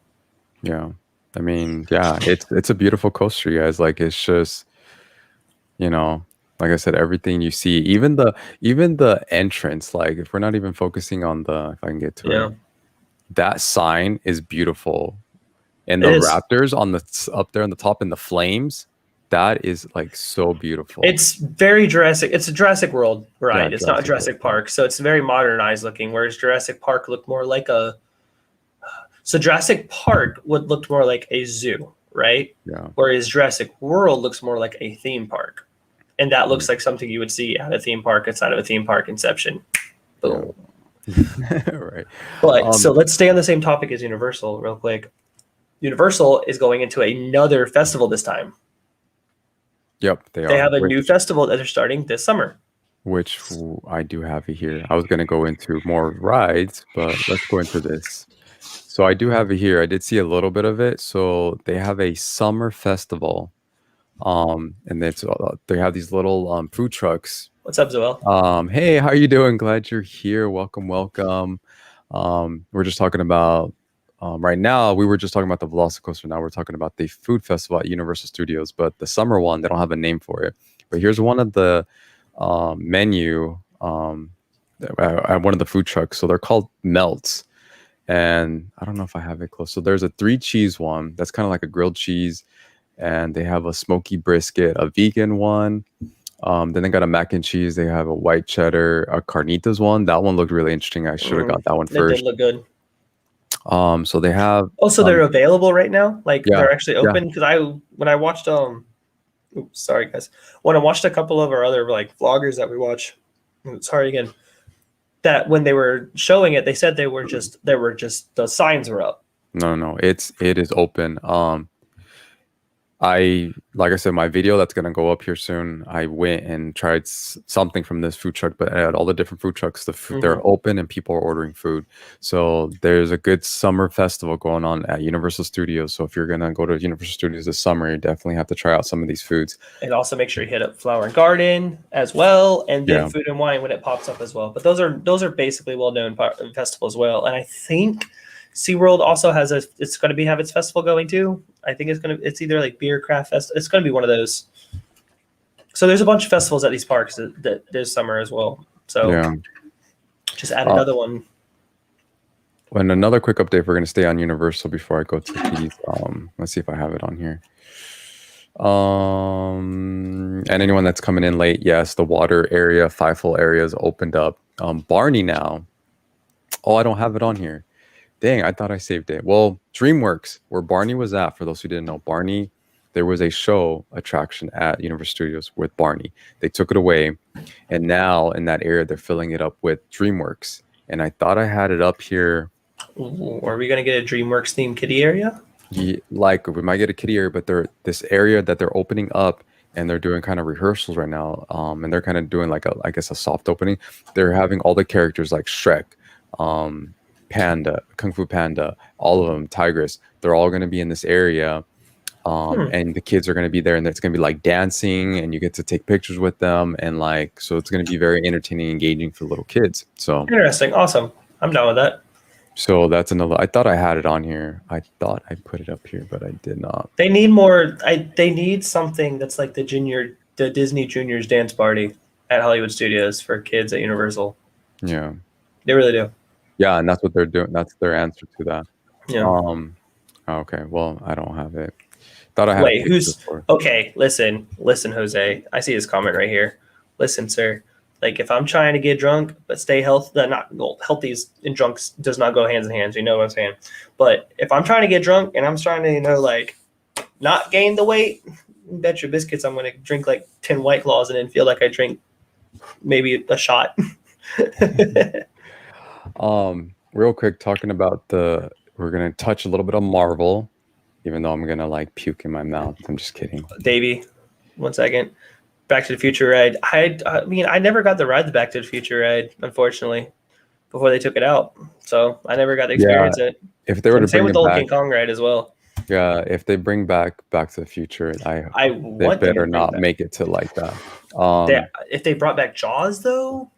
Yeah, I mean, yeah, it's a beautiful coaster, you guys. Like it's just, like I said, everything you see, even the entrance. Like if we're not even focusing on if I can get to it, that sign is beautiful. And the raptors up there on the top in the flames, that is like so beautiful. It's very Jurassic. It's a Jurassic World ride. Yeah, it's not a Jurassic Park, so it's very modernized looking. Whereas Jurassic Park looked more like Jurassic Park looked more like a zoo, right? Yeah. Whereas Jurassic World looks more like a theme park, and that looks like something you would see at a theme park inside of a theme park Inception. Boom. Yeah. Right. But so let's stay on the same topic as Universal real quick. Universal is going into another festival this time. Yep, they have a new festival that they're starting this summer. Which I do have it here. I was going to go into more rides, but let's go into this. So I do have it here. I did see a little bit of it. So they have a summer festival, and they have these little food trucks. What's up, Zoel? Hey, how are you doing? Glad you're here. Welcome. We're just talking about. Right now, we were just talking about the VelociCoaster. Now we're talking about the food festival at Universal Studios, but the summer one, they don't have a name for it. But here's one of the menu at one of the food trucks. So they're called Melts. And I don't know if I have it close. So there's a 3 cheese one. That's kind of like a grilled cheese. And they have a smoky brisket, a vegan one. Then they got a mac and cheese. They have a white cheddar, a carnitas one. That one looked really interesting. I should have got that one first. It did look good. So they have. Also, they're available right now. Like Yeah, they're actually open. Because when I watched oops, sorry guys. When I watched a couple of our other like vloggers that we watch, sorry again, that when they were showing it, they said they were just the signs were up. No, it is open. Like I said, my video that's gonna go up here soon. I went and tried something from this food truck, but at all the different food trucks, they're open and people are ordering food. So there's a good summer festival going on at Universal Studios. So if you're gonna go to Universal Studios this summer, you definitely have to try out some of these foods. And also make sure you hit up Flower and Garden as well, and then Food and Wine when it pops up as well. But those are basically well-known festivals as well. And I think SeaWorld also has it's going to have its festival going too. I think it's either like Beer Craft Fest. It's going to be one of those. So there's a bunch of festivals at these parks that this summer as well. So just add another one. And another quick update, we're going to stay on Universal before I go to these. Let's see if I have it on here. And anyone that's coming in late, yes, the water area, Fievel area is opened up. Barney now. Oh, I don't have it on here. Dang, I thought I saved it. Well, DreamWorks, where Barney was at, for those who didn't know, Barney, there was a show attraction at Universal Studios with Barney. They took it away, and now in that area, they're filling it up with DreamWorks. And I thought I had it up here. Ooh, are we going to get a DreamWorks themed kiddie area? Yeah, like we might get a kiddie area, but this area that they're opening up, and they're doing kind of rehearsals right now. And they're kind of doing like a soft opening. They're having all the characters like Shrek, Panda, Kung Fu Panda, all of them, Tigress. They're all going to be in this area, and the kids are going to be there, and it's going to be like dancing, and you get to take pictures with them, and like so it's going to be very entertaining, engaging for little kids. So interesting, awesome. I'm down with that. So that's another. I thought I had it on here. I thought I put it up here, but I did not. They need more. They need something that's like the Disney Juniors dance party at Hollywood Studios for kids at Universal. Yeah, they really do. Yeah, and that's what they're doing. That's their answer to that. Yeah. Okay. Well, I don't have it. Thought I had. Wait, who's okay? Listen, Jose. I see his comment right here. Listen, sir. Like if I'm trying to get drunk but stay healthy, healthy and drunk does not go hands in hands. You know what I'm saying? But if I'm trying to get drunk and I'm trying to, like not gain the weight, bet your biscuits I'm going to drink like 10 White Claws and then feel like I drink maybe a shot. Real quick, talking about we're gonna touch a little bit of Marvel, even though I'm gonna like puke in my mouth. I'm just kidding. Davey, 1 second. Back to the Future ride. I mean, I never got to ride the Back to the Future ride, unfortunately, before they took it out. So I never got to experience it. If they were to same bring with it the back, King Kong ride as well. Yeah, if they bring back Back to the Future, they better not make it to like that. If they brought back Jaws, though,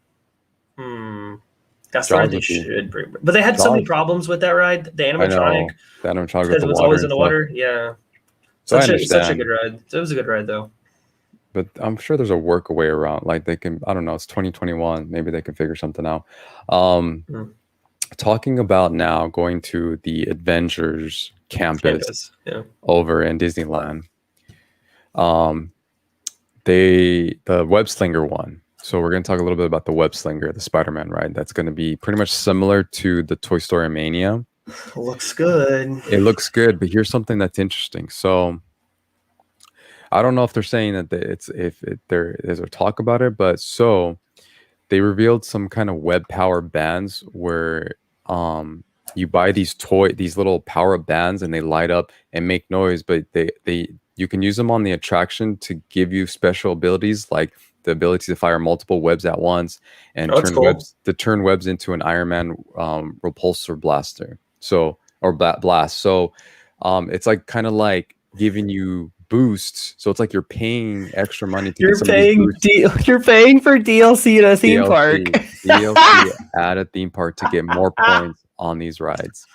that's the ride they should bring. But they had so many problems with that ride. The animatronic, because it was always in the water. Yeah, such a good ride. It was a good ride, though. But I'm sure there's a way around. Like they can, I don't know. It's 2021. Maybe they can figure something out. Talking about now going to the Avengers campus over in Disneyland. The web slinger one. So we're going to talk a little bit about the web slinger, the Spider-Man ride. That's going to be pretty much similar to the Toy Story Mania. Looks good. It looks good, but here's something that's interesting. So I don't know if they're saying that there is a talk about it, but so they revealed some kind of web power bands where you buy these little power bands and they light up and make noise, but you can use them on the attraction to give you special abilities, like the ability to fire multiple webs at once and turn webs into an Iron Man repulsor blaster. Blast. So it's like kind of like giving you boosts, so it's like you're paying extra money to you're paying for DLC at a theme park. DLC at a theme park to get more points on these rides.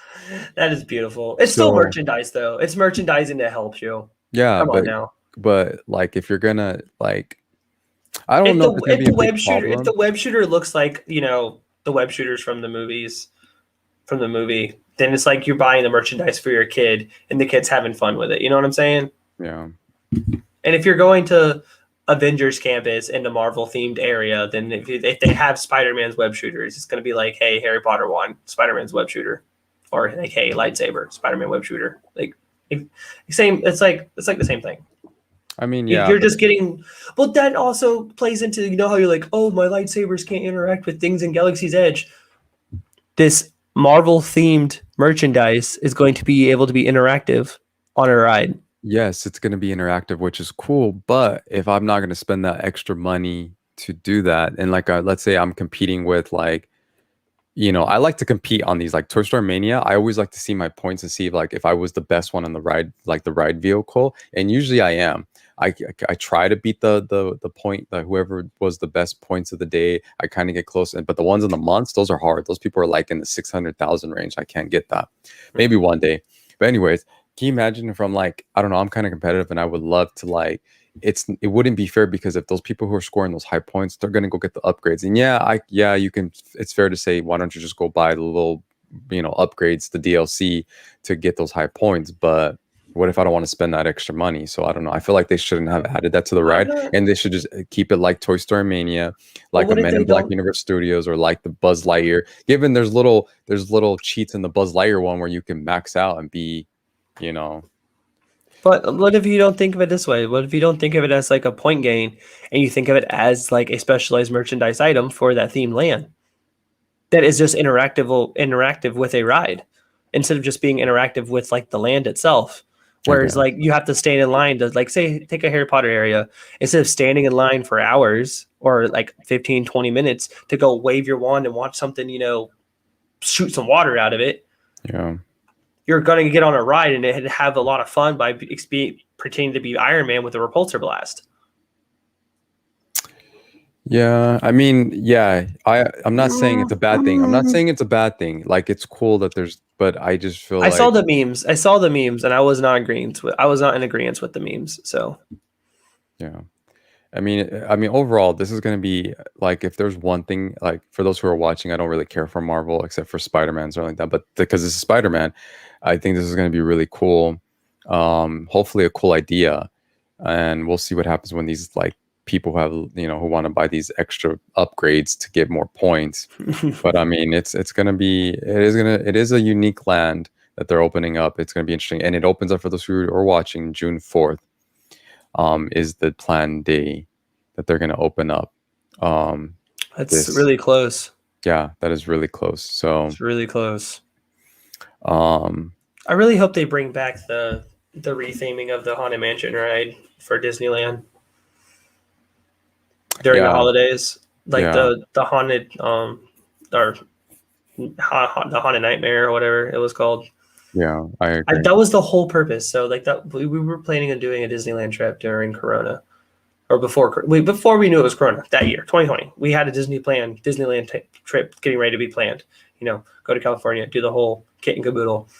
That is beautiful. It's still merchandise though. It's merchandising to help you. Yeah, but like if you're gonna like, I don't know if the web shooter. If the web shooter looks like the web shooters from the movie, then it's like you're buying the merchandise for your kid and the kid's having fun with it. You know what I'm saying? Yeah. And if you're going to Avengers campus in the Marvel themed area, then if they have Spider-Man's web shooters, it's going to be like, hey, Harry Potter won Spider-Man's web shooter. or like, hey, lightsaber, Spider-Man web shooter, like same. It's like the same thing. I mean, yeah, you're just getting. But that also plays into, you know, how you're like, oh, my lightsabers can't interact with things in Galaxy's Edge. This Marvel themed merchandise is going to be able to be interactive on a ride. yes, it's going to be interactive, which is cool. But if I'm not going to spend that extra money to do that, and like, let's say I'm competing with like, you know, I like to compete on these like Toy Story Mania. I always like to see my points and see if I was the best one on the ride, like the ride vehicle, and usually I am. I try to beat the point that whoever was the best points of the day. I kind of get close, but the ones in the months, those are hard. Those people are like in the 600,000 range. I can't get that. Maybe one day. But anyways, can you imagine if I'm like, I don't know, I'm kind of competitive and I would love to like, it wouldn't be fair because if those people who are scoring those high points, they're gonna go get the upgrades. And yeah, you can. It's fair to say, why don't you just go buy the little, you know, upgrades, the DLC to get those high points? But what if I don't want to spend that extra money? So I don't know. I feel like they shouldn't have added that to the ride, and they should just keep it like Toy Story Mania, like a Men in Black Universe Studios, or like the Buzz Lightyear. Given there's little cheats in the Buzz Lightyear one where you can max out and be, you know. But what if you don't think of it this way? What if you don't think of it as like a point gain, and you think of it as like a specialized merchandise item for that themed land that is just interactive with a ride, instead of just being interactive with like the land itself? Whereas like you have to stand in line to, like, say, take a Harry Potter area, instead of standing in line for hours or like 15, 20 minutes to go wave your wand and watch something, you know, shoot some water out of it. Yeah. You're going to get on a ride and have a lot of fun by pretending to be Iron Man with a repulsor blast. Yeah, I mean, yeah, I'm not saying it's a bad thing. I'm not saying it's a bad thing. Like, it's cool that there's, but I just feel I saw the memes. I saw the memes, and I was not in agreement with the memes. So, yeah. I mean, overall, this is going to be like, if there's one thing, like for those who are watching, I don't really care for Marvel except for Spider-Man or something like that. But because this is Spider-Man, I think this is going to be really cool. Hopefully a cool idea, and we'll see what happens when these like people who have, you know, who want to buy these extra upgrades to get more points. But I mean, it is a unique land that they're opening up. It's going to be interesting, and it opens up for those who are watching June 4th. Is the planned day that they're going to open up. That's really close. Yeah, that is really close. So it's really close. I really hope they bring back the retheming of the Haunted Mansion ride for Disneyland during the holidays, like the haunted or the Haunted Nightmare or whatever it was called. Yeah, I agree. That was the whole purpose. So like that, we were planning on doing a Disneyland trip during Corona, or before we knew it was Corona that year, 2020. We had a Disneyland trip getting ready to be planned. You know, go to California, do the whole kit and caboodle,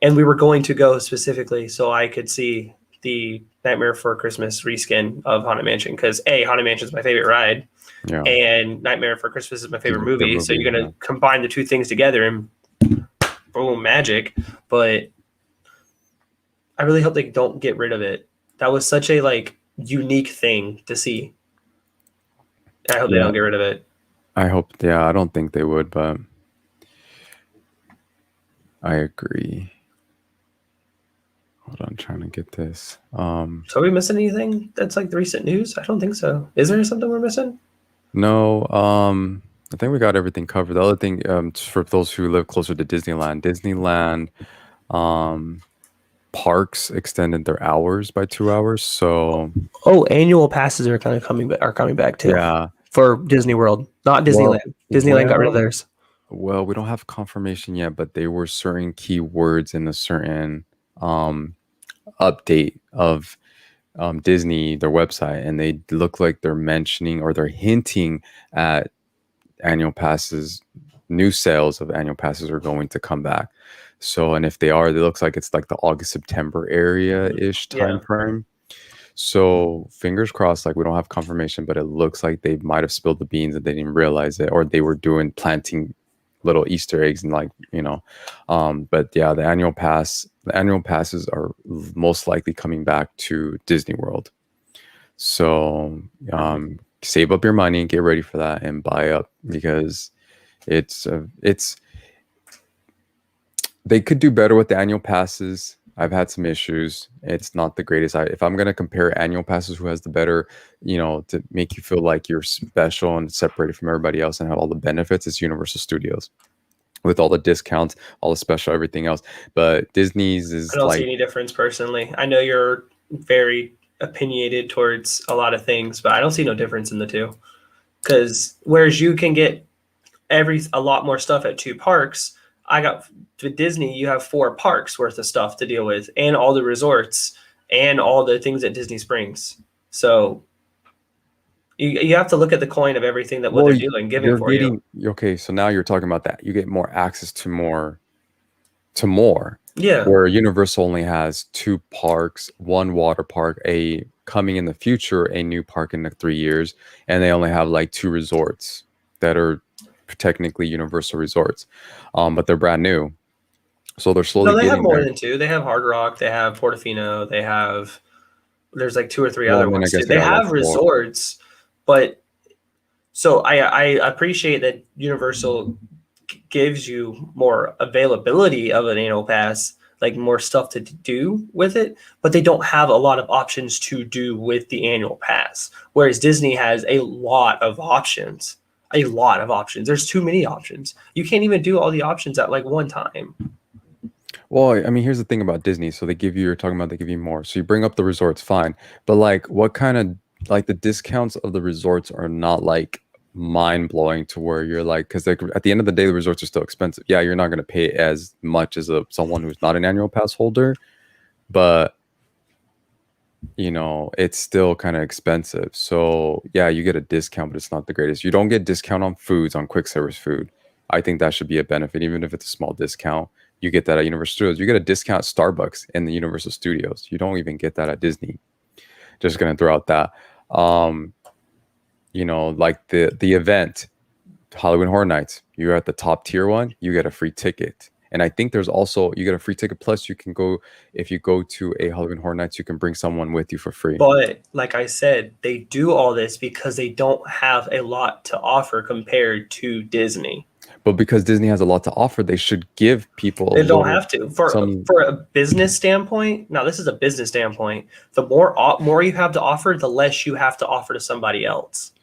and we were going to go specifically so I could see the Nightmare Before Christmas reskin of Haunted Mansion, because Haunted Mansion is my favorite ride, and Nightmare Before Christmas is my favorite movie. So you're gonna combine the two things together and boom, magic. But I really hope they don't get rid of it. That was such a like unique thing to see. I hope they don't get rid of it. I hope. Yeah, I don't think they would, but I agree. Hold on, I'm trying to get this. So are we missing anything that's like the recent news? I don't think so. Is there something we're missing? No. I think we got everything covered. The other thing, for those who live closer to Disneyland, parks extended their hours by 2 hours. So annual passes are kind of coming back too. Yeah, for Disney World, not Disneyland. Disneyland got rid of theirs. Well, we don't have confirmation yet, but they were certain keywords in a certain update of Disney, their website, and they look like they're mentioning or they're hinting at annual passes. New sales of annual passes are going to come back. So, and if they are, it looks like it's like the August-September area-ish time frame. So fingers crossed, like we don't have confirmation, but it looks like they might have spilled the beans and they didn't realize it, or they were planting little Easter eggs and like, you know, but yeah, the annual passes are most likely coming back to Disney World. So save up your money, get ready for that, and buy up, because it's They could do better with the annual passes. I've had some issues. It's not the greatest. If I'm gonna compare annual passes, who has the better, to make you feel like you're special and separated from everybody else and have all the benefits, it's Universal Studios with all the discounts, all the special, everything else. But Disney's I is don't see like, any difference personally. I know you're very opinionated towards a lot of things, but I don't see no difference in the two. Because whereas you can get a lot more stuff at 2 parks, I got with Disney, you have 4 parks worth of stuff to deal with, and all the resorts and all the things at Disney Springs. So you have to look at the coin of everything that what well, they're doing, giving you're for you. getting okay. So now you're talking about that. You get more access to more. Yeah. Where Universal only has 2 parks, 1 water park, a coming in the future, a new park in the 3 years, and they only have like 2 resorts that are technically Universal resorts, but they're brand new, so they're slowly No, they have getting more there. than 2. They have Hard Rock, they have Portofino, they have there's like 2 or 3 Well, other then I ones too. guess they They got like have 4. resorts, but so I appreciate that Universal gives you more availability of an annual pass, like more stuff to do with it, but they don't have a lot of options to do with the annual pass. Whereas Disney has a lot of options. A lot of options. There's too many options. You can't even do all the options at like one time. Well, I mean, here's the thing about Disney. So you're talking about they give you more. So you bring up the resorts, fine. But like, what kind of, like, the discounts of the resorts are not like mind blowing to where you're like, because like at the end of the day, the resorts are still expensive. Yeah, you're not going to pay as much as someone who's not an annual pass holder, but it's still kind of expensive. So yeah, you get a discount, but it's not the greatest. You don't get discount on foods, on quick service food. I think that should be a benefit, even if it's a small discount. You get that at Universal Studios. You get a discount at Starbucks in the Universal Studios. You don't even get that at Disney. Just gonna throw out that. Like the event, Halloween Horror Nights. You're at the top tier one, you get a free ticket. And I think there's also, you get a free ticket. Plus, you can go, if you go to a Halloween Horror Nights, you can bring someone with you for free. But like I said, they do all this because they don't have a lot to offer compared to Disney. But because Disney has a lot to offer, they should give people. They don't have to. For a business standpoint, now this is a business standpoint. The more you have to offer, the less you have to offer to somebody else.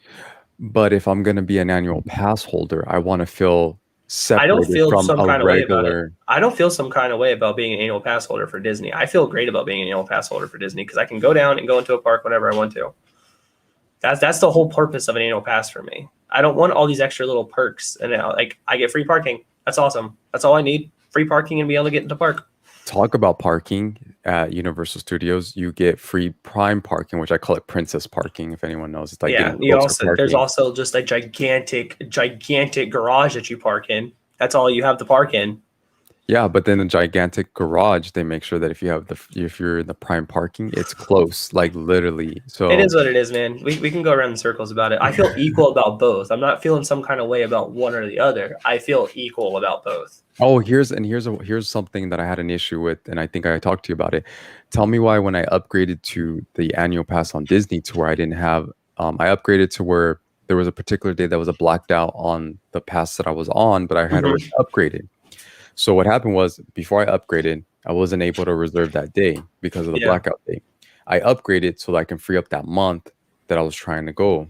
But if I'm going to be an annual pass holder, I want to feel separated I don't feel from some a kind of way about it. regular. I don't feel some kind of way about being an annual pass holder for Disney. I feel great about being an annual pass holder for Disney because I can go down and go into a park whenever I want to. That's the whole purpose of an annual pass for me. I don't want all these extra little perks, and like I get free parking. That's awesome. That's all I need: free parking and be able to get into park. Talk about parking at Universal Studios. You get free prime parking, which I call it princess parking. If anyone knows, it's like There's also just a gigantic garage that you park in. That's all you have to park in. Yeah, but then the gigantic garage, they make sure that if you're in the prime parking, it's close, like literally. So it is what it is, man. We can go around in circles about it. I feel equal about both. I'm not feeling some kind of way about one or the other. I feel equal about both. Oh, here's something that I had an issue with, and I think I talked to you about it. Tell me why when I upgraded to the annual pass on Disney to where I didn't have, I upgraded to where there was a particular day that was a blacked out on the pass that I was on, but I had already upgraded. So what happened was before I upgraded, I wasn't able to reserve that day because of the blackout day. I upgraded so that I can free up that month that I was trying to go.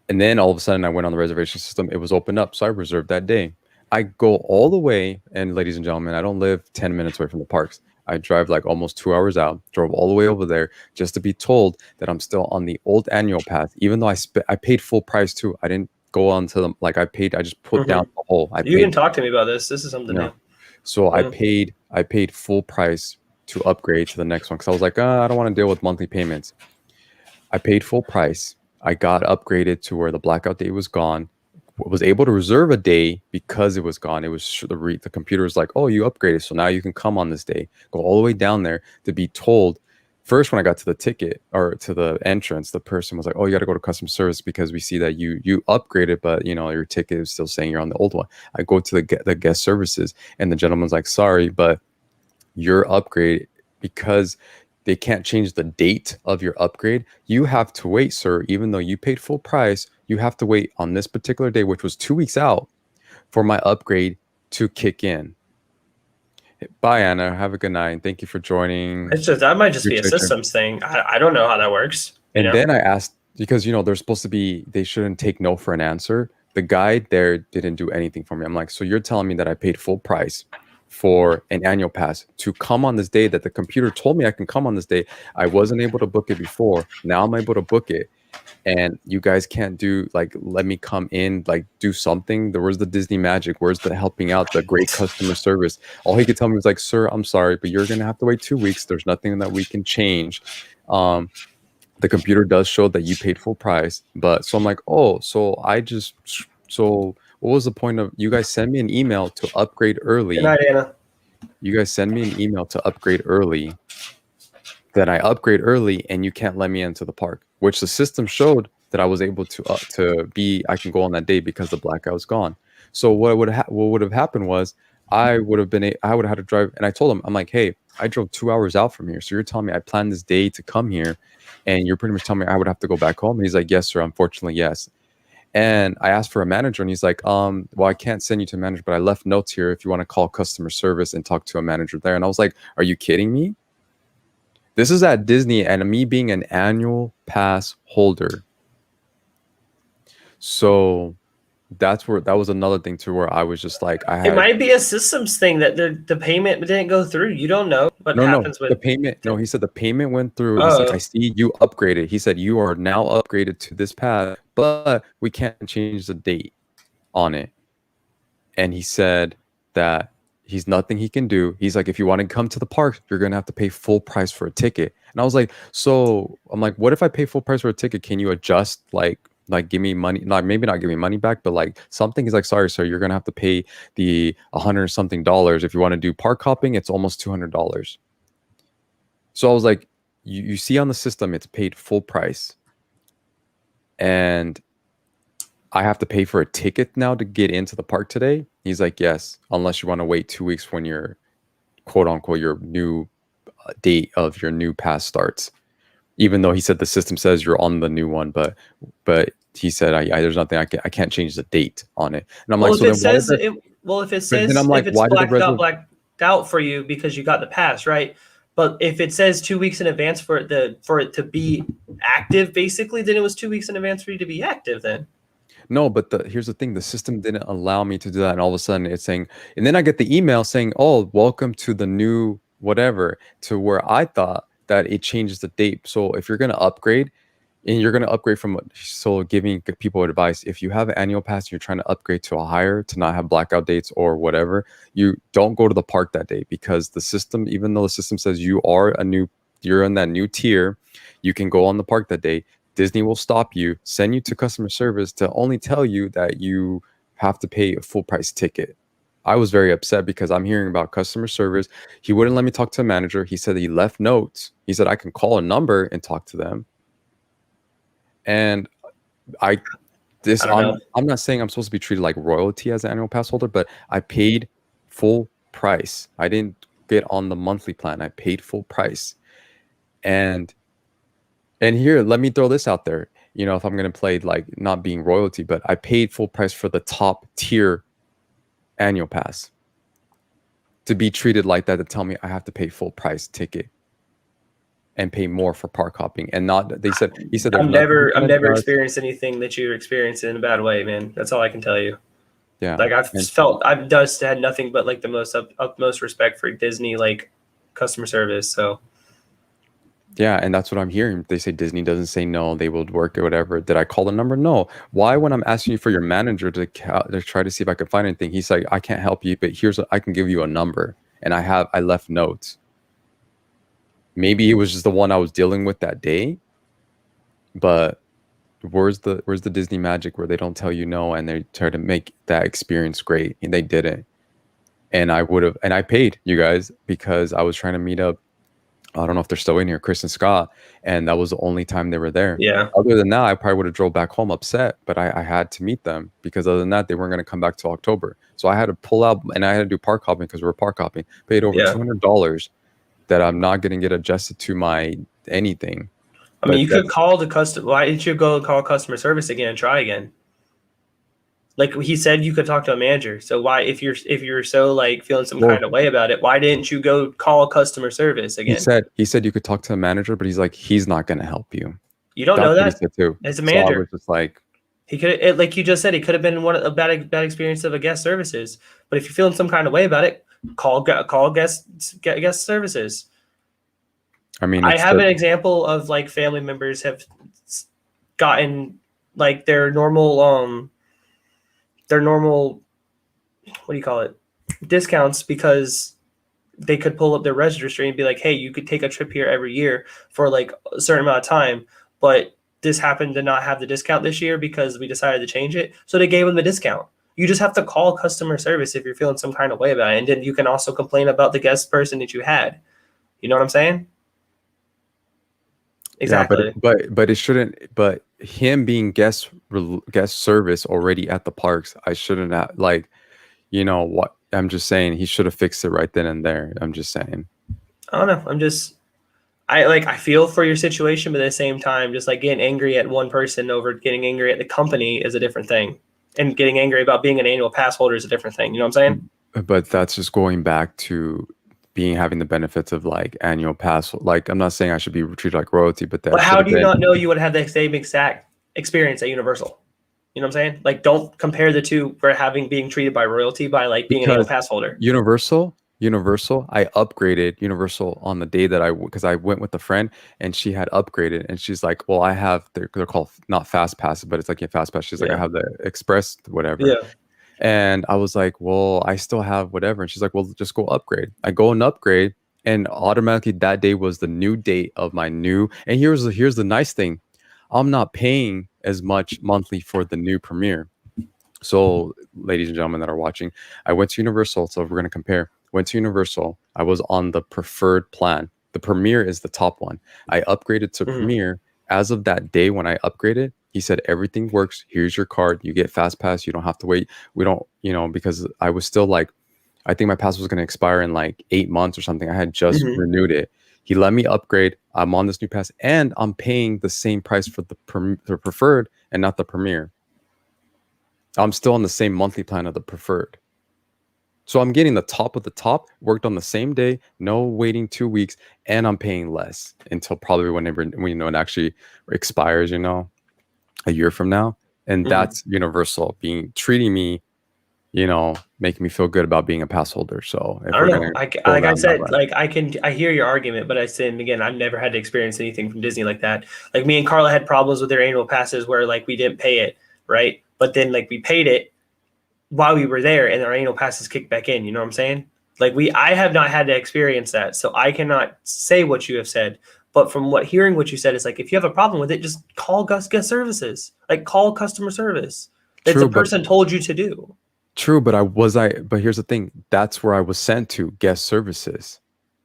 And then all of a sudden I went on the reservation system. It was opened up. So I reserved that day. I go all the way. And ladies and gentlemen, I don't live 10 minutes away from the parks. I drive like almost 2 hours out, drove all the way over there just to be told that I'm still on the old annual pass, even though I paid full price too. I didn't go on to them. Like I just put down the whole. You can talk to me about this. This is something new. So I paid full price to upgrade to the next one because I was like, I don't want to deal with monthly payments. I paid full price. I got upgraded to where the blackout day was gone. Was able to reserve a day because it was gone. It was the computer was like, oh, you upgraded, so now you can come on this day. Go all the way down there to be told. First, when I got to the ticket or to the entrance, the person was like, "Oh, you got to go to customer service because we see that you upgraded, but your ticket is still saying you're on the old one." I go to the guest services, and the gentleman's like, "Sorry, but your upgrade, because they can't change the date of your upgrade. You have to wait, sir. Even though you paid full price, you have to wait on this particular day, which was 2 weeks out, for my upgrade to kick in." Bye, Anna. Have a good night. Thank you for joining. It's just that might just be a Your- systems thing. I don't know how that works. And then I asked, because they're supposed to be, they shouldn't take no for an answer. The guy there didn't do anything for me. I'm like, so you're telling me that I paid full price for an annual pass to come on this day, that the computer told me I can come on this day. I wasn't able to book it before. Now I'm able to book it. And you guys can't do, like, let me come in, like, do something. Where's the Disney magic? Where's the helping out, the great customer service? All he could tell me was like, sir, I'm sorry, but you're going to have to wait 2 weeks. There's nothing that we can change. The computer does show that you paid full price. But so I'm like, oh, so what was the point of, you guys send me an email to upgrade early? Good night, Anna. You guys send me an email to upgrade early. Then I upgrade early and you can't let me into the park, which the system showed that I was able to I can go on that day because the blackout was gone. So what would have happened was I would have had to drive, and I told him, I'm like, hey, I drove 2 hours out from here. So you're telling me I planned this day to come here and you're pretty much telling me I would have to go back home. And he's like, yes, sir. Unfortunately, yes. And I asked for a manager and he's like, well, I can't send you to a manager, but I left notes here if you want to call customer service and talk to a manager there. And I was like, are you kidding me? This is at Disney and me being an annual pass holder. So that was another thing too, where I was just like, It might be a systems thing that the payment didn't go through. You don't know what happens with the payment. No, he said the payment went through. He's like, I see you upgraded. He said you are now upgraded to this pass, but we can't change the date on it. And he said that he's nothing he can do. He's like, if you want to come to the park, you're gonna have to pay full price for a ticket. And I was like, so I'm like, what if I pay full price for a ticket? Can you adjust, like give me money, maybe not give me money back, but like something? He's like, sorry, sir, you're gonna have to pay the $100 something. If you want to do park hopping, it's almost $200. So I was like, you see on the system, it's paid full price. And I have to pay for a ticket now to get into the park today? He's like, yes, unless you want to wait 2 weeks when your quote unquote your new date of your new pass starts. Even though he said the system says you're on the new one, but he said there's nothing I can't change the date on it. And I'm like, so then if it says I'm like, if it's blacked out for you because you got the pass, right? But if it says 2 weeks in advance for it to be active, basically, then it was 2 weeks in advance for you to be active then. No, but here's the thing. The system didn't allow me to do that. And all of a sudden it's saying, and then I get the email saying, oh, welcome to the new whatever, to where I thought that it changes the date. So if you're going to upgrade, and you're going to upgrade so giving people advice, if you have an annual pass and you're trying to upgrade to a higher, to not have blackout dates or whatever, you don't go to the park that day, because the system, even though the system says you're in that new tier, you can go on the park that day. Disney will stop you, send you to customer service to only tell you that you have to pay a full price ticket. I was very upset because I'm hearing about customer service. He wouldn't let me talk to a manager. He said he left notes. He said I can call a number and talk to them. And I'm not saying I'm supposed to be treated like royalty as an annual pass holder, but I paid full price. I didn't get on the monthly plan. I paid full price. And here, let me throw this out there. If I'm going to play like not being royalty, but I paid full price for the top tier annual pass. To be treated like that, to tell me I have to pay full price ticket and pay more for park hopping, and he said I've never experienced anything that you're experiencing in a bad way, man. That's all I can tell you. Yeah. Like I've just had nothing but like the most utmost respect for Disney, like customer service. So. Yeah, and that's what I'm hearing. They say Disney doesn't say no, they will work or whatever. Did I call the number? No. Why, when I'm asking you for your manager to try to see if I can find anything, he's like, I can't help you, but I can give you a number, and I left notes. Maybe it was just the one I was dealing with that day, but where's the Disney magic where they don't tell you no and they try to make that experience great, and they didn't. And I paid you guys because I was trying to meet up. I don't know if they're still in here, Chris and Scott, and that was the only time they were there. Yeah. Other than that, I probably would have drove back home upset, but I had to meet them, because other than that, they weren't going to come back till October. So I had to pull out, and I had to do park hopping because we were park hopping. Paid over $200 that I'm not going to get adjusted to my anything. I mean, you could call the customer. Why didn't you go call customer service again and try again? Like he said, you could talk to a manager. So why, if you're so like feeling some Well, kind of way about it, why didn't you go call customer service he again? said you could talk to a manager, but he's like, he's not gonna help you. You don't That's know what he that said too. as a So I manager. was just like, He could, like you just said, it could have been a bad experience of a guest services. But if you're feeling some kind of way about it, call guest services. I mean, I it's have an example of like family members have gotten like their normal what do you call it, discounts, because they could pull up their registry and be like, hey, you could take a trip here every year for like a certain amount of time, but this happened to not have the discount this year because we decided to change it. So they gave them the discount. You just have to call customer service if you're feeling some kind of way about it. And then you can also complain about the guest person that you had. You know what I'm saying? Exactly. Yeah, but it shouldn't. But him being guest service already at the parks, I shouldn't have, like, you know what? I'm just saying he should have fixed it right then and there. I'm just saying. I don't know. I feel for your situation, but at the same time, just like getting angry at one person over getting angry at the company is a different thing. And getting angry about being an annual pass holder is a different thing. You know what I'm saying? But that's just going back to having the benefits of like annual pass. Like, I'm not saying I should be treated like royalty, but that. But how should do you have not been. know you would have the same exact experience at Universal? You know what I'm saying? Like, don't compare the two for being treated by royalty by like being an annual Because pass holder. Universal, I upgraded Universal on the day that because I went with a friend and she had upgraded and she's like, well, I have, they're called not fast passes, but it's like a fast pass. She's like, I Yeah. have the express, whatever. Yeah. And I was like, well, I still have whatever. And she's like, well, just go upgrade. I go and upgrade, and automatically that day was the new date of my new. And here's the nice thing. I'm not paying as much monthly for the new Premiere. So, ladies and gentlemen that are watching, I went to Universal. So, if we're going to compare, went to Universal. I was on the preferred plan. The Premiere is the top one. I upgraded to Premiere. As of that day when I upgraded, he said, everything works. Here's your card. You get fast pass. You don't have to wait. We don't, because I was still like, I think my pass was going to expire in like 8 months or something. I had just renewed it. He let me upgrade. I'm on this new pass and I'm paying the same price for the preferred and not the Premiere. I'm still on the same monthly plan of the preferred. So I'm getting the top of the top, worked on the same day, no waiting 2 weeks, and I'm paying less until probably whenever it actually expires, a year from now. And that's Universal treating me, making me feel good about being a pass holder. So if I don't know. Like I said, I hear your argument, but I said again, I've never had to experience anything from Disney like that. Like me and Carla had problems with their annual passes where like we didn't pay it, right? But then like we paid it while we were there and our annual passes kicked back in. You know what I'm saying? Like I have not had to experience that, so I cannot say what you have said. But from hearing what you said is like, if you have a problem with it, just call guest services. Like call customer service. That's the person told you to do. True, but but here's the thing. That's where I was sent to, guest services.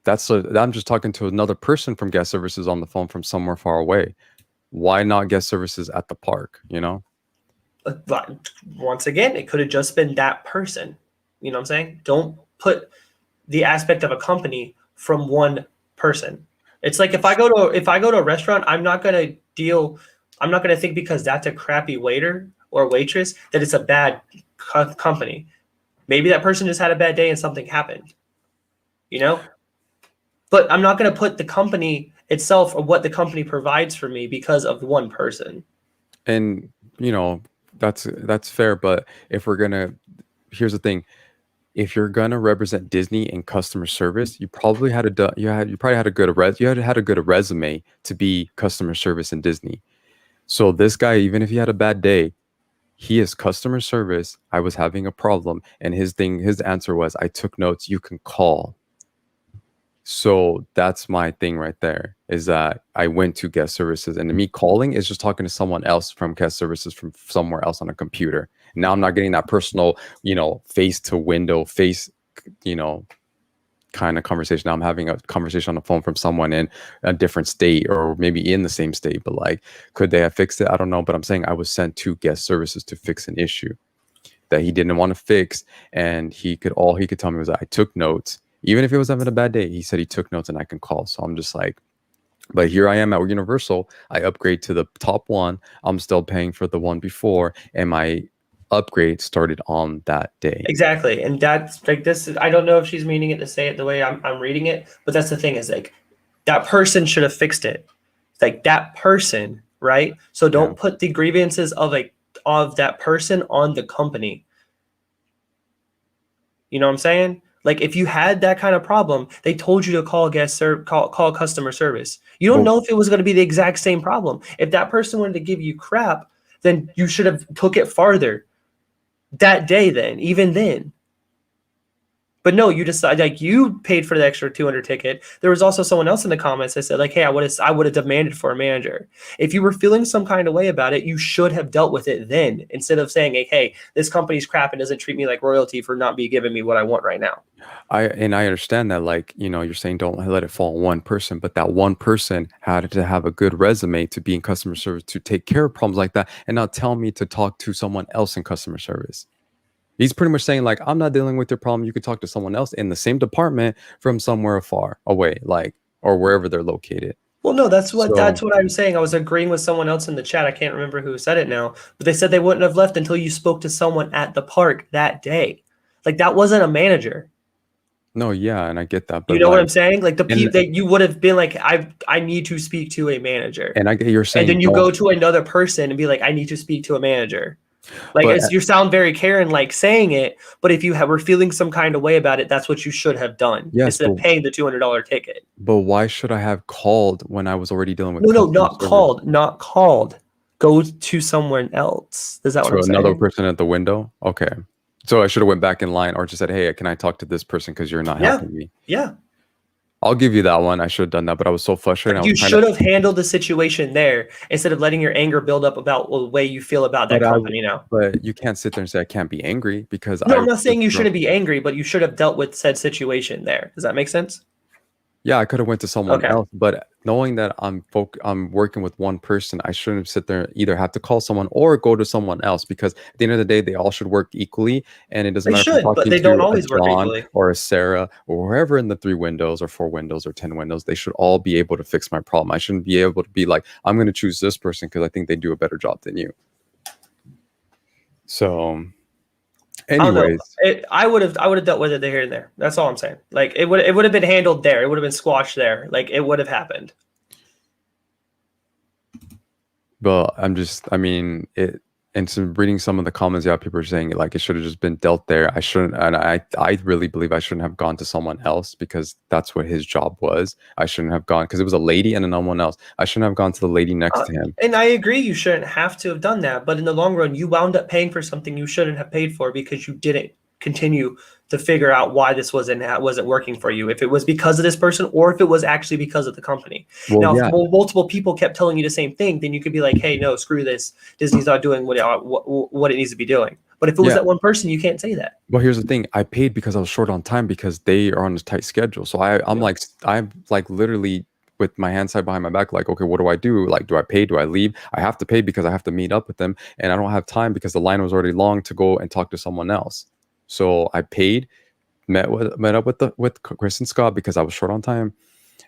I'm just talking to another person from guest services on the phone from somewhere far away. Why not guest services at the park, But once again, it could have just been that person. You know what I'm saying? Don't put the aspect of a company from one person. It's like if I go to a restaurant, I'm not gonna think because that's a crappy waiter or waitress that it's a bad company. Maybe that person just had a bad day and something happened. But I'm not gonna put the company itself or what the company provides for me because of one person. And that's fair, but here's the thing. If you're gonna represent Disney in customer service, you probably had a good resume to be customer service in Disney. So this guy, even if he had a bad day, he is customer service. I was having a problem, and his answer was, I took notes. You can call. So that's my thing right there, is that I went to guest services, and me calling is just talking to someone else from guest services from somewhere else on a computer. Now I'm not getting that personal, face to window, kind of conversation. Now I'm having a conversation on the phone from someone in a different state or maybe in the same state, but like, could they have fixed it? I don't know. But I'm saying I was sent to guest services to fix an issue that he didn't want to fix. And all he could tell me was that I took notes. Even if he was having a bad day, he said he took notes and I can call. So I'm just like, but here I am at Universal. I upgrade to the top one. I'm still paying for the one before. And my upgrade started on that day. Exactly. And that's like this. I don't know if she's meaning it to say it the way I'm reading it, but that's the thing is like that person should have fixed it. Like that person, right? So don't put the grievances of that person on the company. You know what I'm saying? Like if you had that kind of problem, they told you to call call customer service. You don't know if it was going to be the exact same problem. If that person wanted to give you crap, then you should have took it farther that day then, even then. But no, you decide like you paid for the extra 200 ticket. There was also someone else in the comments that said like, hey, I would have demanded for a manager. If you were feeling some kind of way about it, you should have dealt with it then instead of saying, like, hey, this company's crap and doesn't treat me like royalty for not be giving me what I want right now. I understand that, like, you know, you're saying don't let it fall on one person, but that one person had to have a good resume to be in customer service to take care of problems like that and not tell me to talk to someone else in customer service. He's pretty much saying like, I'm not dealing with your problem. You could talk to someone else in the same department from somewhere far away, like, or wherever they're located. Well, no, that's what I'm saying. I was agreeing with someone else in the chat. I can't remember who said it now, but they said they wouldn't have left until you spoke to someone at the park that day. Like that wasn't a manager. No, yeah, and I get that. But you know what I'm saying? Like the people that you would have been like, I need to speak to a manager. And I get you're saying, and then you go to another person and be like, I need to speak to a manager. Like you sound very Karen like saying it, but if you were feeling some kind of way about it, that's what you should have done instead of paying the $200 ticket. But why should I have called when I was already dealing with? No, not called. Go to someone else. Is that what I'm saying? Another person at the window? Okay. So I should have went back in line or just said, hey, can I talk to this person because you're not helping me? Yeah. I'll give you that one. I should have done that, but I was so frustrated. You should have handled the situation there instead of letting your anger build up about the way you feel about that company now. But you can't sit there and say I can't be angry because I'm not saying you shouldn't be angry, but you should have dealt with said situation there. Does that make sense? Yeah, I could have went to someone else, but knowing that I'm working with one person, I shouldn't sit there either have to call someone or go to someone else because at the end of the day, they all should work equally, and it doesn't matter if I'm talking to a John or a Sarah or wherever in the 3 windows or 4 windows or 10 windows, they should all be able to fix my problem. I shouldn't be able to be like, I'm going to choose this person because I think they do a better job than you. So. Anyways, I would have dealt with it here and there. That's all I'm saying. Like it would have been handled there. It would have been squashed there. Like it would have happened. But and so reading some of the comments, people are saying like it should have just been dealt there. I shouldn't, and I really believe I shouldn't have gone to someone else because that's what his job was. I shouldn't have gone because it was a lady and no one else. I shouldn't have gone to the lady next to him. And I agree, you shouldn't have to have done that. But in the long run, you wound up paying for something you shouldn't have paid for because you didn't continue to figure out why this wasn't working for you. If it was because of this person or if it was actually because of the company. If multiple people kept telling you the same thing, then you could be like, hey, no, screw this. Disney's not doing what it needs to be doing. But if it was that one person, you can't say that. Well, here's the thing. I paid because I was short on time because they are on a tight schedule. So I'm literally with my hands tied behind my back, like, okay, what do I do? Like, do I pay? Do I leave? I have to pay because I have to meet up with them. And I don't have time because the line was already long to go and talk to someone else. So I paid, met up with Chris and Scott because I was short on time,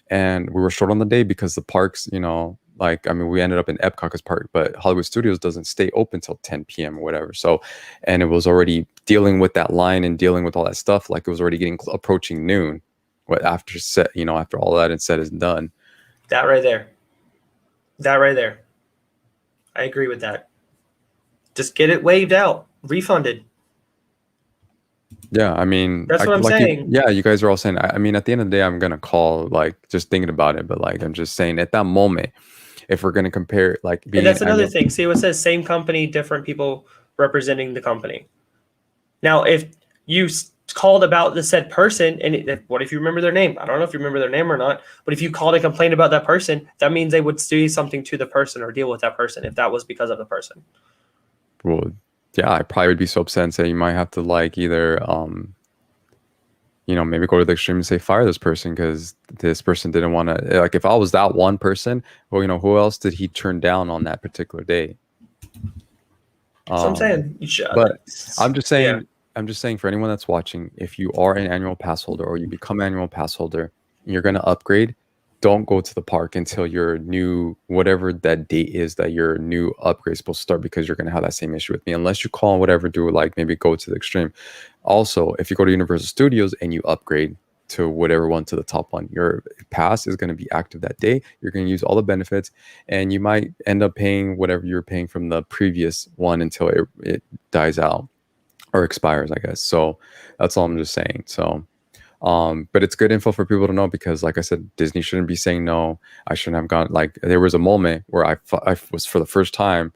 and we were short on the day because the parks, we ended up in Epcot's park, but Hollywood Studios doesn't stay open till 10 p.m. or whatever. So, and it was already dealing with that line and dealing with all that stuff. Like it was already approaching noon. After all that and said is done. That right there. I agree with that. Just get it waived out, refunded. Yeah, that's what I'm saying. You guys are all saying. At the end of the day, I'm gonna call, just thinking about it. But I'm just saying, at that moment, if we're gonna compare, and that's another thing. See, what says same company, different people representing the company. Now, if you called about the said person, and what if you remember their name? I don't know if you remember their name or not. But if you called and complained about that person, that means they would do something to the person or deal with that person if that was because of the person. Well. Yeah, I probably would be so upset and say you might have to either, maybe go to the extreme and say fire this person because this person didn't want to. If I was that one person, well, who else did he turn down on that particular day? So I'm saying you should. But I'm just saying, for anyone that's watching, if you are an annual pass holder or you become an annual pass holder, and you're going to upgrade, don't go to the park until your new, whatever that date is that your new upgrade is supposed to start, because you're going to have that same issue with me unless you call and whatever, do like maybe go to the extreme. Also, if you go to Universal Studios and you upgrade to whatever one, to the top one, your pass is going to be active that day. You're going to use all the benefits, and you might end up paying whatever you're paying from the previous one until it dies out or expires, I guess. So that's all I'm just saying. So but it's good info for people to know, because like I said, Disney shouldn't be saying no. I shouldn't have gone. Like, there was a moment where I was, for the first time,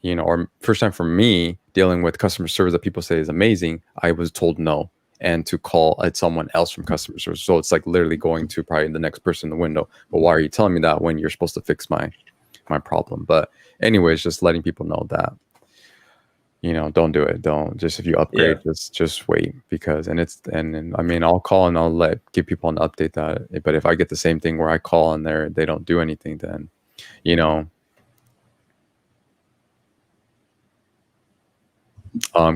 or first time for me, dealing with customer service that people say is amazing, I was told no, and to call at someone else from customer service. So it's like literally going to probably the next person in the window. But why are you telling me that when you're supposed to fix my problem? But anyways, just letting people know that, don't do it. Don't, just, if you upgrade, just wait, because, and I mean, I'll call and I'll give people an update that, but if I get the same thing where I call and they don't do anything, then,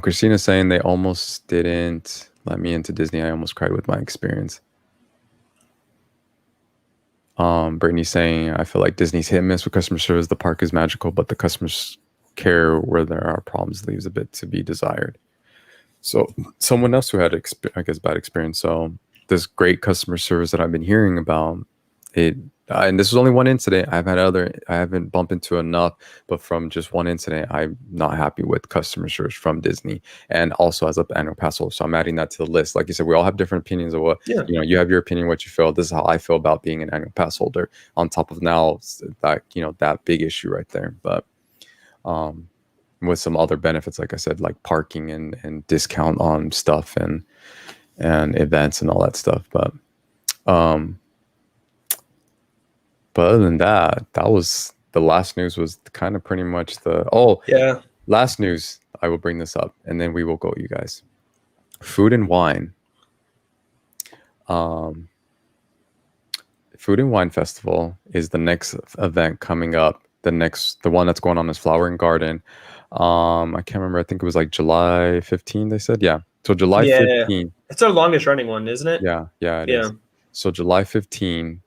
Christina's saying they almost didn't let me into Disney. I almost cried with my experience. Brittany's saying, I feel like Disney's hit and miss with customer service. The park is magical, but the customers care where there are problems leaves a bit to be desired. So someone else who had, I guess, bad experience. So this great customer service that I've been hearing about, and this is only one incident. I haven't bumped into enough, but from just one incident, I'm not happy with customer service from Disney, and also as an annual pass holder. So I'm adding that to the list. Like you said, we all have different opinions of what, you have your opinion, what you feel. This is how I feel about being an annual pass holder, on top of now that, that big issue right there. But with some other benefits, like I said, like parking and discount on stuff and events and all that stuff. But other than that, that was the last news. Was kind of pretty much last news. I will bring this up, and then we will go, you guys. Food and Wine. Food and Wine Festival is the next event coming up. The one that's going on is Flower and Garden. I can't remember. I think it was like July 15, they said. Yeah. So July 15. It's our longest running one, isn't it? Yeah. It is. So July 15,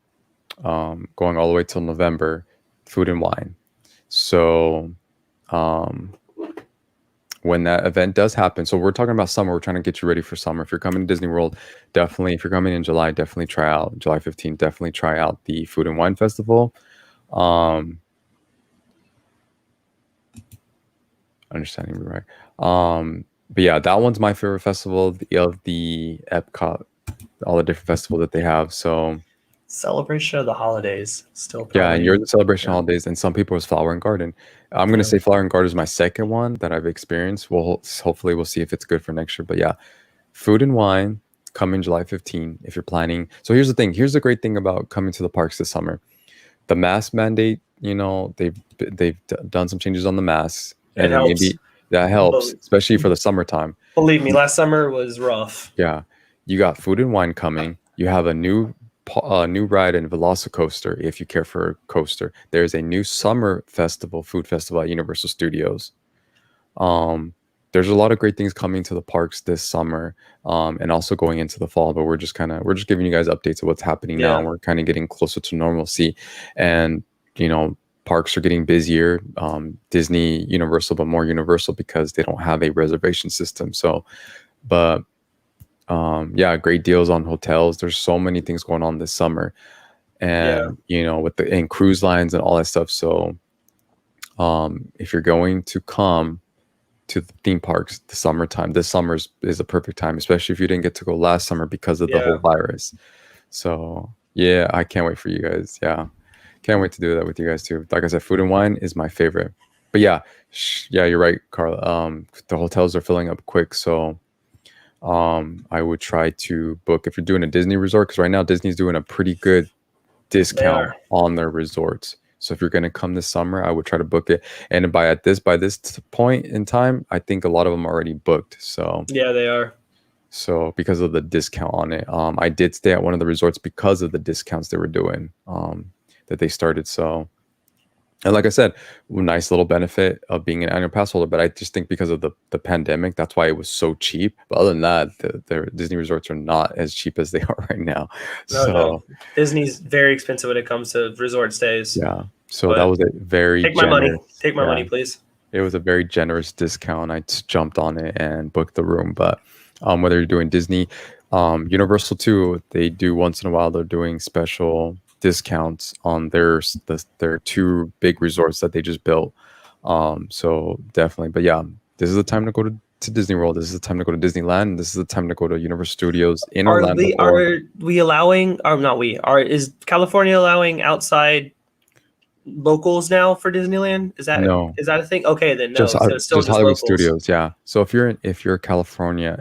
going all the way till November, Food and Wine. So when that event does happen, so we're talking about summer, we're trying to get you ready for summer. If you're coming to Disney World, definitely, if you're coming in July, definitely try out July 15th, definitely try out the Food and Wine Festival. Understanding me right. But yeah, that one's my favorite festival of the Epcot, all the different festivals that they have. So celebration of the holidays still. Yeah, and you're the celebration holidays, and some people is Flower and Garden. I'm gonna say Flower and Garden is my second one that I've experienced. Hopefully we'll see if it's good for next year. But yeah, Food and Wine coming July 15 if you're planning. So here's the thing. Here's the great thing about coming to the parks this summer. The mask mandate, they've done some changes on the masks. And maybe that helps, especially for the summertime. Believe me, last summer was rough. Yeah, you got Food and Wine coming. You have a new ride in VelociCoaster if you care for a coaster. There's a new summer food festival at Universal Studios. There's a lot of great things coming to the parks this summer, and also going into the fall. But we're just giving you guys updates of what's happening now. We're kind of getting closer to normalcy, and parks are getting busier. Disney, Universal, but more Universal because they don't have a reservation system. So, but great deals on hotels. There's so many things going on this summer, and with and cruise lines and all that stuff. So, if you're going to come to the theme parks the summertime, this summer is a perfect time, especially if you didn't get to go last summer because of the whole virus. So yeah, I can't wait for you guys. Yeah. Can't wait to do that with you guys too. Like I said, Food and Wine is my favorite. But yeah, you're right, Carla. The hotels are filling up quick, so I would try to book if you're doing a Disney resort, because right now Disney's doing a pretty good discount on their resorts. So if you're going to come this summer, I would try to book it. And by this point in time, I think a lot of them are already booked. So yeah, they are. So because of the discount on it, I did stay at one of the resorts because of the discounts they were doing. That they started. So And like I said, nice little benefit of being an annual pass holder. But I just think because of the pandemic, that's why it was so cheap. But other than that, the Disney resorts are not as cheap as they are right now. No. So Disney's very expensive when it comes to resort stays. yeah. So that But was a very take my money. generous. Take my Yeah, money, please. it was a very generous discount. I just jumped on it and booked the room. But whether you're doing Disney, Universal too, they do once in a while. They're doing special discounts on their two big resorts that they just built. So definitely, but yeah, this is the time to go to Disney World. This is the time to go to Disneyland. This is the time to go to Universal Studios in Orlando. Are we allowing? Or not we? Is California allowing outside locals now for Disneyland? Is that No. a thing? Okay, then no. Just, So it's still just Hollywood locals. Studios, yeah. So if you're a California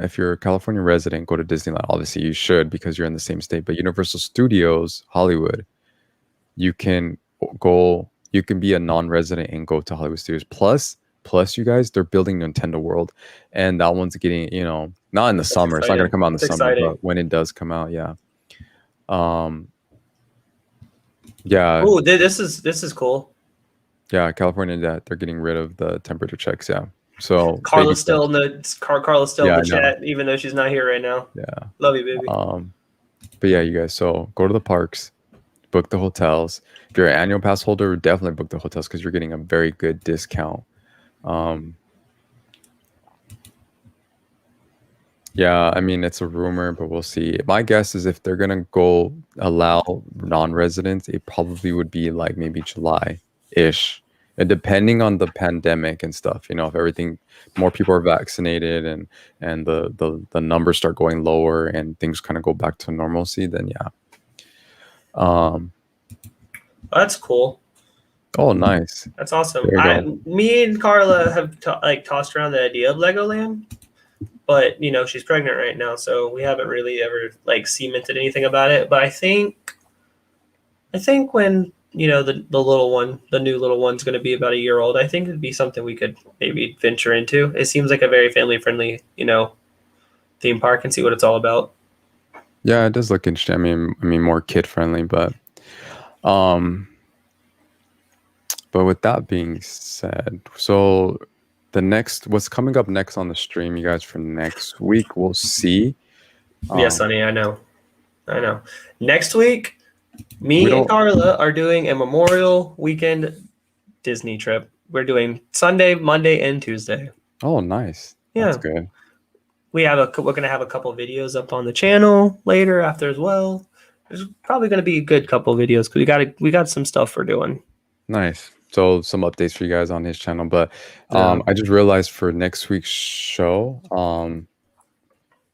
resident, go to Disneyland. Obviously, you should because you're in the same state. But Universal Studios, Hollywood, you can go. You can be a non-resident and go to Hollywood Studios. Plus, you guys, they're building Nintendo World, and that one's getting not in the summer. It's not going to come out in the That's summer, exciting. but when it does come out, yeah. Yeah. Oh, this is cool. Yeah, California, that they're getting rid of the temperature checks. Yeah, so Carla's still in the Carla's still in the I know. chat, even though she's not here right now. Yeah, Love you, baby. but yeah, you guys. So go to the parks, book the hotels. If you're an annual pass holder, definitely book the hotels because you're getting a very good discount. Yeah, I mean it's a rumor, but we'll see. My guess is if they're gonna go allow non-residents, it probably would be like maybe July-ish. And depending on the pandemic and stuff, if everything, more people are vaccinated and the numbers start going lower and things kind of go back to normalcy, then yeah. That's cool. Oh, nice. That's awesome. There you go. Me and Carla have tossed around the idea of Legoland, but she's pregnant right now, so we haven't really ever cemented anything about it. But I think when the little one, the new little one's going to be about a year old, I think it'd be something we could maybe venture into. It seems like a very family friendly theme park, and see what it's all about. Yeah, it does look interesting. I mean more kid friendly, but with that being said, so what's coming up next on the stream, you guys, for next week, we'll see. Yes, honey, I know. Next week, me and Carla are doing a Memorial Weekend Disney trip. We're doing Sunday, Monday, and Tuesday. Oh, nice. Yeah. That's good. We're going to have a couple videos up on the channel later after as well. There's probably going to be a good couple videos because we got some stuff we're doing. Nice. So some updates for you guys on his channel, but I just realized for next week's show,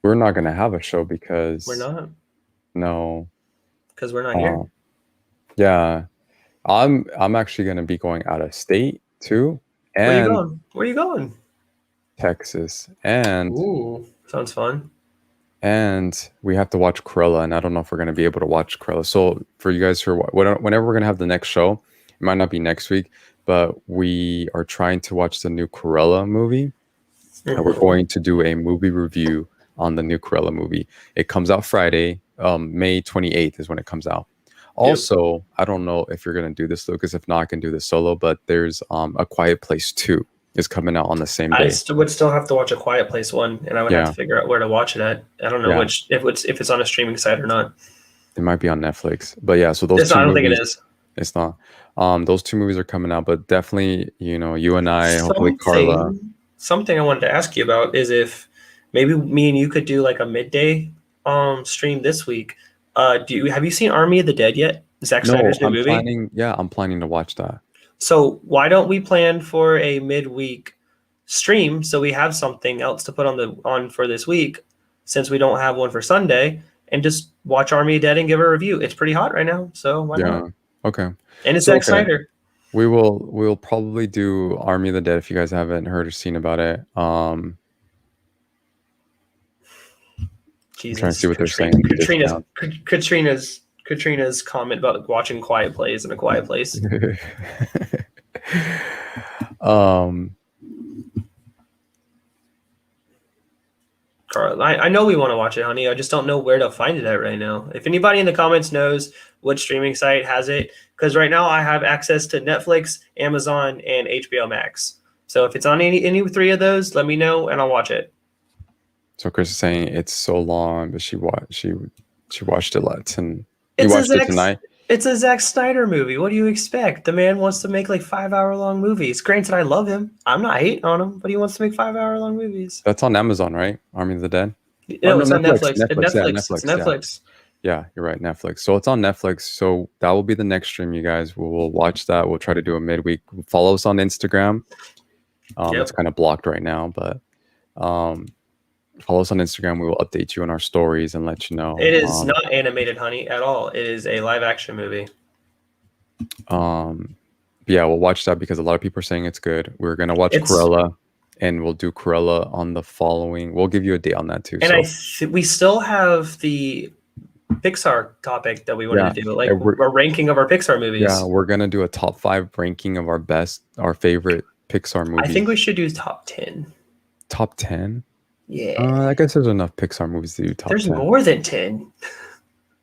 we're not going to have a show because we're not. No, because we're not here. Yeah, I'm actually going to be going out of state too. And Where are you going? Texas. And ooh, sounds fun. And we have to watch Cruella, and I don't know if we're going to be able to watch Cruella. So for you guys who are, whenever we're going to have the next show, it might not be next week, but we are trying to watch the new Cruella movie. And we're going to do a movie review on the new Cruella movie. It comes out Friday, May 28th is when it comes out. Also, I don't know if you're going to do this, Lucas. If not, I can do this solo, but there's A Quiet Place 2 is coming out on the same day. I would still have to watch A Quiet Place 1, and I would have to figure out where to watch it at. I don't know if it's on a streaming site or not. It might be on Netflix. But yeah, so those I don't think it is. It's not. Those two movies are coming out, but definitely, you and I, hopefully Carla. Something I wanted to ask you about is if maybe me and you could do like a midday stream this week. Have you seen Army of the Dead yet? Zack Snyder's new movie? I'm planning to watch that. So why don't we plan for a midweek stream so we have something else to put on for this week, since we don't have one for Sunday, and just watch Army of the Dead and give a review. It's pretty hot right now, so why not? Okay. And it's Zack Snyder. We'll probably do Army of the Dead if you guys haven't heard or seen about it. Jesus. I'm trying to see what they're saying. Katrina's comment about watching Quiet Plays in A Quiet Place. Carl. I know we want to watch it, honey. I just don't know where to find it at right now. If anybody in the comments knows what streaming site has it, because right now I have access to Netflix, Amazon, and HBO Max. So if it's on any three of those, let me know and I'll watch it. So Chris is saying it's so long, but she watched it last, and It's you watched it tonight. It's a Zack Snyder movie. What do you expect? The man wants to make like 5-hour-long movies. Granted, I love him. I'm not hating on him, but he wants to make 5-hour-long movies. That's on Amazon, right? Army of the Dead. No, it's on Netflix. Netflix. It's Netflix. Yeah, you're right. Netflix. So it's on Netflix. So that will be the next stream, you guys. We'll watch that. We'll try to do a midweek. Follow us on Instagram. It's kind of blocked right now, but follow us on Instagram. We will update you on our stories and let you know. It is not animated, honey, at all. It is a live action movie. Yeah, we'll watch that because a lot of people are saying it's good. We're gonna watch Cruella, and we'll do Cruella on the following. We'll give you a date on that too. And we still have the Pixar topic that we wanted to do, like a ranking of our Pixar movies. Yeah, we're gonna do a top 5 ranking of our favorite Pixar movies. I think we should do top 10. Top 10? Yeah. I guess there's enough Pixar movies to do top 10. There's more than 10.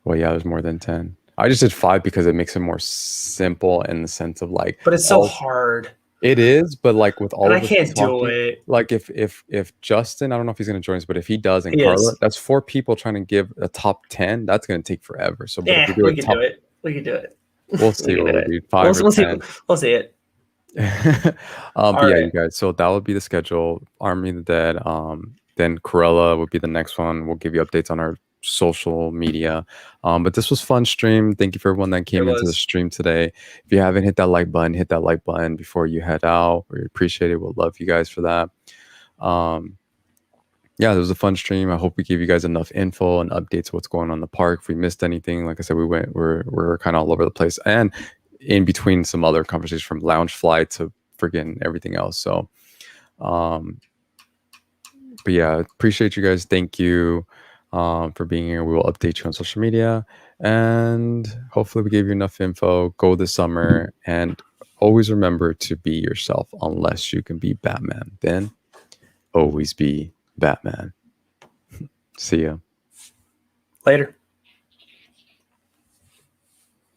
Well, yeah, there's more than 10. I just did 5 because it makes it more simple in the sense of like. But it's so hard. It is, but like with all. And I can't do it. Like if Justin, I don't know if he's gonna join us, but if he does, and Carla, that's 4 people trying to give a top 10. That's gonna take forever. So yeah, we can do it. We can do it. We'll see what we do. 5 or 10. We'll see it. But yeah, you guys. So that would be the schedule. Army of the Dead. Then Cruella would be the next one. We'll give you updates on our social media. But this was fun stream. Thank you for everyone that came into the stream today. If you haven't hit that like button, hit that like button before you head out. We appreciate it. We'll love you guys for that. Yeah, it was a fun stream. I hope we gave you guys enough info and updates of what's going on in the park. If we missed anything, like I said, we're kind of all over the place, and in between some other conversations from Loungefly to friggin' everything else. So but yeah, appreciate you guys. Thank you for being here. We will update you on social media, and hopefully we gave you enough info. Go this summer, and always remember to be yourself. Unless you can be Batman, then always be Batman. See ya. Later.